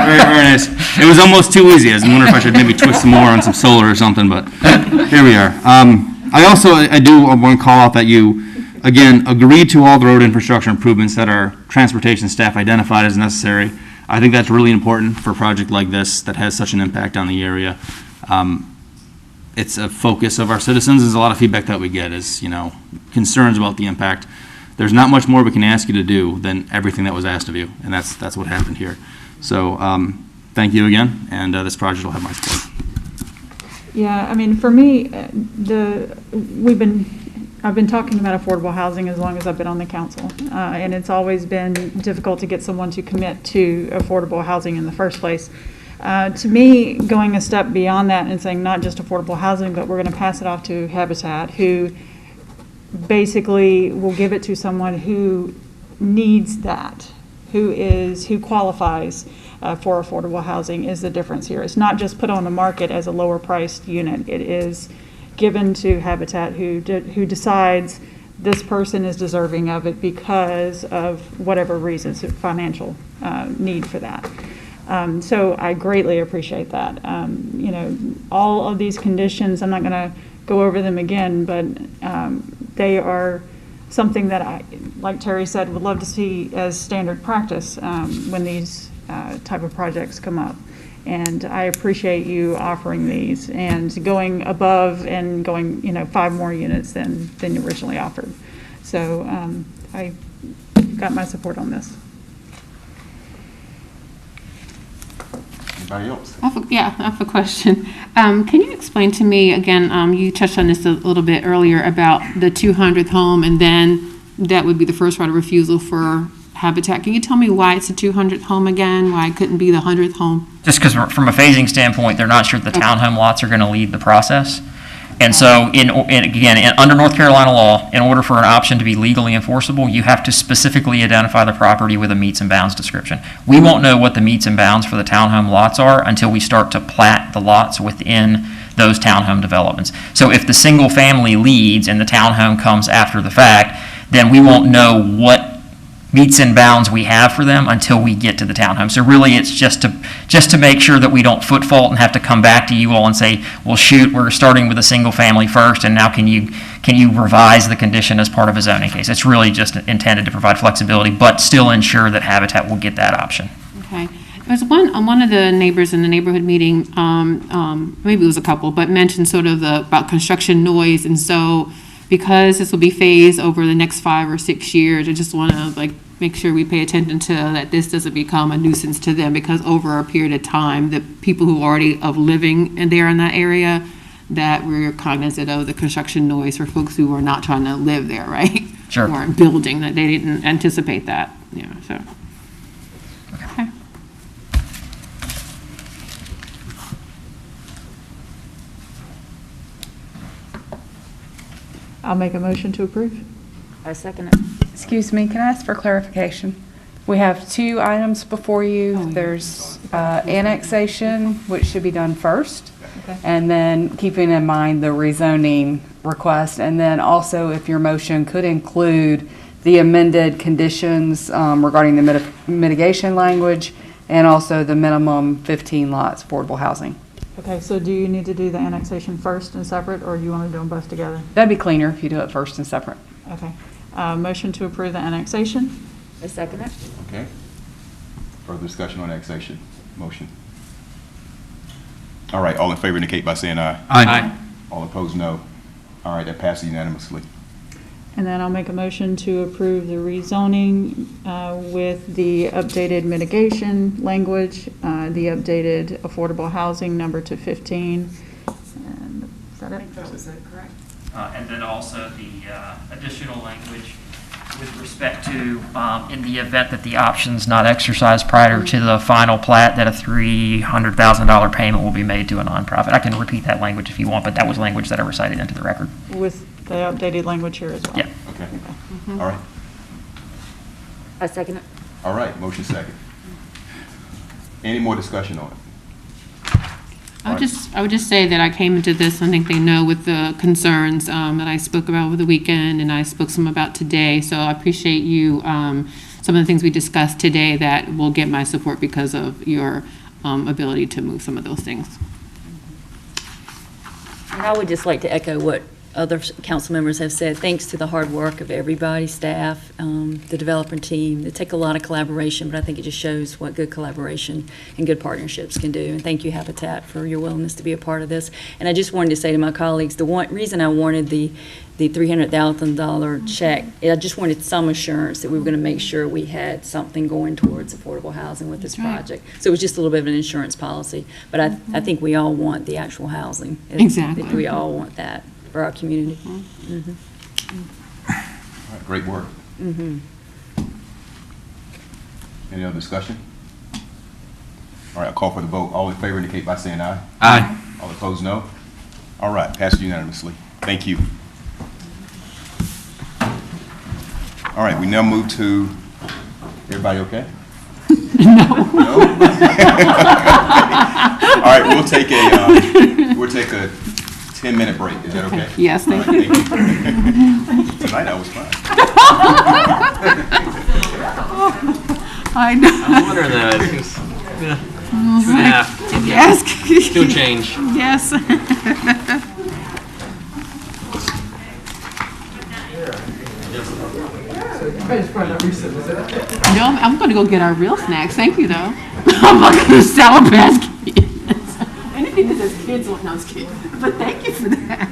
Very, very nice. It was almost too easy. I was wondering if I should maybe twist some more on some solar or something, but here we are. I do want to call out that you, again, agreed to all the road infrastructure improvements that our transportation staff identified as necessary. I think that's really important for a project like this that has such an impact on the area. It's a focus of our citizens. There's a lot of feedback that we get is, concerns about the impact. There's not much more we can ask you to do than everything that was asked of you, and that's what happened here. So thank you again, and this project will have my support. Yeah, I mean, for me, I've been talking about affordable housing as long as I've been on the council, and it's always been difficult to get someone to commit to affordable housing in the first place. To me, going a step beyond that and saying not just affordable housing, but we're going to pass it off to Habitat, who basically will give it to someone who needs that, who qualifies for affordable housing, is the difference here. It's not just put on the market as a lower priced unit. It is given to Habitat, who decides this person is deserving of it because of whatever reasons, financial need for that. So I greatly appreciate that. All of these conditions, I'm not going to go over them again, but they are something that I, like Terry said, would love to see as standard practice when these type of projects come up. And I appreciate you offering these and going above and going, 5 more units than you originally offered. So I got my support on this. Anybody else? I have a question. Can you explain to me again, you touched on this a little bit earlier about the 200th home, and then that would be the first right of refusal for Habitat. Can you tell me why it's the 200th home again? Why it couldn't be the 100th home? Just because from a phasing standpoint, they're not sure that the townhome lots are going to lead the process. And so, under North Carolina law, in order for an option to be legally enforceable, you have to specifically identify the property with a meets and bounds description. We won't know what the meets and bounds for the townhome lots are until we start to plat the lots within those townhome developments. So if the single family leads and the townhome comes after the fact, then we won't know what meets and bounds we have for them until we get to the townhome. So really, it's just to make sure that we don't foot fault and have to come back to you all and say, well, shoot, we're starting with a single family first, and now can you revise the condition as part of a zoning case? It's really just intended to provide flexibility, but still ensure that Habitat will get that option. Okay. There's one of the neighbors in the neighborhood meeting, maybe it was a couple, but mentioned sort of about construction noise, and so because this will be phased over the next 5 or 6 years, I just want to make sure we pay attention to that this doesn't become a nuisance to them, because over a period of time, the people who already are living in that area, that we're cognizant of the construction noise for folks who are not trying to live there, right? Sure. Or building, that they didn't anticipate that, so. Okay. I'll make a motion to approve. I second it. Excuse me, can I ask for clarification? We have 2 items before you. There's annexation, which should be done first, and then keeping in mind the rezoning request, and then also if your motion could include the amended conditions regarding the mitigation language and also the minimum 15 lots affordable housing. Okay, so do you need to do the annexation first and separate, or do you want to do them both together? That'd be cleaner if you do it first and separate. Okay. Motion to approve the annexation. I second it. Okay. Further discussion on annexation motion. All right, all in favor indicate by saying aye. Aye. All opposed, no. All right, that passes unanimously. And then I'll make a motion to approve the rezoning with the updated mitigation language, the updated affordable housing number to 15. And is that it? That was it, correct? And then also the additional language with respect to, in the event that the option's not exercised prior to the final plat, that a $300,000 payment will be made to a nonprofit. I can repeat that language if you want, but that was language that I recited into the record. With the updated language here as well. Yeah. Okay. All right. I second it. All right, motion second. Any more discussion on it? I would just say that I came into this, I think they know, with the concerns that I spoke about over the weekend and I spoke some about today. So I appreciate you, some of the things we discussed today that will get my support because of your ability to move some of those things. And I would just like to echo what other council members have said. Thanks to the hard work of everybody, staff, the developer team. It takes a lot of collaboration, but I think it just shows what good collaboration and good partnerships can do. And thank you, Habitat, for your willingness to be a part of this. And I just wanted to say to my colleagues, the one reason I wanted the $300,000 check, I just wanted some assurance that we were going to make sure we had something going towards affordable housing with this project. So it was just a little bit of an insurance policy. But I think we all want the actual housing. Exactly. We all want that for our community. All right, great work. Any other discussion? All right, I'll call for the vote. All in favor indicate by saying aye. Aye. All opposed, no. All right, passed unanimously. Thank you. All right, we now move to, everybody okay? No. All right, we'll take a 10-minute break. Is that okay? Yes, thank you. Tonight I was fine. I know. I'm wondering that. Yeah. 2.5. Yes. Still change. Yes. No, I'm going to go get our real snacks. Thank you, though. I'm like a Sour Patch Kids. Anything that says kids, well, no, it's kids. But thank you for that.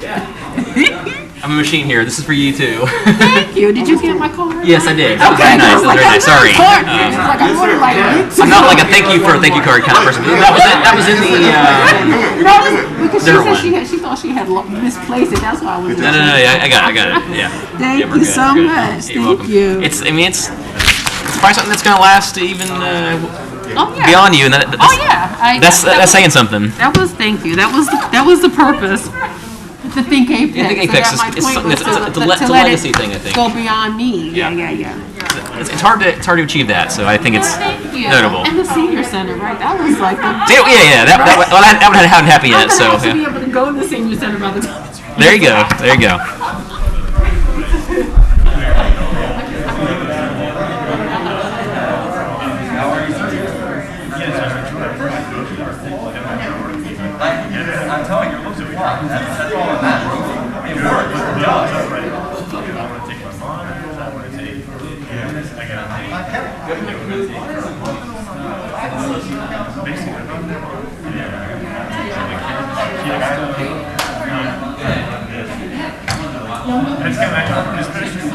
I'm a machine here. This is for you too. Thank you. Did you get my card? Yes, I did. That was very nice. That was very nice. Sorry. I'm not like a thank you card kind of person. That was in the. No, because she thought she had misplaced it. That's why I was. No. I got it. Yeah. Thank you so much. Thank you. It's probably something that's gonna last even beyond you, and that's saying something. That was thank you. That was the purpose. The Think Apex. Yeah, Think Apex is something. It's a legacy thing, I think. Go beyond me. Yeah. It's hard to achieve that, so I think it's notable. And the senior center, right? That was like the. Yeah. That one hadn't happened yet, so. I'm be able to go to the senior center by the time. There you go. I'm telling you, it looks fun. That's all that matters. It works. It does. I want to take my mom. I want to take. I got to That's kind of especially, I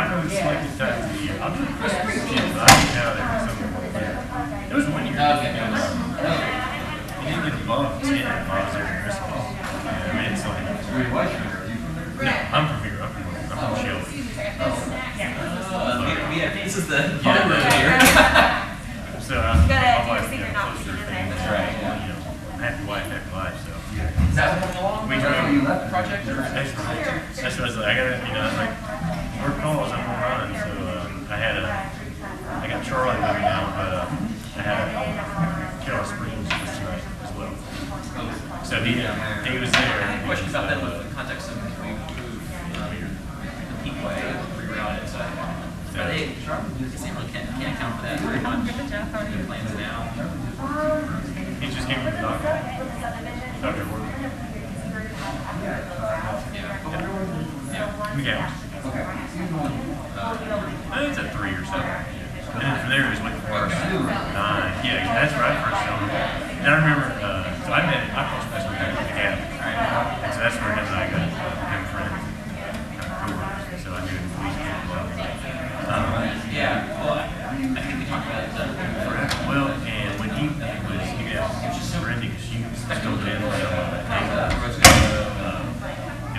know it's like it's time of the year. I'm It was 1 year. You didn't get the bump. It's getting involved there in Christmas. I mean, it's like. No, I'm from here. I'm from Shelby. This is the. So I'm like, that's right. Happy wife, so. Is that coming along? We drove. You left the project? That's what I was like. I was like, work calls, I'm gonna run. So I got Charlie with me now, but I had Carol Springs as well. So he was there. I had a question about that in the context of we moved the Peakway rerouted. So are they can't account for that very much. The plans now. He just came from the doctor. Doctor work. Yeah. I think it's at 3 or so. And then from there, it was like 9. Yeah, that's where I first saw him. And I remember, so I crossed paths with him at the Gap. And so that's where him and I got friends. So I knew we used to get well. I think we talked about it. Well, and when he was surrendering, she was still dead.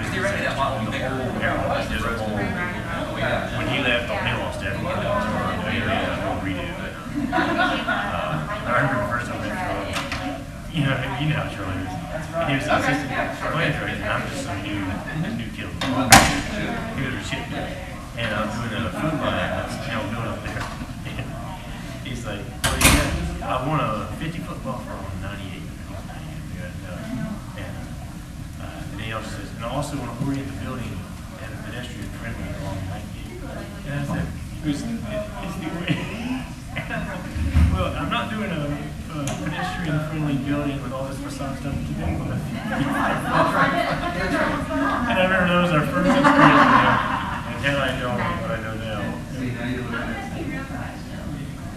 Theoretically, that lot would be bigger. There's a whole you know how Charlie is. And he was an assistant plant director, and I'm just some new kid. He was a shit dude. And I was doing a food line, I was, doing up there. And he's like, well, yeah, I want a 50-foot buffer on 98. And he also says, and I also want to orient the building and the pedestrian friendly along 98. And I said, it's the way. Well, I'm not doing a pedestrian-friendly building with all this facade stuff to begin with. That's right. And I remember that was our first experience with him. And had I known what I know now,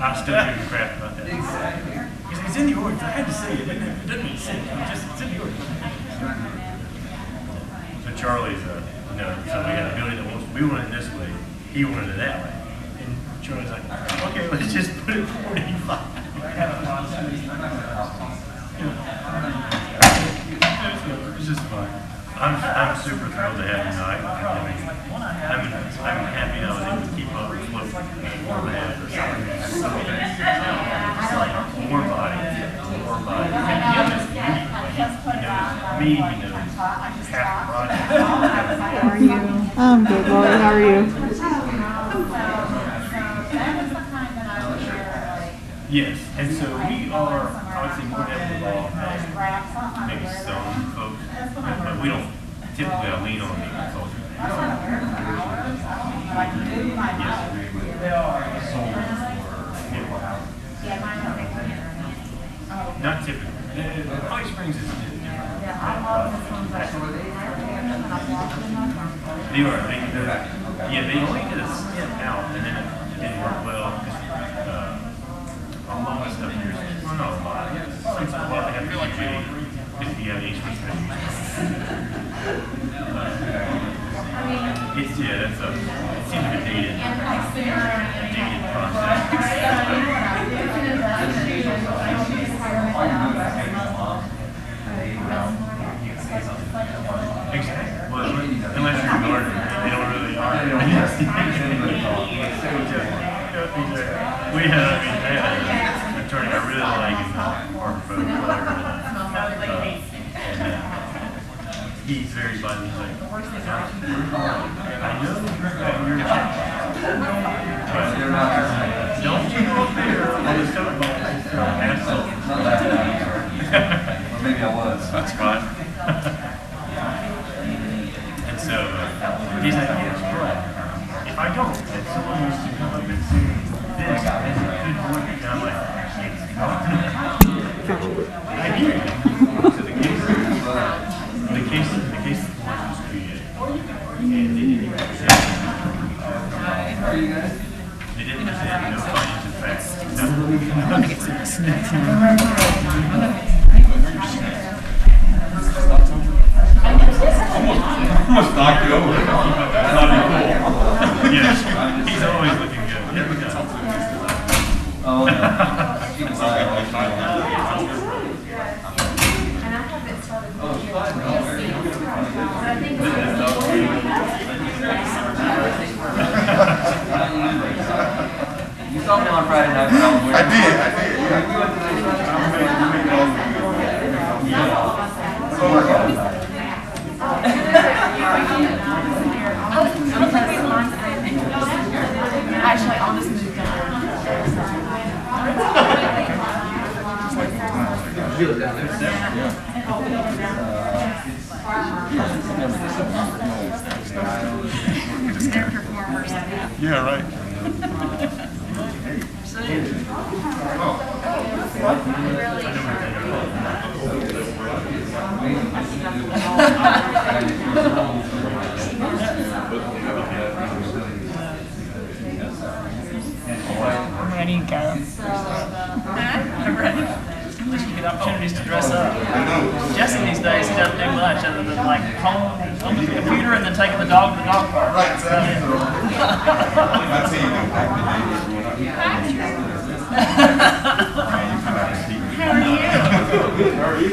I still give him crap about that. It's in the ordinance. I had to say it. It doesn't mean sin. It's in the ordinance. So Charlie's, so we had a building that we wanted it this way. He wanted it that way. And Charlie's like, okay, let's just put it 45. It's just fun. I'm super thrilled to have you tonight. I'm happy that I was able to keep up with what more bad or something. More body. Me, he knows half the project. How are you? I'm good, Lori. How are you? Yes, and so we are, I would say, more involved than maybe some folks, but we don't typically lean on the consultant. Not typically. Holly Springs is different. They only did a stint out, and then it didn't work well. A lot of stuff here, well, not a lot. Some a lot they have to if you have issuance. It's, it seems like a dated process. Exactly. Well, unless you're a gardener, they don't really are. We had, an attorney I really like in Park Road. He's very buddy. He's like, I know that you're don't you go up there on the cover box? Well, maybe I was. That's fine. And so he's like, yes, right. If I don't, then someone needs to come up and say this, and it could work. And I'm like, I hear you. So the case was created, and they didn't even present. They didn't present no findings of facts. Almost knocked you over. That'd be cool. Yes, he's always looking good. Here we go. Oh, You saw me on Friday night when I was wearing Actually, I'll just move Yeah, right. I'm ready to go. I'm ready. At least you get opportunities to dress up. Jesse these days doesn't do much other than like home with the computer and then taking the dog to the dog park. Right. How are you?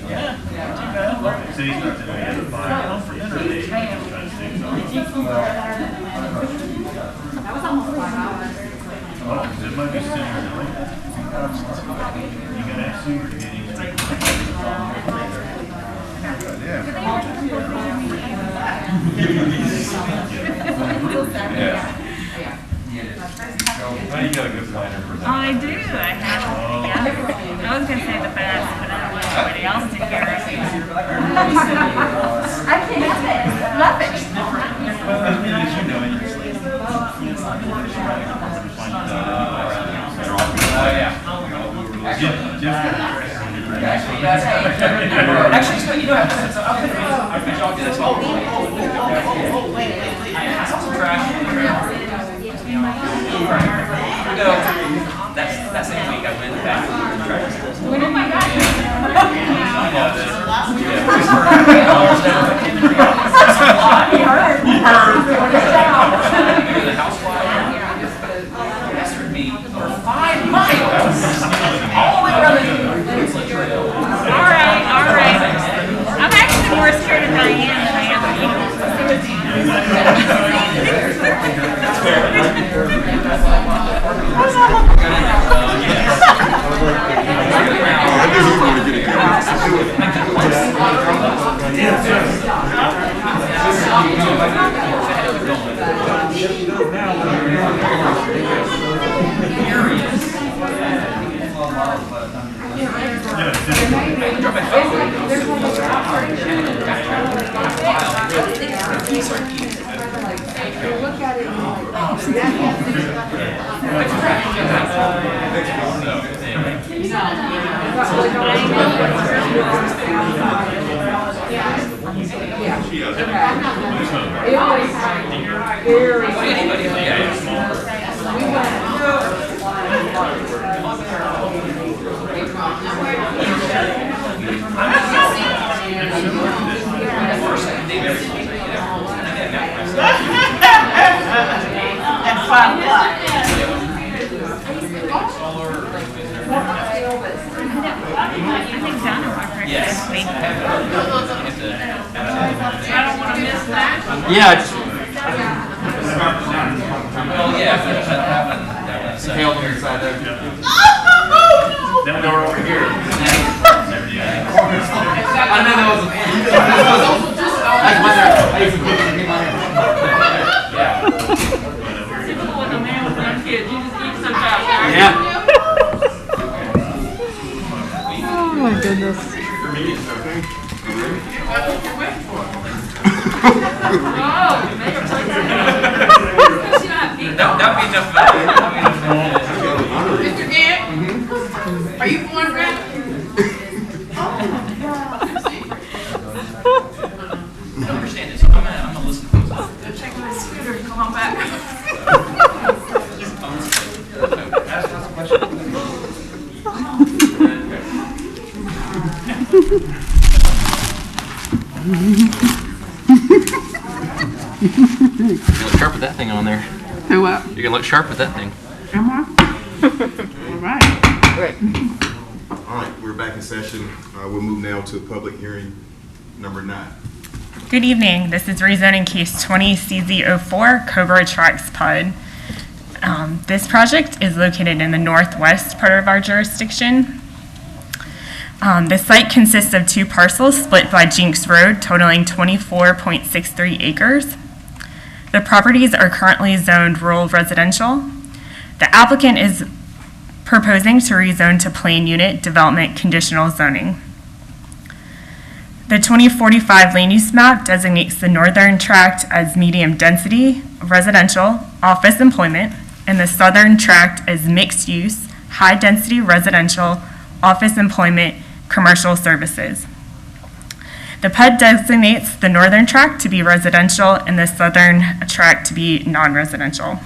Yeah, not too bad. So he's not today. He has a fire home for dinner. He's trying to stay. That was almost 5 hours. I do. I have. Yeah. I was gonna say the best, but I don't want anybody else to hear it. I can't have it. Love it. Actually, so you know, I'll put it I'll do this. I saw some trash. That's the week I went back to the trash. Oh my God. The housewife pestered me for 5 miles. All the way around the trail. All right. I'm actually more scared of Diane than I am of you. At 5 o'clock. Yes. I don't want to miss that. Yeah. Well, yeah. That was hailed on the side there. Then we're over here. I know that was I used to put it in my hand. Typical with a man with young kids. You just eat stuff out, right? Yeah. Oh, my goodness. That would be enough. Mr. Gant, are you born ready? I don't understand this. I'm gonna listen to this. Check my scooter and come on back. Ask a question. You look sharp with that thing on there. Do what? You can look sharp with that thing. Am I? All right. Great. All right, we're back in session. We'll move now to public hearing number 9. Good evening. This is rezoning case 20CZ04 Cobra Tracks PUD. This project is located in the northwest part of our jurisdiction. The site consists of 2 parcels split by Jinks Road, totaling 24.63 acres. The properties are currently zoned rural residential. The applicant is proposing to rezone to plain unit development conditional zoning. The 2045 land use map designates the northern tract as medium density residential office employment and the southern tract as mixed use high density residential office employment commercial services. The PUD designates the northern tract to be residential and the southern tract to be non-residential.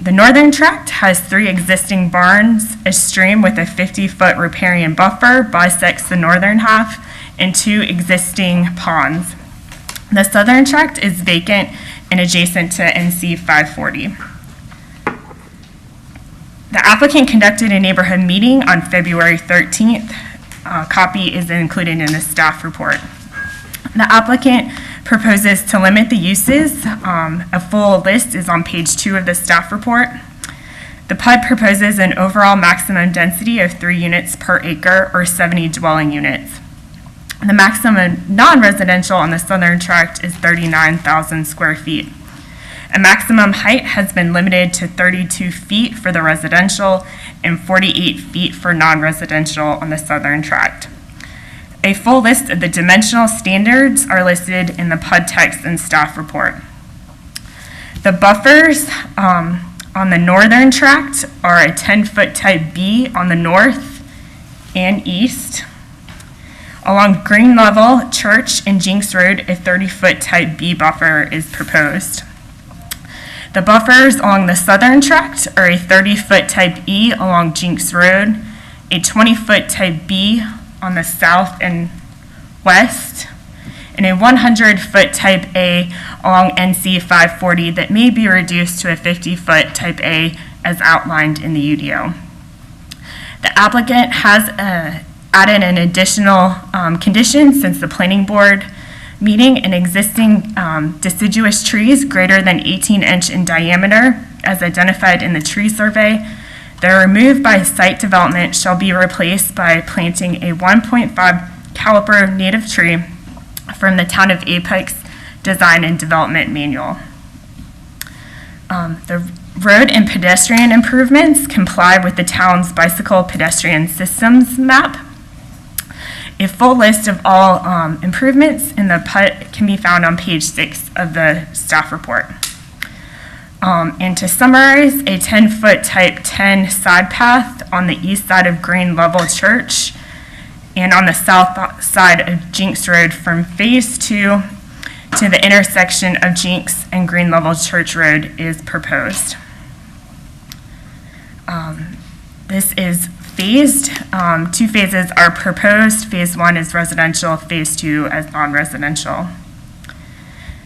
The northern tract has 3 existing barns. A stream with a 50-foot riparian buffer bisects the northern half and 2 existing ponds. The southern tract is vacant and adjacent to NC 540. The applicant conducted a neighborhood meeting on February 13th. A copy is included in the staff report. The applicant proposes to limit the uses. A full list is on page 2 of the staff report. The PUD proposes an overall maximum density of 3 units per acre or 70 dwelling units. The maximum non-residential on the southern tract is 39,000 square feet. A maximum height has been limited to 32 feet for the residential and 48 feet for non-residential on the southern tract. A full list of the dimensional standards are listed in the PUD text and staff report. The buffers on the northern tract are a 10-foot type B on the north and east. Along Green Level, Church, and Jinks Road, a 30-foot type B buffer is proposed. The buffers along the southern tract are a 30-foot type E along Jinks Road, a 20-foot type B on the south and west, and a 100-foot type A along NC 540 that may be reduced to a 50-foot type A as outlined in the UDO. The applicant has added an additional condition since the planning board meeting. An existing deciduous trees greater than 18-inch in diameter as identified in the tree survey that are removed by site development shall be replaced by planting a 1.5 caliper native tree from the Town of Apex Design and Development Manual. The road and pedestrian improvements comply with the town's bicycle pedestrian systems map. A full list of all improvements in the PUD can be found on page 6 of the staff report. And to summarize, a 10-foot type 10 side path on the east side of Green Level Church and on the south side of Jinks Road from phase 2 to the intersection of Jinks and Green Level Church Road is proposed. This is phased. 2 phases are proposed. Phase 1 is residential, phase 2 as non-residential.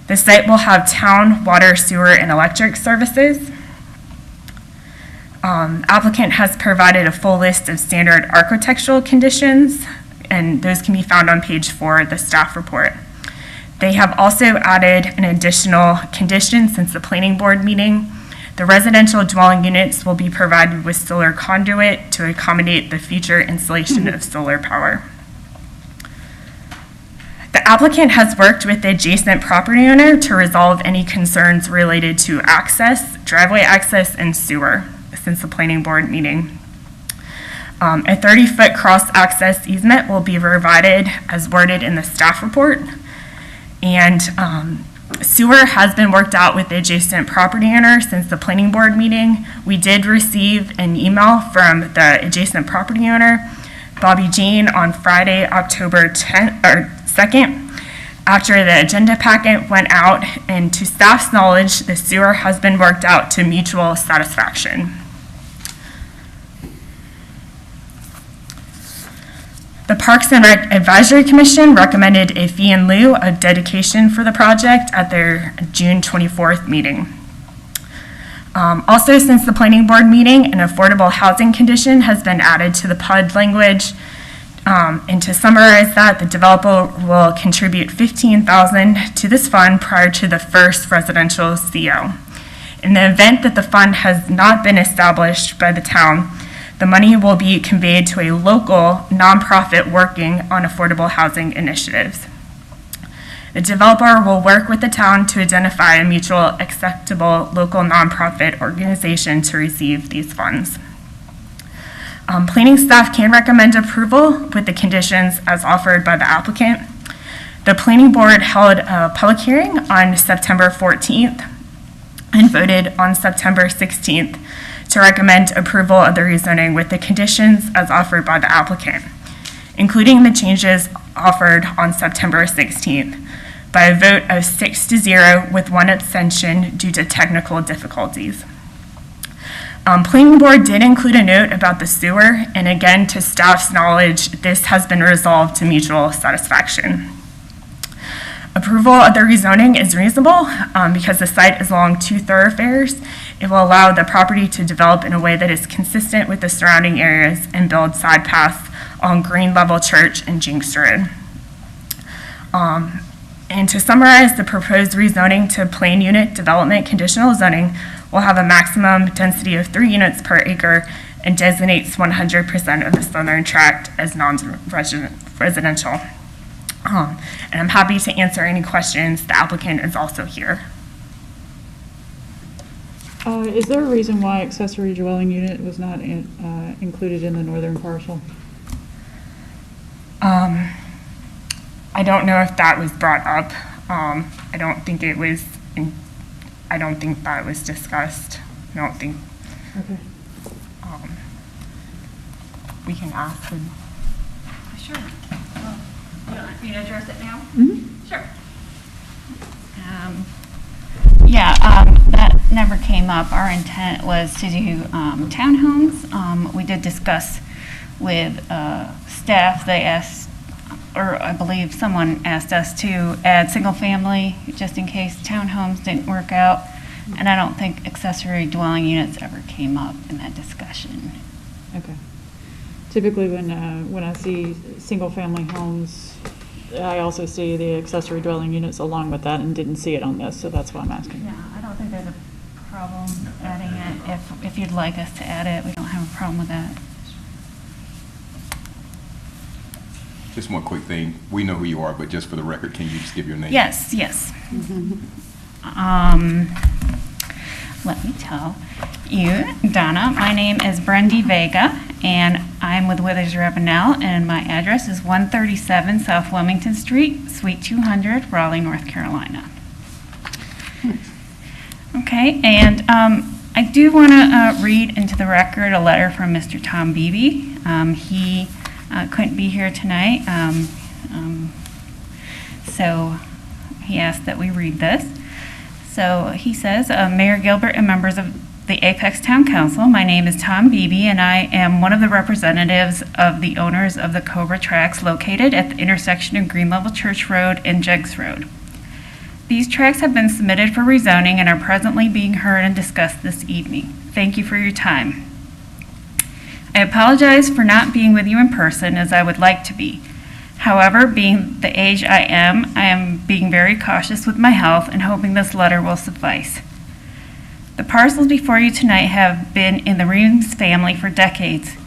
The site will have town water, sewer, and electric services. Applicant has provided a full list of standard architectural conditions, and those can be found on page 4 of the staff report. They have also added an additional condition since the planning board meeting. The residential dwelling units will be provided with solar conduit to accommodate the future installation of solar power. The applicant has worked with the adjacent property owner to resolve any concerns related to access, driveway access, and sewer since the planning board meeting. A 30-foot cross-access easement will be provided as worded in the staff report, and sewer has been worked out with the adjacent property owner since the planning board meeting. We did receive an email from the adjacent property owner, Bobby Jean, on Friday, October 2nd, after the agenda packet went out, and to staff's knowledge, the sewer has been worked out to mutual satisfaction. The Parks and Rec Advisory Commission recommended a fee in lieu of dedication for the project at their June 24th meeting. Also, since the planning board meeting, an affordable housing condition has been added to the PUD language. And to summarize that, the developer will contribute $15,000 to this fund prior to the first residential CO. In the event that the fund has not been established by the town, the money will be conveyed to a local nonprofit working on affordable housing initiatives. The developer will work with the town to identify a mutual acceptable local nonprofit organization to receive these funds. Planning staff can recommend approval with the conditions as offered by the applicant. The planning board held a public hearing on September 14th and voted on September 16th to recommend approval of the rezoning with the conditions as offered by the applicant, including the changes offered on September 16th by a vote of 6-0 with 1 abstention due to technical difficulties. Planning board did include a note about the sewer, and again, to staff's knowledge, this has been resolved to mutual satisfaction. Approval of the rezoning is reasonable because the site is along 2 thoroughfares. It will allow the property to develop in a way that is consistent with the surrounding areas and build side paths on Green Level Church and Jinks Road. And to summarize, the proposed rezoning to plain unit development conditional zoning will have a maximum density of 3 units per acre and designates 100% of the southern tract as non-residential. And I'm happy to answer any questions. The applicant is also here. Is there a reason why accessory dwelling unit was not included in the northern parcel? I don't know if that was brought up. I don't think it was. I don't think that was discussed. I don't think. Okay. We can ask. Sure. Well, you want me to address it now? Mm-hmm. Sure. That never came up. Our intent was to do townhomes. We did discuss with staff. They asked, or I believe someone asked us to add single family just in case townhomes didn't work out. And I don't think accessory dwelling units ever came up in that discussion. Okay. Typically when I see single family homes, I also see the accessory dwelling units along with that and didn't see it on this, so that's why I'm asking. Yeah, I don't think there's a problem adding it. If you'd like us to add it, we don't have a problem with that. Just one quick thing. We know who you are, but just for the record, can you just give your name? Yes. Let me tell you, Donna, my name is Brendy Vega, and I'm with Withers Ravenel, and my address is 137 South Wilmington Street, Suite 200, Raleigh, North Carolina. Okay, and I do want to read into the record a letter from Mr. Tom Beebe. He couldn't be here tonight, so he asked that we read this. So he says, Mayor Gilbert and members of the Apex Town Council, my name is Tom Beebe, and I am one of the representatives of the owners of the Cobra tracks located at the intersection of Green Level Church Road and Jegs Road. These tracks have been submitted for rezoning and are presently being heard and discussed this evening. Thank you for your time. I apologize for not being with you in person as I would like to be. However, being the age I am being very cautious with my health and hoping this letter will suffice. The parcels before you tonight have been in the Reams family for decades.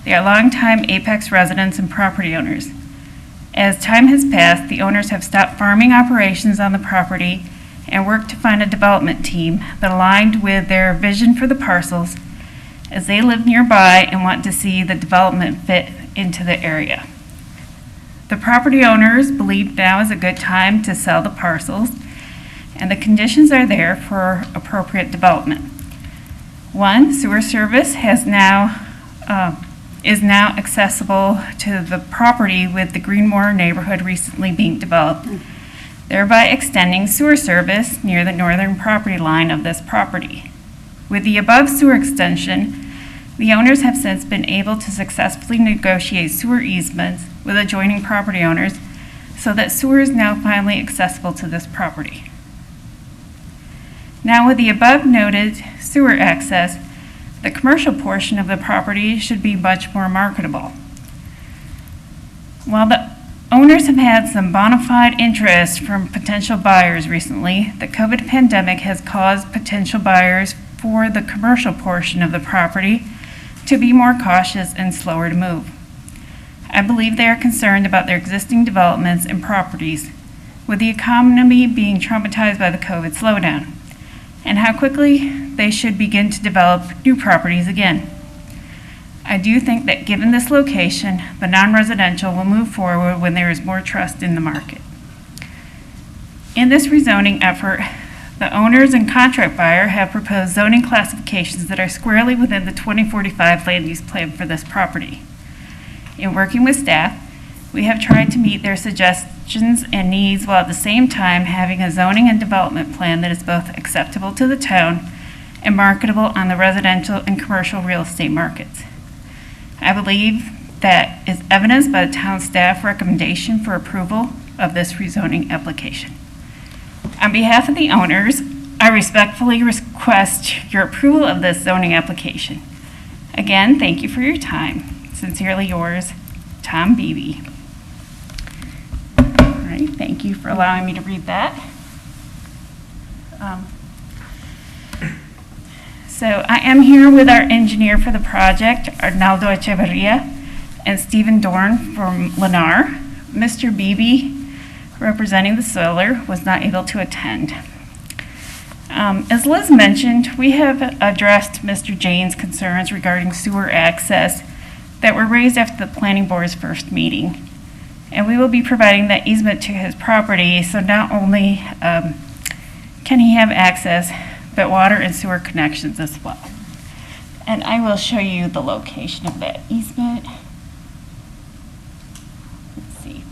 They are longtime Apex residents and property owners. As time has passed, the owners have stopped farming operations on the property and worked to find a development team that aligned with their vision for the parcels as they live nearby and want to see the development fit into the area. The property owners believe now is a good time to sell the parcels, and the conditions are there for appropriate development. One, sewer service is now accessible to the property with the Greenmore neighborhood recently being developed, thereby extending sewer service near the northern property line of this property. With the above sewer extension, the owners have since been able to successfully negotiate sewer easements with adjoining property owners so that sewer is now finally accessible to this property. Now, with the above noted sewer access, the commercial portion of the property should be much more marketable. While the owners have had some bona fide interest from potential buyers recently, the COVID pandemic has caused potential buyers for the commercial portion of the property to be more cautious and slower to move. I believe they are concerned about their existing developments and properties, with the economy being traumatized by the COVID slowdown, and how quickly they should begin to develop new properties again. I do think that given this location, the non-residential will move forward when there is more trust in the market. In this rezoning effort, the owners and contract buyer have proposed zoning classifications that are squarely within the 2045 land use plan for this property. In working with staff, we have tried to meet their suggestions and needs while at the same time having a zoning and development plan that is both acceptable to the town and marketable on the residential and commercial real estate markets. I believe that is evidenced by the town staff recommendation for approval of this rezoning application. On behalf of the owners, I respectfully request your approval of this zoning application. Again, thank you for your time. Sincerely yours, Tom Beebe. All right, thank you for allowing me to read that. So I am here with our engineer for the project, Arnaldo Echeverria, and Stephen Dorn from Lennar. Mr. Beebe, representing the solar, was not able to attend. As Liz mentioned, we have addressed Mr. Jane's concerns regarding sewer access that were raised after the planning board's first meeting. And we will be providing that easement to his property, so not only can he have access, but water and sewer connections as well. And I will show you the location of that easement. Let's see.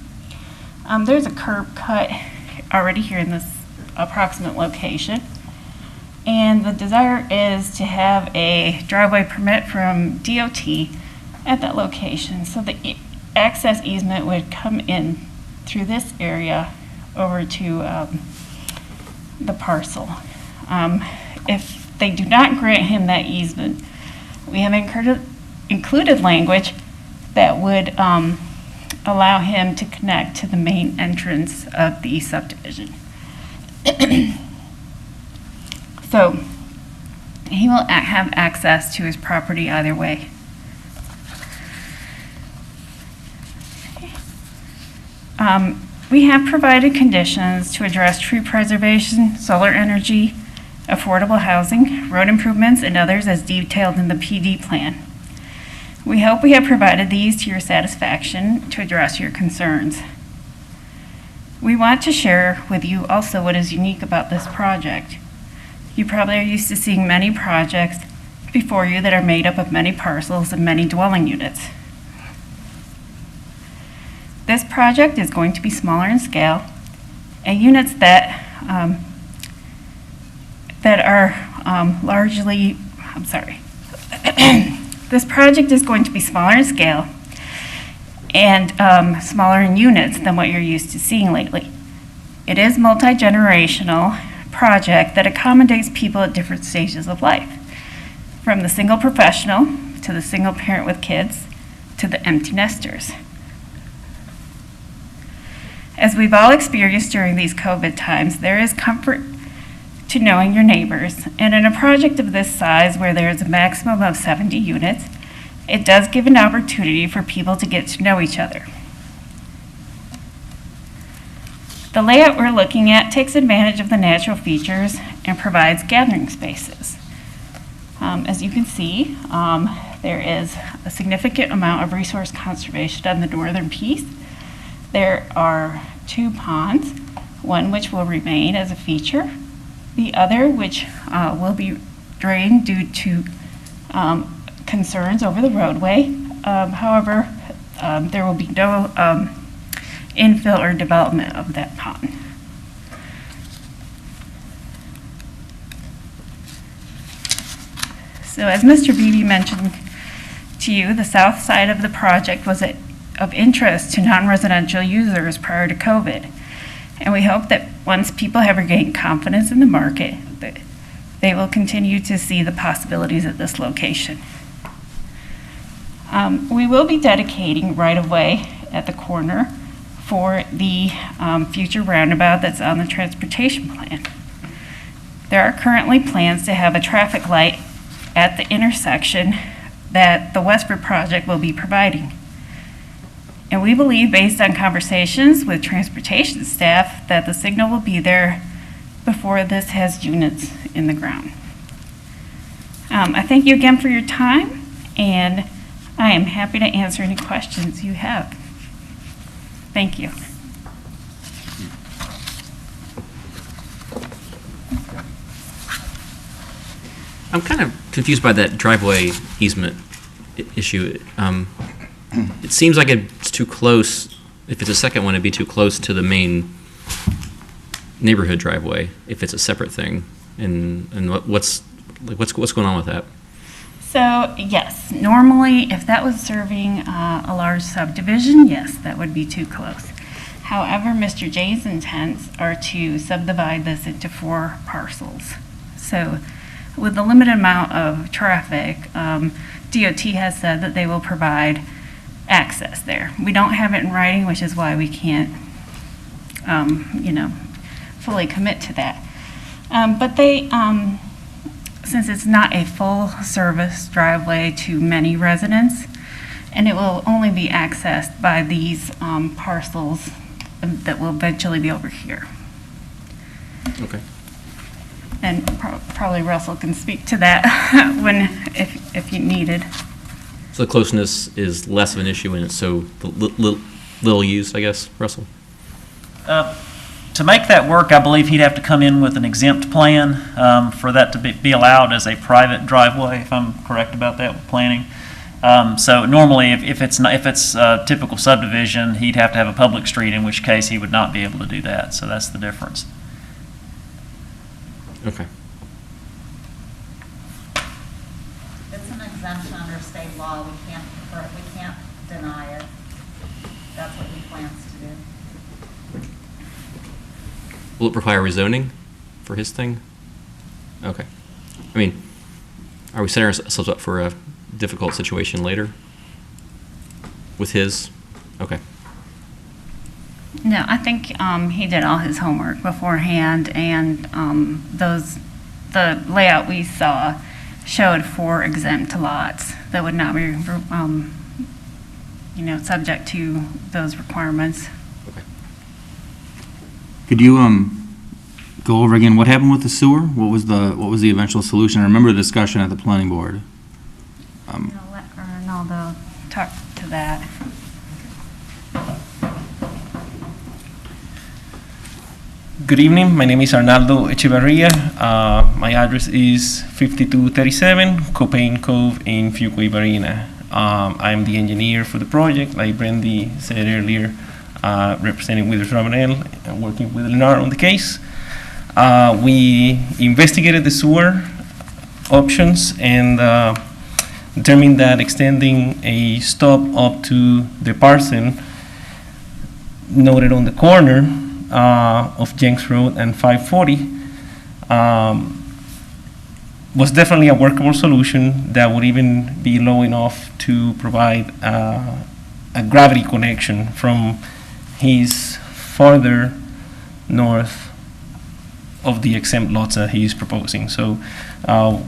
There's a curb cut already here in this approximate location. And the desire is to have a driveway permit from DOT at that location. So the access easement would come in through this area over to the parcel. If they do not grant him that easement, we have included language that would allow him to connect to the main entrance of the subdivision. So he will have access to his property either way. We have provided conditions to address tree preservation, solar energy, affordable housing, road improvements, and others as detailed in the PD plan. We hope we have provided these to your satisfaction to address your concerns. We want to share with you also what is unique about this project. You probably are used to seeing many projects before you that are made up of many parcels and many dwelling units. This project is going to be smaller in scale, and units that are largely, I'm sorry. This project is going to be smaller in scale and smaller in units than what you're used to seeing lately. It is multi-generational project that accommodates people at different stages of life, from the single professional to the single parent with kids to the empty nesters. As we've all experienced during these COVID times, there is comfort to knowing your neighbors, and in a project of this size where there is a maximum of 70 units, it does give an opportunity for people to get to know each other. The layout we're looking at takes advantage of the natural features and provides gathering spaces. As you can see, there is a significant amount of resource conservation on the northern piece. There are 2 ponds, one which will remain as a feature, the other which will be drained due to concerns over the roadway. However, there will be no infill or development of that pond. So as Mr. Beebe mentioned to you, the south side of the project was of interest to non-residential users prior to COVID. And we hope that once people have regained confidence in the market, that they will continue to see the possibilities at this location. We will be dedicating right-of-way at the corner for the future roundabout that's on the transportation plan. There are currently plans to have a traffic light at the intersection that the Westford project will be providing. And we believe, based on conversations with transportation staff, that the signal will be there before this has units in the ground. I thank you again for your time, and I am happy to answer any questions you have. Thank you. I'm kind of confused by that driveway easement issue. It seems like it's too close. If it's a second one, it'd be too close to the main neighborhood driveway if it's a separate thing. And what's going on with that? So yes, normally if that was serving a large subdivision, yes, that would be too close. However, Mr. J's intents are to subdivide this into 4 parcels. So with the limited amount of traffic, DOT has said that they will provide access there. We don't have it in writing, which is why we can't, fully commit to that. But they since it's not a full-service driveway to many residents, and it will only be accessed by these parcels that will eventually be over here. Okay. And probably Russell can speak to that if you needed. So the closeness is less of an issue and it's so little used, I guess, Russell? To make that work, I believe he'd have to come in with an exempt plan for that to be allowed as a private driveway, if I'm correct about that with planning. So normally, if it's a typical subdivision, he'd have to have a public street, in which case he would not be able to do that. So that's the difference. Okay. It's an exemption under state law. We can't deny it. That's what he plans to do. Will it require rezoning for his thing? Okay. I mean, are we setting ourselves up for a difficult situation later with his? Okay. No, I think he did all his homework beforehand, and the layout we saw showed 4 exempt lots that would not be, subject to those requirements. Could you go over again what happened with the sewer? What was the eventual solution? I remember the discussion at the planning board. Let Arnaldo talk to that. Good evening. My name is Arnaldo Echevarria. My address is 5237 Copain Cove in Fuquay, Barina. I'm the engineer for the project, like Brandy said earlier, representing Withers Ravenel and working with Leonard on the case. We investigated the sewer options and determined that extending a stop up to the parcel noted on the corner of Jenks Road and 540 was definitely a workable solution that would even be low enough to provide a gravity connection from his farther north of the exempt lots that he's proposing. So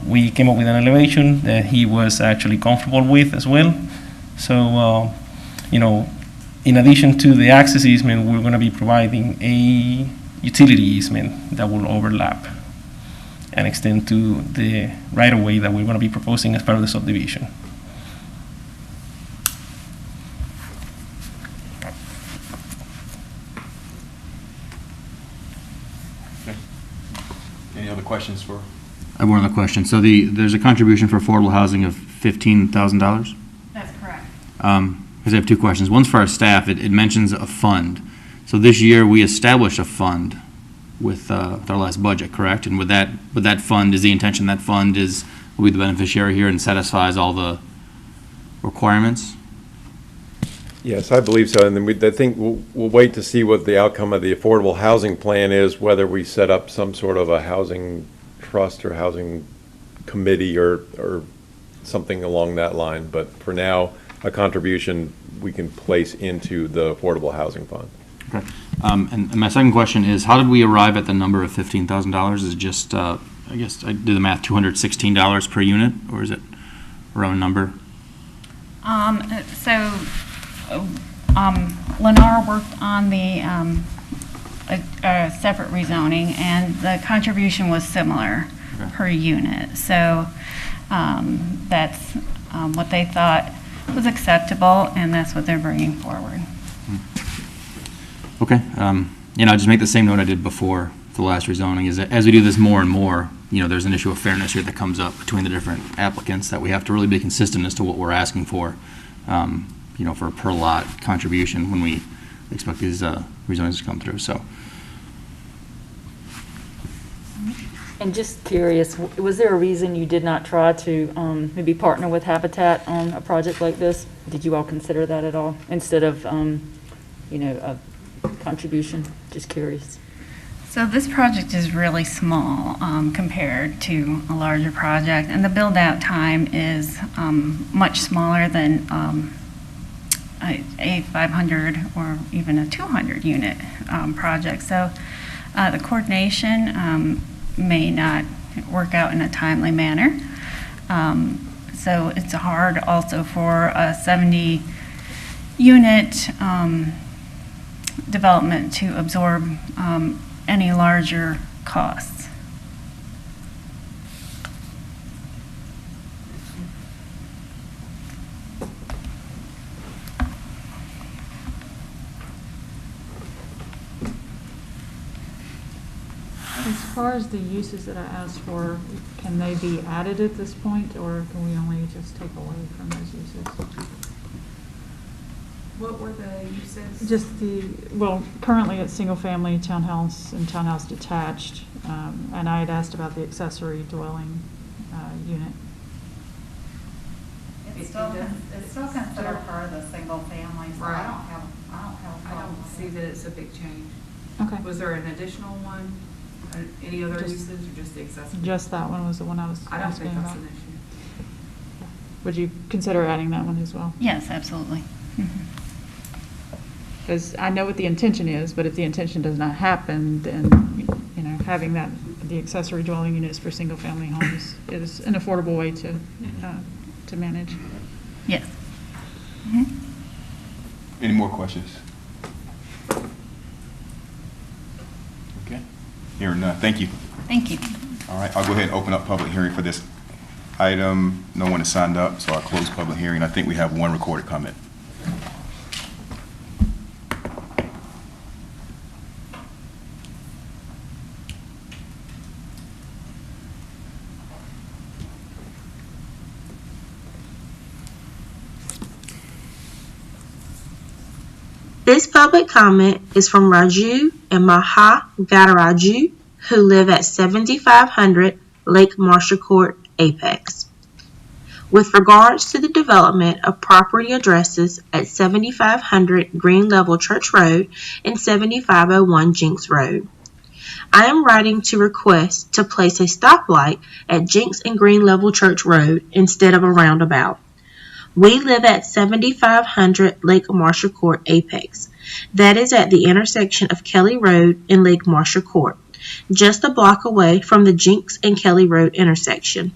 we came up with an elevation that he was actually comfortable with as well. So, in addition to the access easement, we're going to be providing a utility easement that will overlap and extend to the right-of-way that we're going to be proposing as part of the subdivision. Any other questions for? I have one other question. So there's a contribution for affordable housing of $15,000? That's correct. Because I have 2 questions. One's for our staff. It mentions a fund. So this year we established a fund with our last budget, correct? And with that fund, is the intention that fund will be the beneficiary here and satisfies all the requirements? Yes, I believe so. And then I think we'll wait to see what the outcome of the affordable housing plan is, whether we set up some sort of a housing trust or housing committee or something along that line. But for now, a contribution we can place into the affordable housing fund. Okay. And my second question is, how did we arrive at the number of $15,000? Is it just, I guess I did the math, $216 per unit, or is it a round number? Lennar worked on the a separate rezoning, and the contribution was similar per unit. So that's what they thought was acceptable, and that's what they're bringing forward. Okay. Just make the same note I did before the last rezoning, is that as we do this more and more, there's an issue of fairness here that comes up between the different applicants, that we have to really be consistent as to what we're asking for, for a per lot contribution when we expect these rezonings to come through. So. And just curious, was there a reason you did not try to maybe partner with Habitat on a project like this? Did you all consider that at all, instead of, a contribution? Just curious. So this project is really small compared to a larger project, and the build-out time is much smaller than a 500 or even a 200 unit project. So the coordination may not work out in a timely manner. So it's hard also for a 70-unit development to absorb any larger costs. As far as the uses that I asked for, can they be added at this point, or can we only just take away from those uses? What were the uses? Just well, currently it's single-family townhouse and townhouse detached, and I had asked about the accessory dwelling unit. It's still considered part of the single family, so Right. I don't have a I problem. don't see that it's a big change. Okay. Was there an additional one? Any other Just- uses or just the accessory? Just that one was the one I was I don't asking think that's about. an issue. Would you consider adding that one as well? Yes, absolutely. Because I know what the intention is, but if the intention does not happen, then, you know, having the accessory dwelling units for single-family homes is an affordable way to manage. Yes. Any more questions? Okay. Hearing none. Thank you. Thank you. All right, I'll go ahead and open up public hearing for this item. No one has signed up, so I'll close public hearing. I think we have one recorded comment. This public comment is from Raju and Maha Gadaraju, who live at 7500 Lake Marshall Court, Apex. With regards to the development of property addresses at 7500 Green Level Church Road and 7501 Jinks Road, I am writing to request to place a stoplight at Jinks and Green Level Church Road instead of a roundabout. We live at 7500 Lake Marshall Court, Apex. That is at the intersection of Kelly Road and Lake Marshall Court, just a block away from the Jinks and Kelly Road intersection.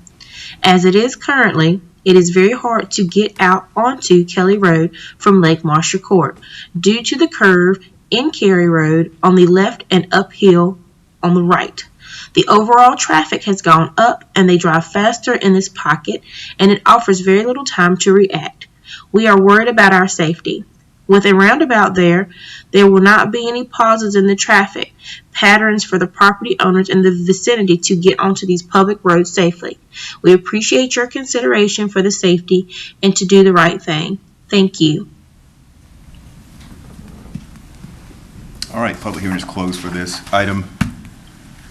As it is currently, it is very hard to get out onto Kelly Road from Lake Marshall Court due to the curve in Cary Road on the left and uphill on the right. The overall traffic has gone up and they drive faster in this pocket, and it offers very little time to react. We are worried about our safety. With a roundabout there will not be any pauses in the traffic patterns for the property owners in the vicinity to get onto these public roads safely. We appreciate your consideration for the safety and to do the right thing. Thank you. All right, public hearing is closed for this item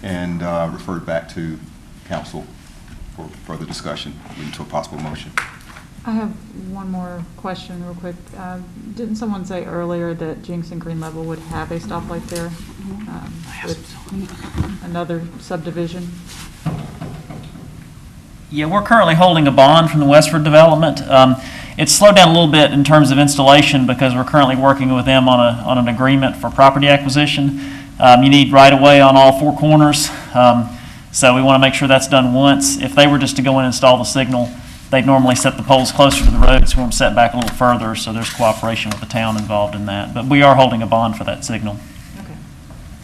and referred back to council for further discussion, leading to a possible motion. I have one more question real quick. Didn't someone say earlier that Jinks and Green Level would have a stoplight there with another subdivision? Yeah, we're currently holding a bond from the Westford development. It's slowed down a little bit in terms of installation because we're currently working with them on an agreement for property acquisition. You need right-of-way on all four corners, so we want to make sure that's done once. If they were just to go in and install the signal, they'd normally set the poles closer to the road, so we're set back a little further, so there's cooperation with the town involved in that. But we are holding a bond for that signal. Okay,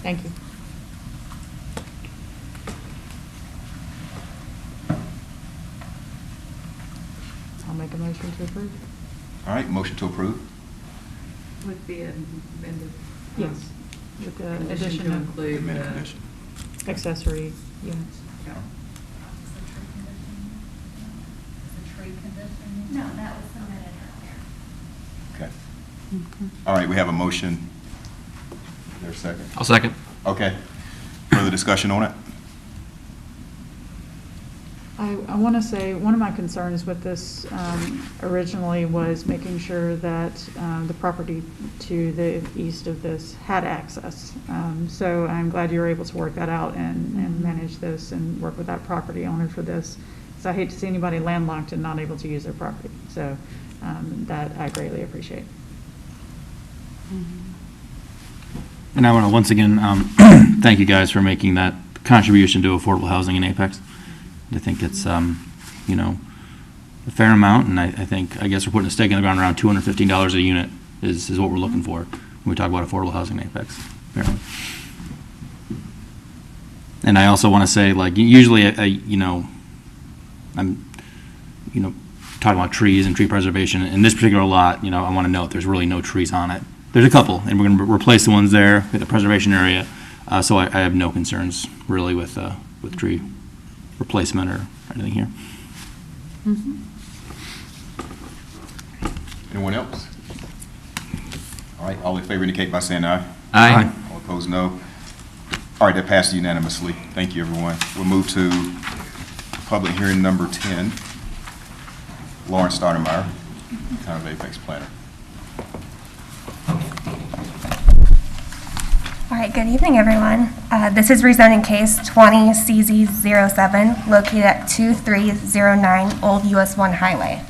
thank you. I'll make a motion to approve. All right, motion to approve. With the amended. Yes, with the Condition addition to of include Amended the- condition. accessory units. No, that was submitted earlier. Okay. All right, we have a motion. Is there a second? I'll second. Okay. Further discussion on it? I want to say, one of my concerns with this originally was making sure that the property to the east of this had access. So I'm glad you were able to work that out and manage this and work with that property owner for this. So I hate to see anybody landlocked and not able to use their property. So that I greatly appreciate. And I want to once again thank you guys for making that contribution to affordable housing in Apex. I think it's, you know, a fair amount, and I guess we're putting a stake in the ground around $215 a unit is what we're looking for when we talk about affordable housing in Apex, apparently. And I also want to say, like, usually, you know, I'm, you know, talking about trees and tree preservation. In this particular lot, you know, I want to note there's really no trees on it. There's a couple, and we're going to replace the ones there with the preservation area. So I have no concerns really with tree replacement or anything here. Anyone else? All right, all in favor indicate by saying aye. Aye. All opposed, no. All right, that passed unanimously. Thank you, everyone. We'll move to public hearing number 10. Lawrence Stoudemire, Town of Apex Planner. All right, good evening, everyone. This is rezoning case 20CZ07, located at 2309 Old US 1 Highway.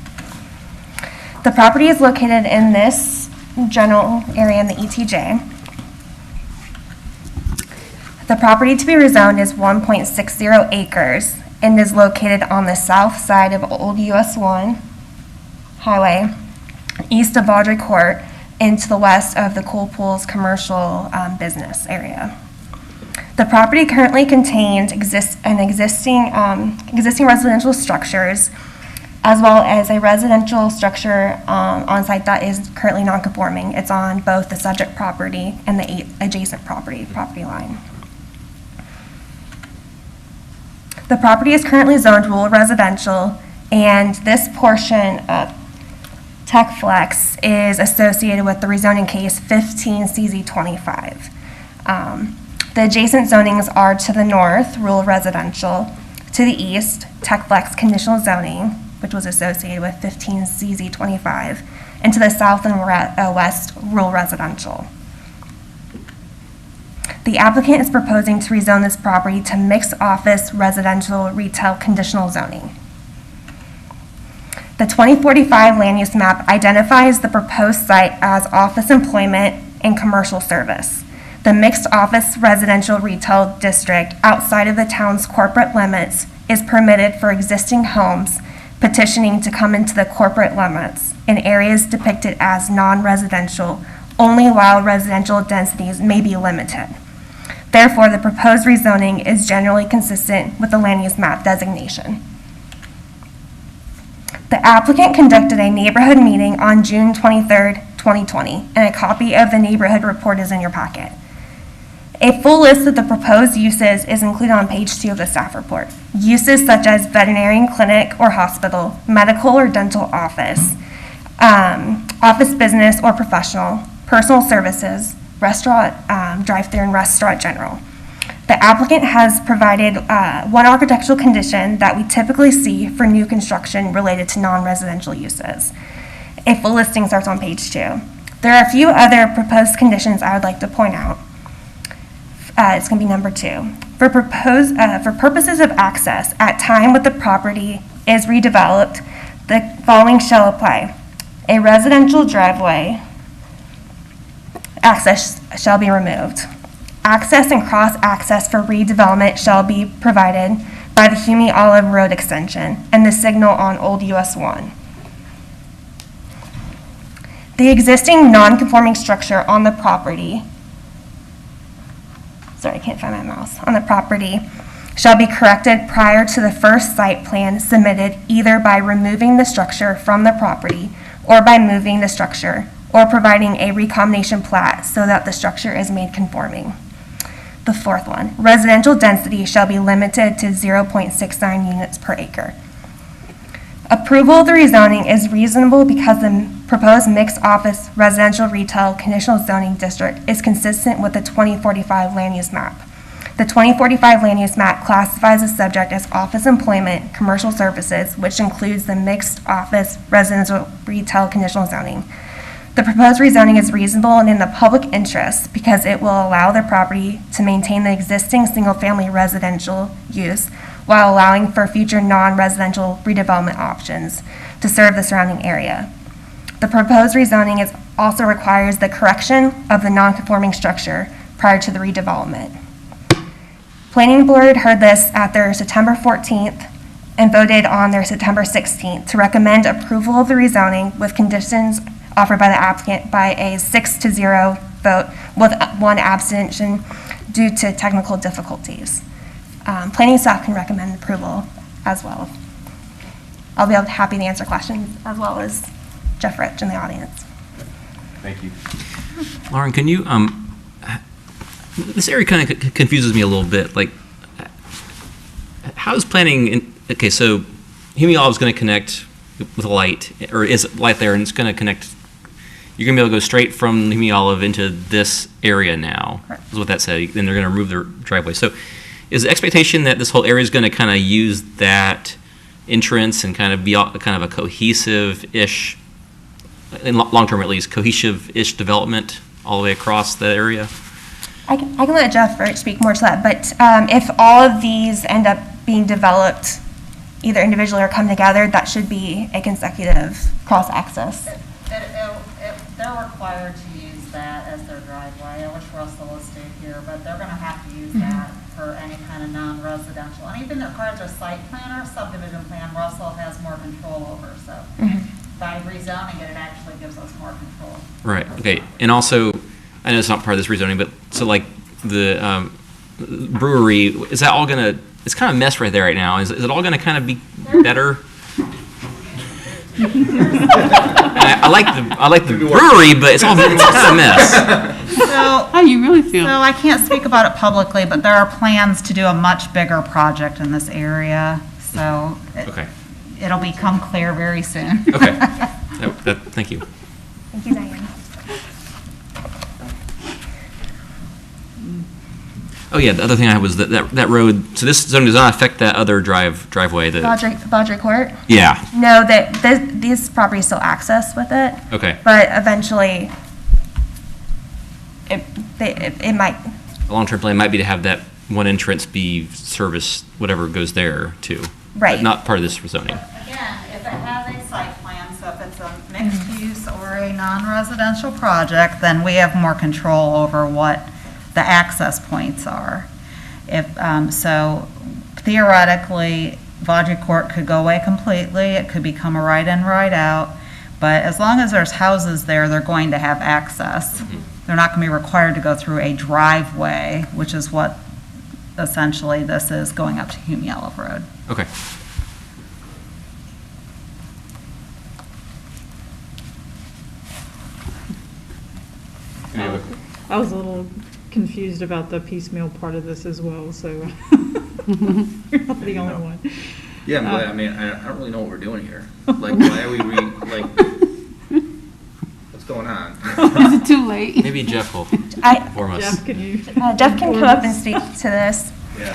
The property is located in this general area in the ETJ. The property to be rezoned is 1.60 acres and is located on the south side of Old US 1 Highway, east of Audrey Court, and to the west of the Cool Pools commercial business area. The property currently contains existing residential structures, as well as a residential structure on site that is currently non-conforming. It's on both the subject property and the adjacent property line. The property is currently zoned rural residential, and this portion of Tech Flex is associated with the rezoning case 15CZ25. The adjacent zonings are to the north, rural residential, to the east, Tech Flex conditional zoning, which was associated with 15CZ25, and to the south and west, rural residential. The applicant is proposing to rezone this property to mixed office residential retail conditional zoning. The 2045 land use map identifies the proposed site as office employment and commercial service. The mixed office residential retail district outside of the town's corporate limits is permitted for existing homes petitioning to come into the corporate limits in areas depicted as non-residential only while residential densities may be limited. Therefore, the proposed rezoning is generally consistent with the land use map designation. The applicant conducted a neighborhood meeting on June 23rd, 2020, and a copy of the neighborhood report is in your packet. A full list of the proposed uses is included on page 2 of the staff report. Uses such as veterinarian clinic or hospital, medical or dental office, office business or professional, personal services, restaurant, drive-through, and restaurant general. The applicant has provided one architectural condition that we typically see for new construction related to non-residential uses. A full listing starts on page 2. There are a few other proposed conditions I would like to point out. It's going to be number 2. For purposes of access, at time when the property is redeveloped, the following shall apply. A residential driveway access shall be removed. Access and cross-access for redevelopment shall be provided by the Hume Olive Road extension and the signal on Old US 1. The existing non-conforming structure on the property, sorry, I can't find my mouse, on the property shall be corrected prior to the first site plan submitted either by removing the structure from the property or by moving the structure or providing a recombination plat so that the structure is made conforming. The 4th one, residential density shall be limited to 0.69 units per acre. Approval of the rezoning is reasonable because the proposed mixed office residential retail conditional zoning district is consistent with the 2045 land use map. The 2045 land use map classifies the subject as office employment, commercial services, which includes the mixed office residential retail conditional zoning. The proposed rezoning is reasonable and in the public interest because it will allow the property to maintain the existing single-family residential use while allowing for future non-residential redevelopment options to serve the surrounding area. The proposed rezoning also requires the correction of the non-conforming structure prior to the redevelopment. Planning Board heard this at their September 14th and voted on their September 16th to recommend approval of the rezoning with conditions offered by the applicant by a 6-0 vote with one abstention due to technical difficulties. Planning staff can recommend approval as well. I'll be happy to answer questions as well as Jeff Rich in the audience. Thank you. Lauren, can you, this area kind of confuses me a little bit. Like, how is planning, okay, so Humiala is going to connect with a light, or is light there, and it's going to connect, you're going to be able to go straight from Humiala into this area now, is what that said. Then they're going to remove their driveway. So is the expectation that this whole area is going to kind of use that entrance and kind of be kind of a cohesive-ish, in long term at least, cohesive-ish development all the way across the area? I can let Jeff Rich speak more to that, but if all of these end up being developed either individually or come together, that should be a consecutive cross-access. They're required to use that as their driveway. I wish Russell was stayed here, but they're going to have to use that for any kind of non-residential. Anything that requires a site plan or subdivision plan, Russell has more control over. So by rezoning it, it actually gives us more control. Right, okay. And also, I know it's not part of this rezoning, but so like the brewery, is that all going to, it's kind of a mess right there right now. Is it all going to kind of be better? I like the brewery, but it's kind of a mess. So, how you really feel? So I can't speak about it publicly, but there are plans to do a much bigger project in this area. So it'll become clear very soon. Okay. Thank you. Thank you, Diane. Oh yeah, the other thing I had was that road. So this zone does not affect that other driveway. Baudry Court? Yeah. No, these properties still access with it. Okay. But eventually, it might. The long-term plan might be to have that one entrance be service, whatever goes there too. Right. But not part of this rezoning. Again, if it has a site plan, so if it's a mixed use or a non-residential project, then we have more control over what the access points are. So theoretically, Baudry Court could go away completely. It could become a right in, right out. But as long as there's houses there, they're going to have access. They're not going to be required to go through a driveway, which is what essentially this is, going up to Humiala Road. Okay. I was a little confused about the piecemeal part of this as well, so you're not the only one. Yeah, I'm glad. I mean, I don't really know what we're doing here. Like, why are we what's going on? Is it too late? Maybe Jeff will inform us. Jeff, can you? Jeff can come up and speak to this. Yeah.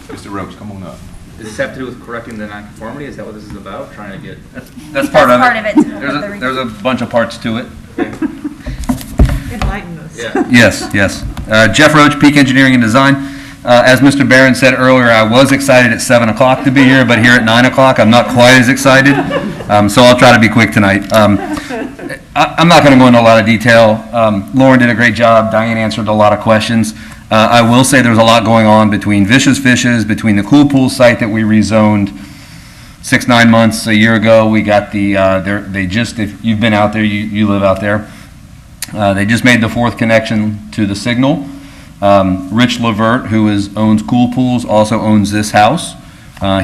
Mr. Roach, come on up. Does this have to do with correcting the nonconformity? Is that what this is about? Trying to get? That's part of it. Part of it. There's a bunch of parts to it. Enlighten us. Yeah. Yes. Jeff Roach, Peak Engineering and Design. As Mr. Barron said earlier, I was excited at 7 o'clock to be here, but here at 9 o'clock, I'm not quite as excited. So I'll try to be quick tonight. I'm not going to go into a lot of detail. Lauren did a great job. Diane answered a lot of questions. I will say there's a lot going on between Vicious Fishes, between the Cool Pool site that we rezoned 6-9 months, a year ago. We got if you've been out there, you live out there. They just made the fourth connection to the signal. Rich Levert, who owns Cool Pools, also owns this house.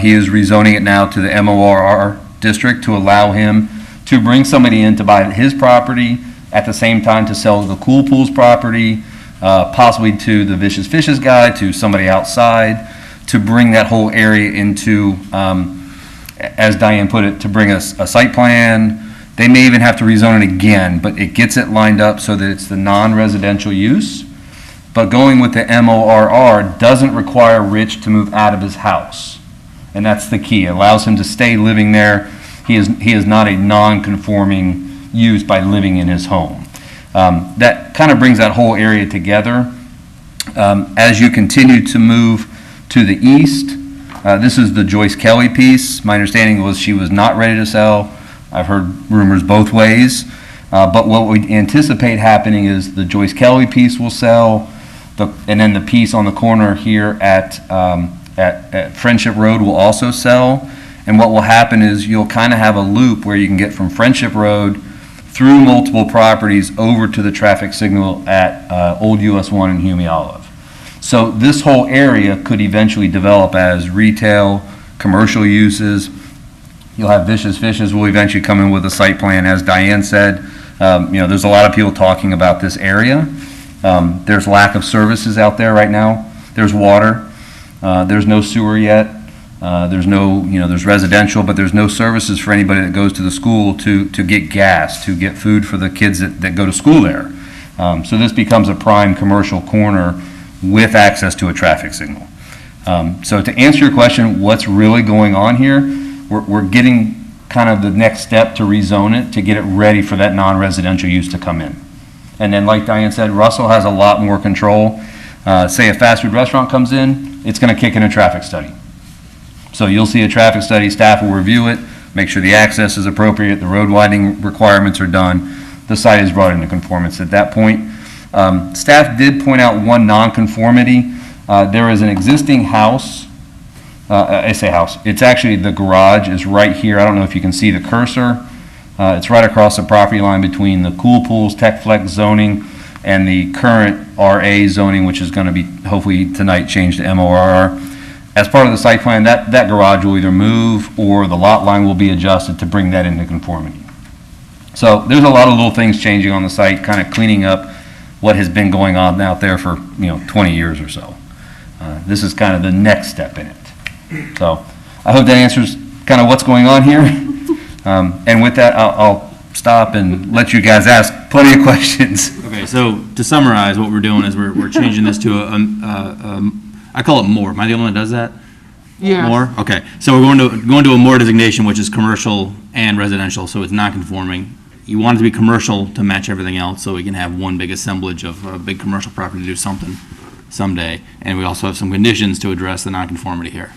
He is rezoning it now to the MORR district to allow him to bring somebody in to buy his property at the same time to sell the Cool Pools property, possibly to the Vicious Fishes guy, to somebody outside, to bring that whole area into, as Diane put it, to bring a site plan. They may even have to rezone it again, but it gets it lined up so that it's the non-residential use. But going with the MORR doesn't require Rich to move out of his house. And that's the key. It allows him to stay living there. He is not a non-conforming use by living in his home. That kind of brings that whole area together. As you continue to move to the east, this is the Joyce Kelly piece. My understanding was she was not ready to sell. I've heard rumors both ways. But what we anticipate happening is the Joyce Kelly piece will sell, and then the piece on the corner here at Friendship Road will also sell. And what will happen is you'll kind of have a loop where you can get from Friendship Road through multiple properties over to the traffic signal at Old US 1 and Hume Olive. So this whole area could eventually develop as retail, commercial uses. You'll have Vicious Fishes will eventually come in with a site plan, as Diane said. There's a lot of people talking about this area. There's lack of services out there right now. There's water. There's no sewer yet. There's residential, but there's no services for anybody that goes to the school to get gas, to get food for the kids that go to school there. So this becomes a prime commercial corner with access to a traffic signal. So to answer your question, what's really going on here, we're getting kind of the next step to rezone it, to get it ready for that non-residential use to come in. And then like Diane said, Russell has a lot more control. Say a fast food restaurant comes in, it's going to kick in a traffic study. So you'll see a traffic study, staff will review it, make sure the access is appropriate, the road widening requirements are done, the site is brought into conformance at that point. Staff did point out one nonconformity. There is an existing house, I say house, it's actually the garage is right here. I don't know if you can see the cursor. It's right across the property line between the Cool Pools Tech Flex zoning and the current RA zoning, which is going to be hopefully tonight changed to MORR. As part of the site plan, that garage will either move or the lot line will be adjusted to bring that into conformity. So there's a lot of little things changing on the site, kind of cleaning up what has been going on out there for 20 years or so. This is kind of the next step in it. So I hope that answers kind of what's going on here. And with that, I'll stop and let you guys ask plenty of questions. Okay, so to summarize, what we're doing is we're changing this to I call it more. Am I the only one that does that? Yes. More? Okay, so we're going to a more designation, which is commercial and residential, so it's non-conforming. You want it to be commercial to match everything else, so we can have one big assemblage of a big commercial property to do something someday. And we also have some conditions to address the non-conformity here.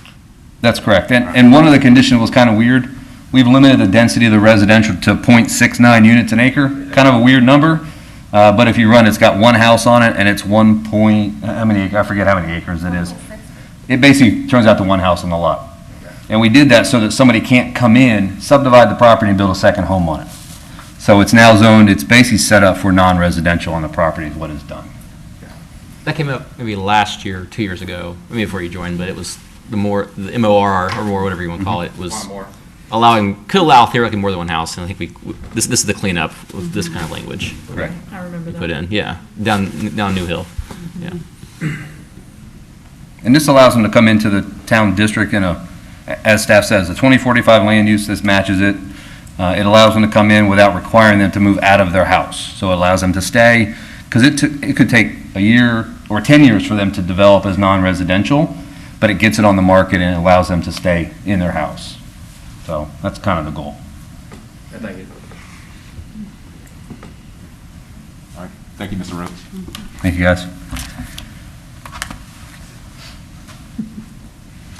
That's correct. And one of the conditions was kind of weird. We've limited the density of the residential to 0.69 units an acre, kind of a weird number. But if you run, it's got one house on it, and it's I forget how many acres it is. It basically turns out to one house on the lot. And we did that so that somebody can't come in, subdivide the property, and build a second home on it. So it's now zoned, it's basically set up for non-residential on the property is what is done. That came up maybe last year, 2 years ago, maybe before you joined, but it was the MOR or more, whatever you want to call it, was could allow theoretically more than one house, and I think this is the cleanup with this kind of language. Correct. I remember that. Put in, yeah, down New Hill, yeah. And this allows them to come into the town district in as staff says, the 2045 land use, this matches it. It allows them to come in without requiring them to move out of their house. So it allows them to stay, because it could take a year or 10 years for them to develop as non-residential, but it gets it on the market and it allows them to stay in their house. So that's kind of the goal. Thank you. All right. Thank you, Mr. Rhodes. Thank you, guys.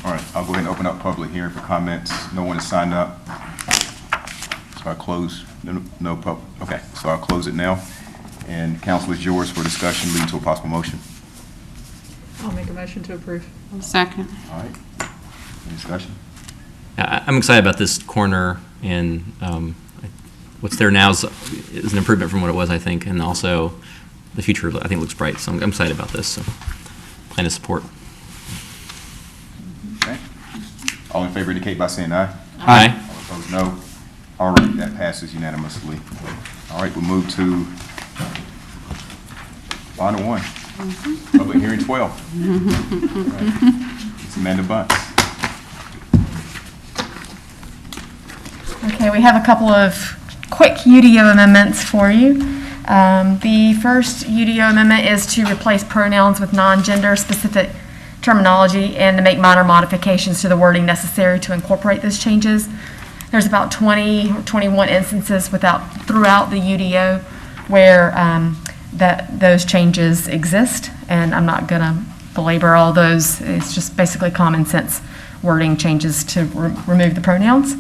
All right, I'll go ahead and open up public hearing for comments. No one has signed up. So I'll close, okay, so I'll close it now. And council is yours for discussion leading to a possible motion. I'll make a motion to approve. Second. All right, any discussion? I'm excited about this corner, and what's there now is an improvement from what it was, I think, and also the future, I think, looks bright, so I'm excited about this, so plan to support. Okay. All in favor indicate by saying aye. Aye. All opposed, no. All right, that passes unanimously. All right, we'll move to final one. Public hearing 12. Right. It's Amanda Bunce. Okay, we have a couple of quick UDO amendments for you. The first UDO amendment is to replace pronouns with non-gender specific terminology and to make minor modifications to the wording necessary to incorporate those changes. There's about 20 or 21 instances throughout the UDO where those changes exist, and I'm not going to belabor all those. It's just basically common sense wording changes to remove the pronouns.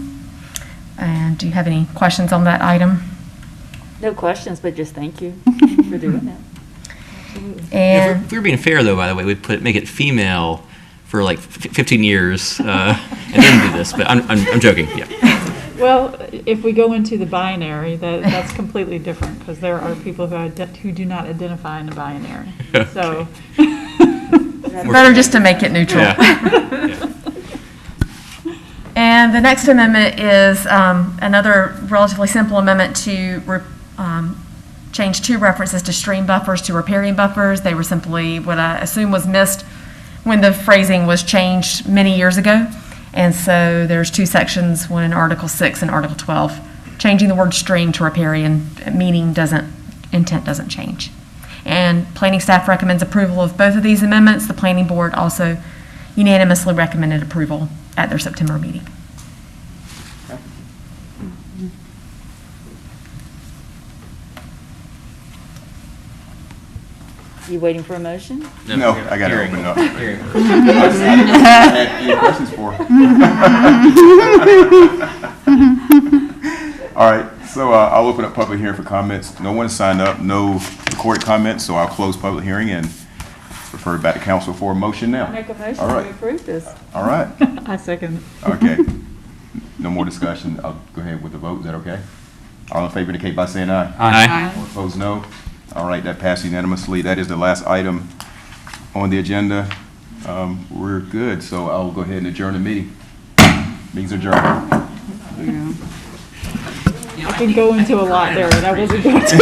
And do you have any questions on that item? No questions, but just thank you for doing that. And If we were being fair, though, by the way, we'd make it female for like 15 years. and then do this, but I'm joking, yeah. Well, if we go into the binary, that's completely different, because there are people who do not identify in the binary. So. Better just to make it neutral. Yeah. And the next amendment is another relatively simple amendment to change two references to stream buffers to riparian buffers. They were simply what I assume was missed when the phrasing was changed many years ago. And so there's two sections, one in Article 6 and Article 12. Changing the word stream to riparian, intent doesn't change. And planning staff recommends approval of both of these amendments. The planning board also unanimously recommended approval at their September meeting. You waiting for a motion? No, I got to open it up. Hearing. Any questions for? All right, so I'll open up public hearing for comments. No one signed up, no recorded comments, so I'll close public hearing and refer it back to council for a motion now. Make a motion All right. to approve this. All right. I second. Okay. No more discussion. I'll go ahead with the vote. Is that okay? All in favor indicate by saying aye. Aye. All opposed, no. All right, that passed unanimously. That is the last item on the agenda. We're good, so I'll go ahead and adjourn the meeting. Meeting's adjourned. I can go into a lot there, and I wasn't going to.